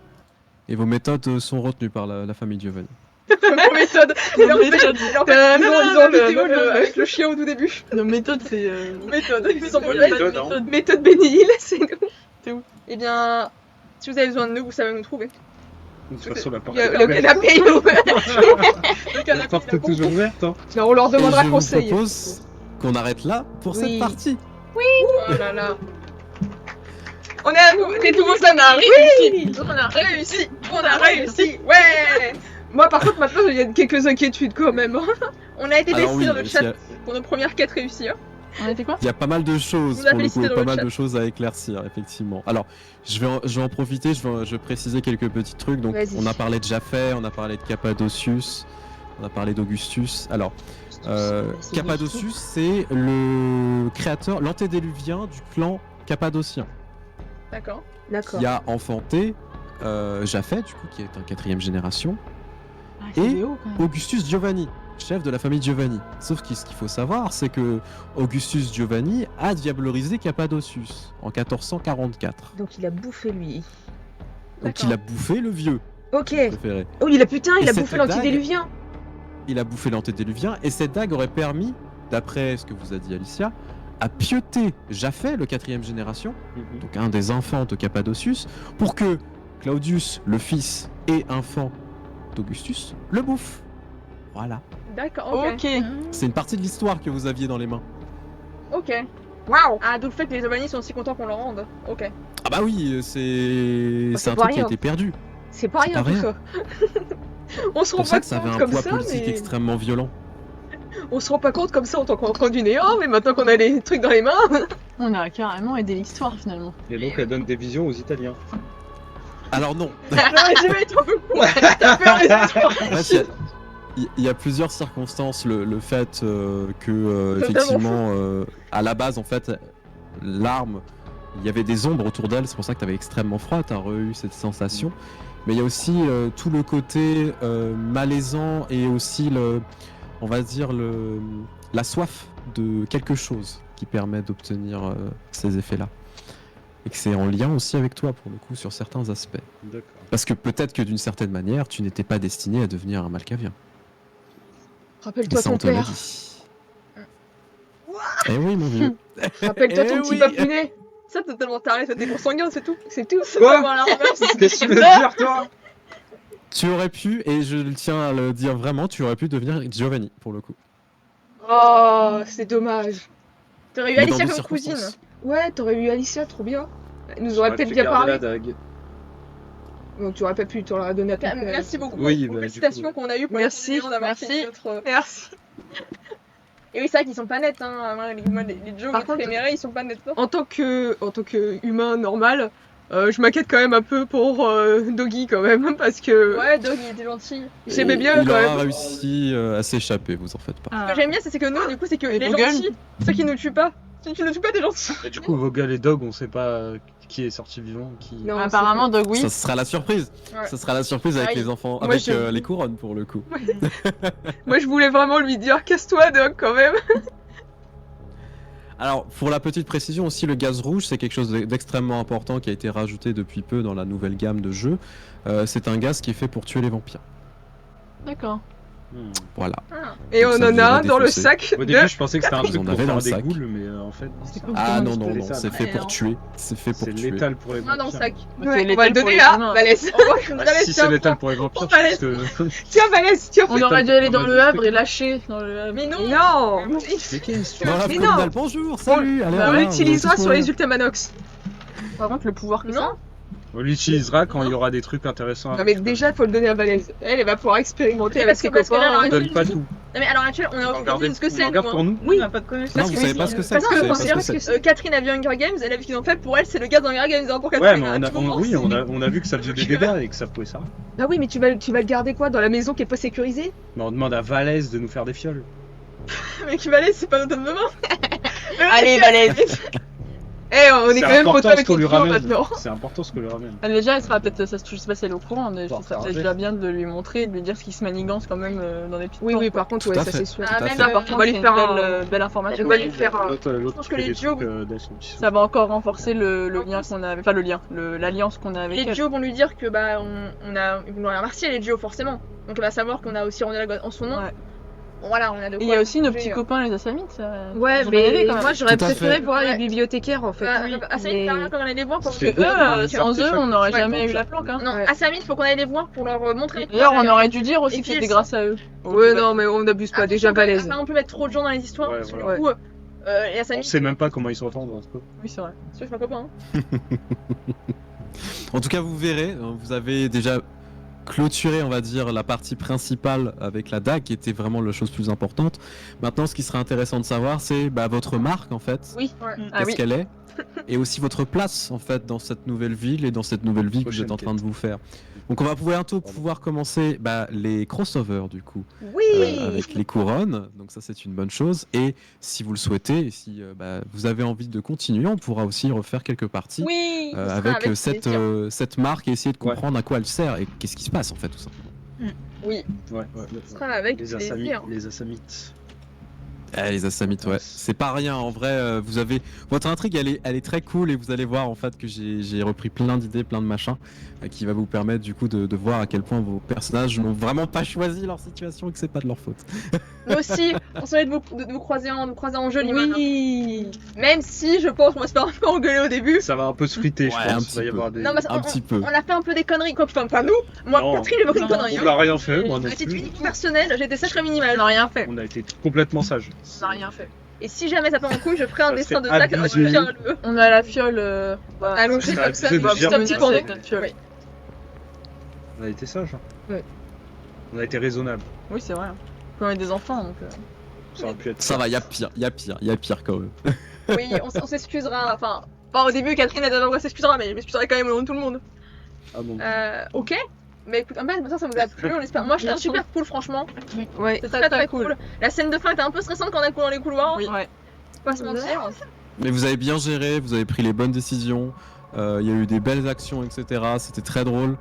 et vos méthodes sont retenues par la famille Giovanni. La méthode. Et là, en fait, ils ont une vidéo avec le chien au tout début. Nos méthodes, c'est. Méthode. Ils sont La méthode, hein. Méthode Benny Hill, c'est nous. Eh bien, si vous avez besoin de nous, vous savez nous trouver. De toute façon, la porte Le est ouverte. canapé est ouvert. La porte est toujours ouverte. Hein. On leur demandera Et je conseil. vous propose qu'on arrête là pour Oui. cette partie. Oh là là. On est à nous, des nouveaux anards. Oui. On a réussi. On a réussi. Ouais. Moi, par contre, maintenant, il y a quelques inquiétudes quand même. hein. On a été Alors décidés oui, dans le s'il chat y a- pour nos premières 4 réussies. Hein. On était quoi? Il y a pas mal de choses Vous pour avez le coup, listé et dans pas le mal chat. de choses à éclaircir, effectivement. Alors, je vais en profiter, je vais préciser quelques petits trucs. Donc, Vas-y. on a parlé de Jaffet, on a parlé de Cappadocius, on a parlé d'Augustus. Alors, Cappadocius, c'est le créateur, l'antédéluvien du clan cappadocien, D'accord. D'accord. qui a enfanté Jaffet, du coup, qui est un 4e génération, Ah, Et- c'est Léo quand même. Augustus Giovanni, chef de la famille Giovanni. Sauf que ce qu'il faut savoir, c'est que Augustus Giovanni a diablorisé Cappadocius en 1444. Donc il a bouffé lui. Donc il a bouffé le vieux Ok. préféré. Oh, il a putain, il Et a cette bouffé dague- l'antidéluvien. Il a bouffé l'antédéluvien et cette dague aurait permis, d'après ce que vous a dit Alicia, à pieuter Jaffet, le 4e génération, donc un des enfants de Cappadocius, pour que Claudius, le fils et enfant d'Augustus, le bouffe. Voilà. D'accord, ok. Ok. C'est une partie de l'histoire que vous aviez dans les mains. Ok. Waouh. Ah, d'où le fait que les Giovanni sont aussi contents qu'on leur rende. Ok. Ah bah oui, c'est Bah, c'est un pas truc qui a rien. été perdu. C'est pas C'est rien pas tout rien. ça. On se C'est rend pour ça pas que ça avait compte un comme poids ça, politique mais extrêmement violent. on se rend pas compte comme ça en tant qu'enfant du néant, mais maintenant qu'on a les trucs dans les mains. On a carrément aidé l'histoire finalement. Et donc, elle donne des visions aux Italiens. Alors non, Le résumé est un peu court. T'as fait un résumé. en fait, il y a plusieurs circonstances. Le fait que, Totalement effectivement, à la base, en fait, l'arme, il y avait des ombres autour d'elle, c'est pour ça que tu avais extrêmement froid, tu as eu cette sensation. Mais il y a aussi tout le côté malaisant et aussi, on va dire, la soif de quelque chose qui permet d'obtenir ces effets-là. Et que c'est en lien aussi avec toi, pour le coup, sur certains aspects. D'accord. Parce que peut-être que d'une certaine manière, tu n'étais pas destiné à devenir un Malkavien. Et Rappelle-toi ça, ton on te l'a père. dit. Eh oui, mon vieux. Rappelle-toi Eh ton petit oui. papounet. Ça, totalement taré, toi, t'es consanguin, c'est tout. C'est tout. C'est Quoi vraiment l'inverse. Qu'est-ce que tu veux dire, toi? Tu aurais pu, et je tiens à le dire vraiment, tu aurais pu devenir Giovanni, pour le coup. Oh, c'est dommage. T'aurais eu Mais dans Alicia d'autres comme cousine. circonstances. Ouais, t'aurais eu Alicia, trop bien. Elle nous aurait J'aurais peut-être pu bien garder parlé. la dague. Donc tu aurais pas pu, tu l'aurais donné à ton père. Merci beaucoup Oui, pour bah, les du félicitations coup. qu'on a eues pour Merci, les d'avoir merci. fait notre... Merci. Et oui, c'est vrai qu'ils sont pas nets, hein. Les Joe Par et contre- Tréméré, ils sont pas nets. En tant que humain normal, je m'inquiète quand même un peu pour Doggy quand même, parce que Ouais, Dog, il était gentil. j'aimais Et bien il quand aura même. réussi à s'échapper, vous en faites pas. Ce que j'aime bien, c'est que nous, du coup, c'est que Et les Vogel gentils, ceux qui nous tuent pas. Si tu ne tues pas, t'es gentil. Et du coup, Vogel et Dog, on sait pas qui est sorti vivant, qui. Non, Apparemment, Dog, oui. Ça sera la surprise. Ouais. Ça sera la surprise avec Ah oui. les enfants, Moi, avec je- les couronnes, pour le coup. Moi je voulais vraiment lui dire casse-toi Dog quand même. Alors, pour la petite précision aussi, le gaz rouge, c'est quelque chose d'extrêmement important qui a été rajouté depuis peu dans la nouvelle gamme de jeux. C'est un gaz qui est fait pour tuer les vampires. D'accord. Hmm. Voilà. Et Donc on ça en vous a aura un dans le défoncé. sac Au de... début, je pensais que c'était un Vous truc en pour avez dans faire le des sac. goules, mais en fait, Ah non, c'est non, non, létal. c'est fait pour Alors. tuer. C'est fait pour c'est tuer. létal pour les On a dans le vampires. sac. Ouais, C'est on va létal le pour donner les à humains. Valès. Ah, si c'est létal pour les vampires, Valais. parce que. Tiens Valès, tiens. On aurait dû Létal aller dans pour le les Havre et lâcher dans le Havre. Mais non. Non. Mais qu'est-ce que Dans la Mais promenade, non. bonjour, salut, allez, On au revoir, l'utilisera vous sur allez les tous Ultimanox. Par contre, le pouvoir que Non. ça. On l'utilisera quand il y aura des trucs intéressants. Non mais déjà, faut le donner à Valèse. Elle va pouvoir expérimenter avec ses parce que là, copains. alors, On donne pas tout. Non mais à l'heure actuelle, on a aucune idée de ce que c'est. On regarde nous, pour hein. nous. Oui, on n'a pas de connaissance. Non, vous savez pas ce que c'est. Parce vous savez que pas ce que considère c'est. que Catherine a vu Hunger Games et la vie qu'ils ont fait, pour elle, c'est le gars d'Hunger Games. Hein, pour Ouais, Catherine. mais Tout le monde oui, sait. on a vu que ça faisait des débats et que ça pouvait ça. Bah oui, mais tu vas le garder quoi dans la maison qui est pas sécurisée? Mais on demande à Valès de nous faire des fioles. Mais qui valait, c'est pas notre homme de main. Allez, Valèse. Eh, on est C'est quand même important potes avec ce qu'on les lui clients ramène. maintenant. C'est important ce qu'on lui ramène. Ah, déjà, elle sera peut-être, ça, je sais pas si elle est au courant, mais Bon, ça serait ça peut-être va. déjà bien de lui montrer, de lui dire ce qui se manigance quand même dans les petites Oui, plantes, oui, quoi. par contre, Tout ouais, à ça fait. c'est sûr. Tout à même, fait. C'est important, On va lui c'est une faire belle information. On va lui faire un... L'autre pense que les fait des duos- trucs, d'assumption. Ça va encore renforcer le lien qu'on avait, enfin le lien, l'alliance qu'on a avec Les elle. duos vont lui dire que bah ils vont la remercier les duos forcément. Donc elle va savoir qu'on a aussi rendu la gosse en son nom. Ouais. Bon, voilà, on a de Et il quoi y a aussi nos changer, petits copains les Assamites. ça- Ouais, ils ont bien aidé, mais quand même. moi j'aurais Tout à préféré fait. voir les Ouais. bibliothécaires en fait. Bah, Oui, Assamit, mais- t'as rien quand on allait les voir parce que C'est Eux, Ouais, sans eux, on n'aurait ouais, jamais donc, eu la planque. Hein. non, Ouais. Assamit, faut qu'on aille les voir pour leur montrer. D'ailleurs, on aurait dû dire aussi Et que puis, c'était ils grâce à eux. Ouais, non, mais on n'abuse pas. Déjà Valèse. On peut mettre trop de gens dans les histoires Ouais, parce que voilà. du coup, et On Assamit, sait même pas comment ils s'entendent. en tout cas. Oui, c'est vrai. c'est pas copain. Hein. En tout cas, vous verrez, vous avez déjà clôturé, on va dire, la partie principale avec la dague, qui était vraiment la chose plus importante. Maintenant, ce qui serait intéressant de savoir, c'est votre marque, en fait. Oui. Ouais. Ah Qu'est-ce oui. qu'elle est et aussi votre place en fait dans cette nouvelle ville et dans cette nouvelle vie que vous êtes en train de vous faire. Donc on va bientôt pouvoir commencer les crossovers du coup Oui. avec les couronnes, donc ça c'est une bonne chose, et si vous le souhaitez, et si vous avez envie de continuer, on pourra aussi refaire quelques parties Oui. ce sera avec cette marque et essayer de Ouais. comprendre à quoi elle sert et qu'est-ce qui se passe en fait tout ça. Oui. Ouais. Ce sera avec Les plaisir. Assamites. Les Assamites, ouais. C'est pas rien, en vrai, vous avez... Votre intrigue, elle est très cool et vous allez voir en fait que j'ai repris plein d'idées, plein de machins qui va vous permettre du coup de voir à quel point vos personnages n'ont vraiment pas choisi leur situation et que c'est pas de leur faute. Nous aussi, on s'en de vous croiser en jeu, Liman. Oui. Même si je pense qu'on va se faire un peu engueuler au début. Ça va un peu se friter, je Ouais, un pense. petit Il va y peu. avoir des. Non, mais ça- Un petit peu. On a fait un peu des conneries, quoi. Enfin, pas nous. Moi, Non. Catherine, elle m'a fait une Non, connerie. On Hein. n'a rien fait, moi non À titre plus. uniquement personnel, j'ai été sacré minimal. On n'a rien fait. On a été complètement sages. On n'a rien fait. Et si jamais ça part en couille, je ferai un Ça dessin de serait Zach avec abusé. le. On a la fiole. Allongé Ça comme ça, abusé de bah, dire c'est un petit ça. pendant. avec notre fiole. Oui. On a été sages. hein. Ouais. On a été raisonnable. Oui, c'est vrai. On est des enfants donc. Ça aurait pu être. Ça va, y a pire quand même. Oui, on s'excusera. Enfin, au début, Catherine a dit qu'on s'excusera, mais je m'excuserai quand même au nom de tout le monde. Ah bon. Ok. Mais écoute, ça vous a plu, on espère. Moi, je trouve super cool, franchement. Ouais. C'est très très cool. La scène de fin était un peu stressante quand on a couru dans les couloirs. Oui. Ouais. Faut pas se mentir. Mais vous avez bien géré, vous avez pris les bonnes décisions, il y a eu des belles actions, etc. C'était très drôle.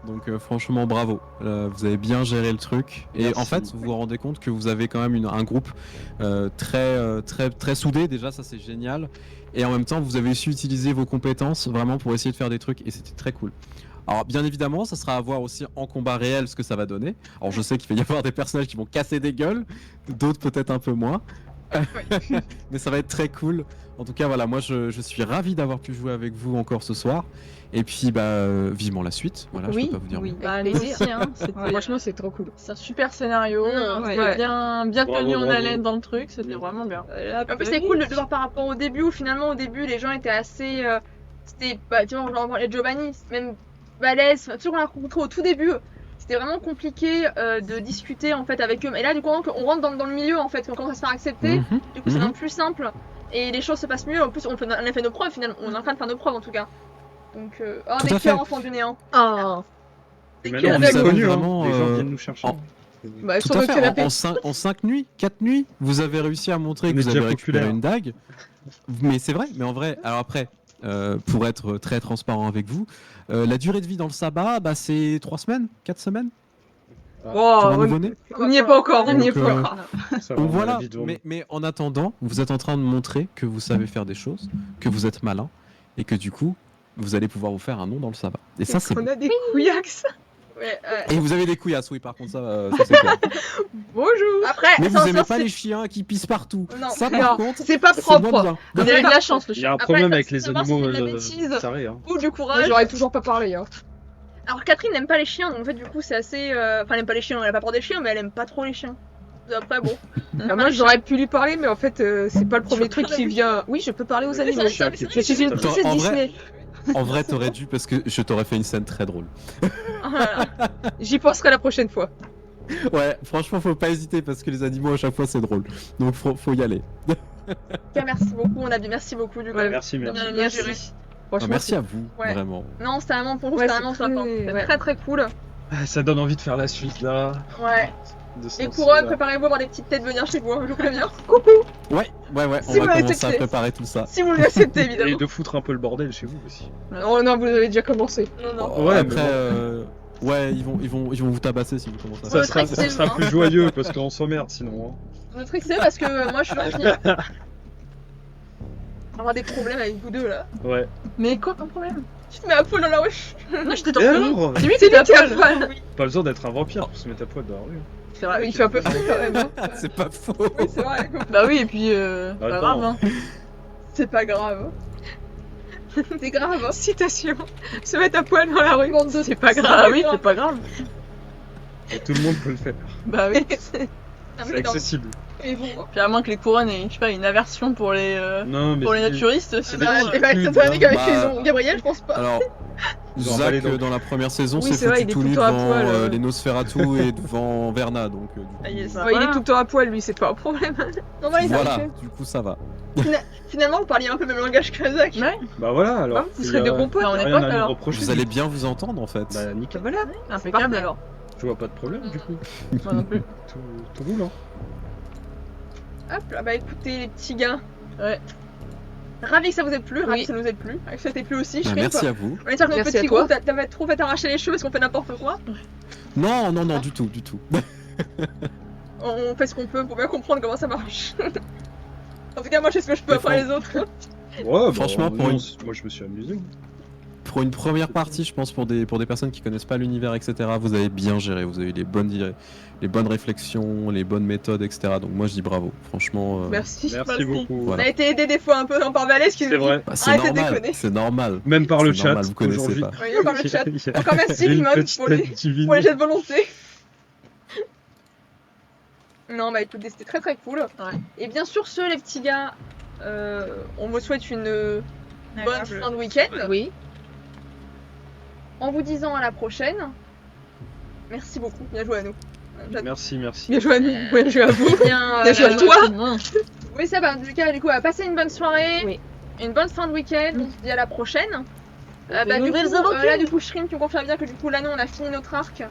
Donc franchement bravo, vous avez bien géré le truc. Et Merci. en fait vous vous rendez compte que vous avez quand même un groupe très soudé, déjà ça c'est génial. Et en même temps vous avez su utiliser vos compétences vraiment pour essayer de faire des trucs et c'était très cool. Alors bien évidemment ça sera à voir aussi en combat réel ce que ça va donner. Alors je sais qu'il va y avoir des personnages qui vont casser des gueules, d'autres peut-être un peu moins. Mais ça va être très cool. En tout cas voilà, moi je suis ravi d'avoir pu jouer avec vous encore ce soir. Et puis vivement la suite. Voilà, je Oui, peux pas vous dire oui. mieux. Bah, nous aussi, hein. Franchement, c'est trop cool. C'est un super scénario. Ouais. C'était bien Bravo, tenu en bravo. haleine dans le truc. C'était vraiment bien. En plus, c'est cool de voir par rapport au début où finalement, au début, les gens étaient assez. C'était. Tu vois, genre les Giovanni, même Valès, ceux qu'on a rencontrés au tout début. C'était vraiment compliqué de discuter en fait avec eux. Et là, du coup, on rentre dans le milieu en fait, on commence à se faire accepter. Mhm, Du coup, c'est mhm. un plus simple et les choses se passent mieux. En plus, on a fait nos preuves finalement. On est en train de faire nos preuves en tout cas. Donc, Tout des à fait. cœurs enfants du néant. Ah. Et Des maintenant, cœurs on vous est avez connus, vraiment, les gens viennent nous chercher. en- Bah, Tout sur à le fait, canapé. en 5 nuits, 4 nuits, vous avez réussi à montrer On que est vous avez déjà récupéré populaire. une dague. Mais c'est vrai, mais en vrai, alors après, pour être très transparent avec vous, la durée de vie dans le sabbat, c'est 3 semaines, 4 semaines pour un Oh, nouveau-né. on n'y est pas encore, on n'y est Donc, pas euh, encore. Ça va, Donc on a la voilà, vie devant nous. mais en attendant, vous êtes en train de montrer que vous savez faire des choses, que vous êtes malin, et que du coup, vous allez pouvoir vous faire un nom dans le sabbat. Et ça, c'est On bon. a des couillax. Ouais, Et vous avez des couillasses, oui, par contre, ça c'est clair. Bonjour. Après, Mais vous ça, aimez pas c'est- les chiens qui pissent partout. Non. Ça, par Non, contre, c'est pas c'est moins propre. bien. Vous avez de la chance, le Il y chien. a un Après, problème ça, avec c'est les savoir si animaux c'est de la bêtise. tarés. Hein. ou du Moi, courage. j'aurais toujours pas parlé. Hein. Alors Catherine n'aime pas les chiens, donc en fait du coup c'est assez... Enfin elle aime pas les chiens, elle a pas peur des chiens, mais elle aime pas trop les chiens. Après bon. Ah, moi, j'aurais pu lui parler, mais en fait, c'est pas le premier truc qui vient. Oui, je peux parler aux animaux. ça, Je suis une Attends, princesse en vrai- Disney. En vrai, t'aurais dû parce que je t'aurais fait une scène très drôle. Voilà. J'y penserai la prochaine fois. Ouais, franchement, faut pas hésiter parce que les animaux à chaque fois c'est drôle. Donc faut y aller. En tout cas, merci beaucoup, on a dit merci beaucoup du coup. Ouais, Merci, de merci. bien bien gérer. Franchement, Merci à vous, Ouais. vraiment. Non, c'était vraiment pour vous, Ouais, c'était c'est vraiment très- sympa. C'était ouais. très très cool. Ah, ça donne envie de faire la suite là. Ouais. De ce Les sens-là. couronnes, préparez-vous à avoir des petites têtes venir chez vous, hein, je vous préviens. Ouais, on Si vous va commencer à l'acceptez. préparer tout ça. Si vous l'acceptez, Et évidemment. de foutre un peu le bordel chez vous aussi. Oh non, vous avez déjà commencé. Non, non. Oh, Ouais, après, mais ouais, ils vont vous tabasser si vous commencez à Ça Ouais, sera, très ça sera actif, plus joyeux parce qu'on s'emmerde sinon. Le truc c'est parce que moi je suis gentille. On va avoir des problèmes avec vous deux là. Hein. Ouais. Mais quoi comme problème? Tu te mets à poil dans la rue. Non, j'étais Et torse nu. alors C'est lui qui C'est était à lui qui a poil. poil. Pas besoin d'être un vampire pour se mettre à poil dans la rue. C'est vrai, Il fait un peu fou quand même. hein. C'est pas faux. Oui, c'est vrai. Bah oui, et puis pas Attends. grave, hein. C'est pas grave. C'est grave. Citation. Se mettre à poil dans la rue. C'est pas grave. Ah oui, c'est pas grave. Et tout le monde peut le faire. Bah oui. Ah, C'est mais non. accessible. Et vous Puis à moins que les couronnes aient, je sais pas, une aversion pour les Non, mais naturistes, c'est sinon, Bah, des t'es pas petites avec pubs, avec bah. les Gabriel, je pense pas. Alors, Ils ont emballé Zach, dans- dans la première saison, Oui, s'est c'est vrai, foutu il est tout tout nu le temps à devant poil, les Nosferatu et devant Verna, donc du coup, Ah, yes. Bah, Ouais, il voilà. est tout le temps à poil, lui, c'est pas un problème. Non, voilà, ça voilà, fait. du coup ça va. Finalement, vous parliez un peu le même langage que Zach. Ouais, Bah voilà alors. Hein, vous serez de bons potes. bah, on est Rien potes à lui alors. reprocher. Vous allez bien vous entendre en fait. Bah nickel. Voilà. Impeccable Parfait. alors. Je vois pas de problème du coup. Moi non plus. Tout roule hein. Hop là, bah écoutez, les petits gars. Ouais. Ravi que ça vous ait plu, ravi Oui. que ça nous ait plu. Ravi que ça t'ait plu aussi, je Bah, sais merci pas. à vous. On est sûr que notre Merci à petit toi. groupe, t'avais trop fait arracher les cheveux parce qu'on fait n'importe quoi. Non, du tout, du tout. On fait ce qu'on peut pour bien comprendre comment ça marche. En tout cas, moi je sais ce que je peux Mais après les autres. Ouais, bah, Franchement, pour non, une- moi je me suis amusé. Pour une première partie, je pense pour des personnes qui connaissent pas l'univers, etc., vous avez bien géré, vous avez eu les bonnes réflexions, les bonnes méthodes, etc. Donc moi je dis bravo, franchement. Merci. Merci beaucoup. On Voilà. a été aidé des fois un peu par Valès qui C'est vrai. Bah, c'est Arrêtez de normal, déconner. c'est normal. Même par le C'est chat. normal, vous connaissez aujourd'hui. pas. Oui, par le chat. Il y a- Encore merci, il y a une Limon, petite pour les- tête divine. pour les jets de volonté. Non, bah écoutez, c'était très très cool. Ouais. Et bien sûr, les petits gars, on vous souhaite une bonne fin de week-end. Oui. En vous disant à la prochaine. Merci beaucoup, bien joué à nous. Merci. Bien joué à nous. Bien joué à vous. Bien, Bien joué à toi. Non. Oui, ça va. Du coup, passez une bonne soirée, Oui. une bonne fin de week-end. On se dit à la prochaine. De Du nouvelles coup, aventures. là, du coup, Shrim, tu me confirmes bien que du coup, là, nous, on a fini notre arc.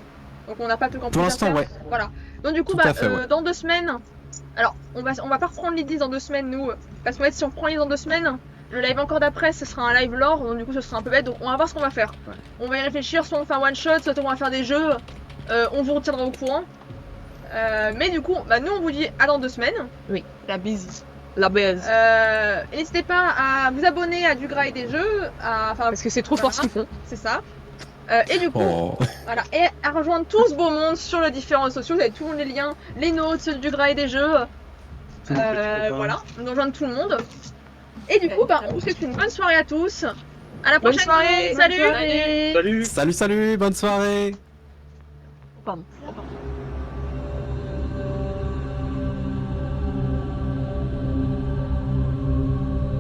Donc, on n'a pas tout compris. Pour l'instant, ouais. Voilà. Donc, du coup, Tout bah, à fait, ouais. dans 2 semaines. Alors, on va pas reprendre les 10 dans 2 semaines, nous. Parce qu'en fait, si on prend les dans 2 semaines, le live encore d'après, ce sera un live lore. Donc, du coup, ce sera un peu bête. Donc, on va voir ce qu'on va faire. Ouais. On va y réfléchir. Soit on fait un one shot, soit on va faire des jeux. On vous retiendra au courant. Mais du coup, bah, nous, on vous dit à dans 2 semaines. La bise. La baise. Et n'hésitez pas à vous abonner à Du Gras et des Jeux. Enfin, Parce que c'est trop fort ce qu'ils font. c'est ça. Et du coup, Oh. voilà, et à rejoindre tout ce beau monde sur les différents réseaux sociaux, vous avez tous les liens, les nôtres, ceux du Gras et des Jeux. Tous nos petits copains. Voilà, on rejoindre tout le monde. Et du coup, bah, on vous souhaite une bonne soirée à tous. À la Bonne prochaine soirée. Salut. Bonne soirée. Salut. Salut, bonne soirée. Pardon.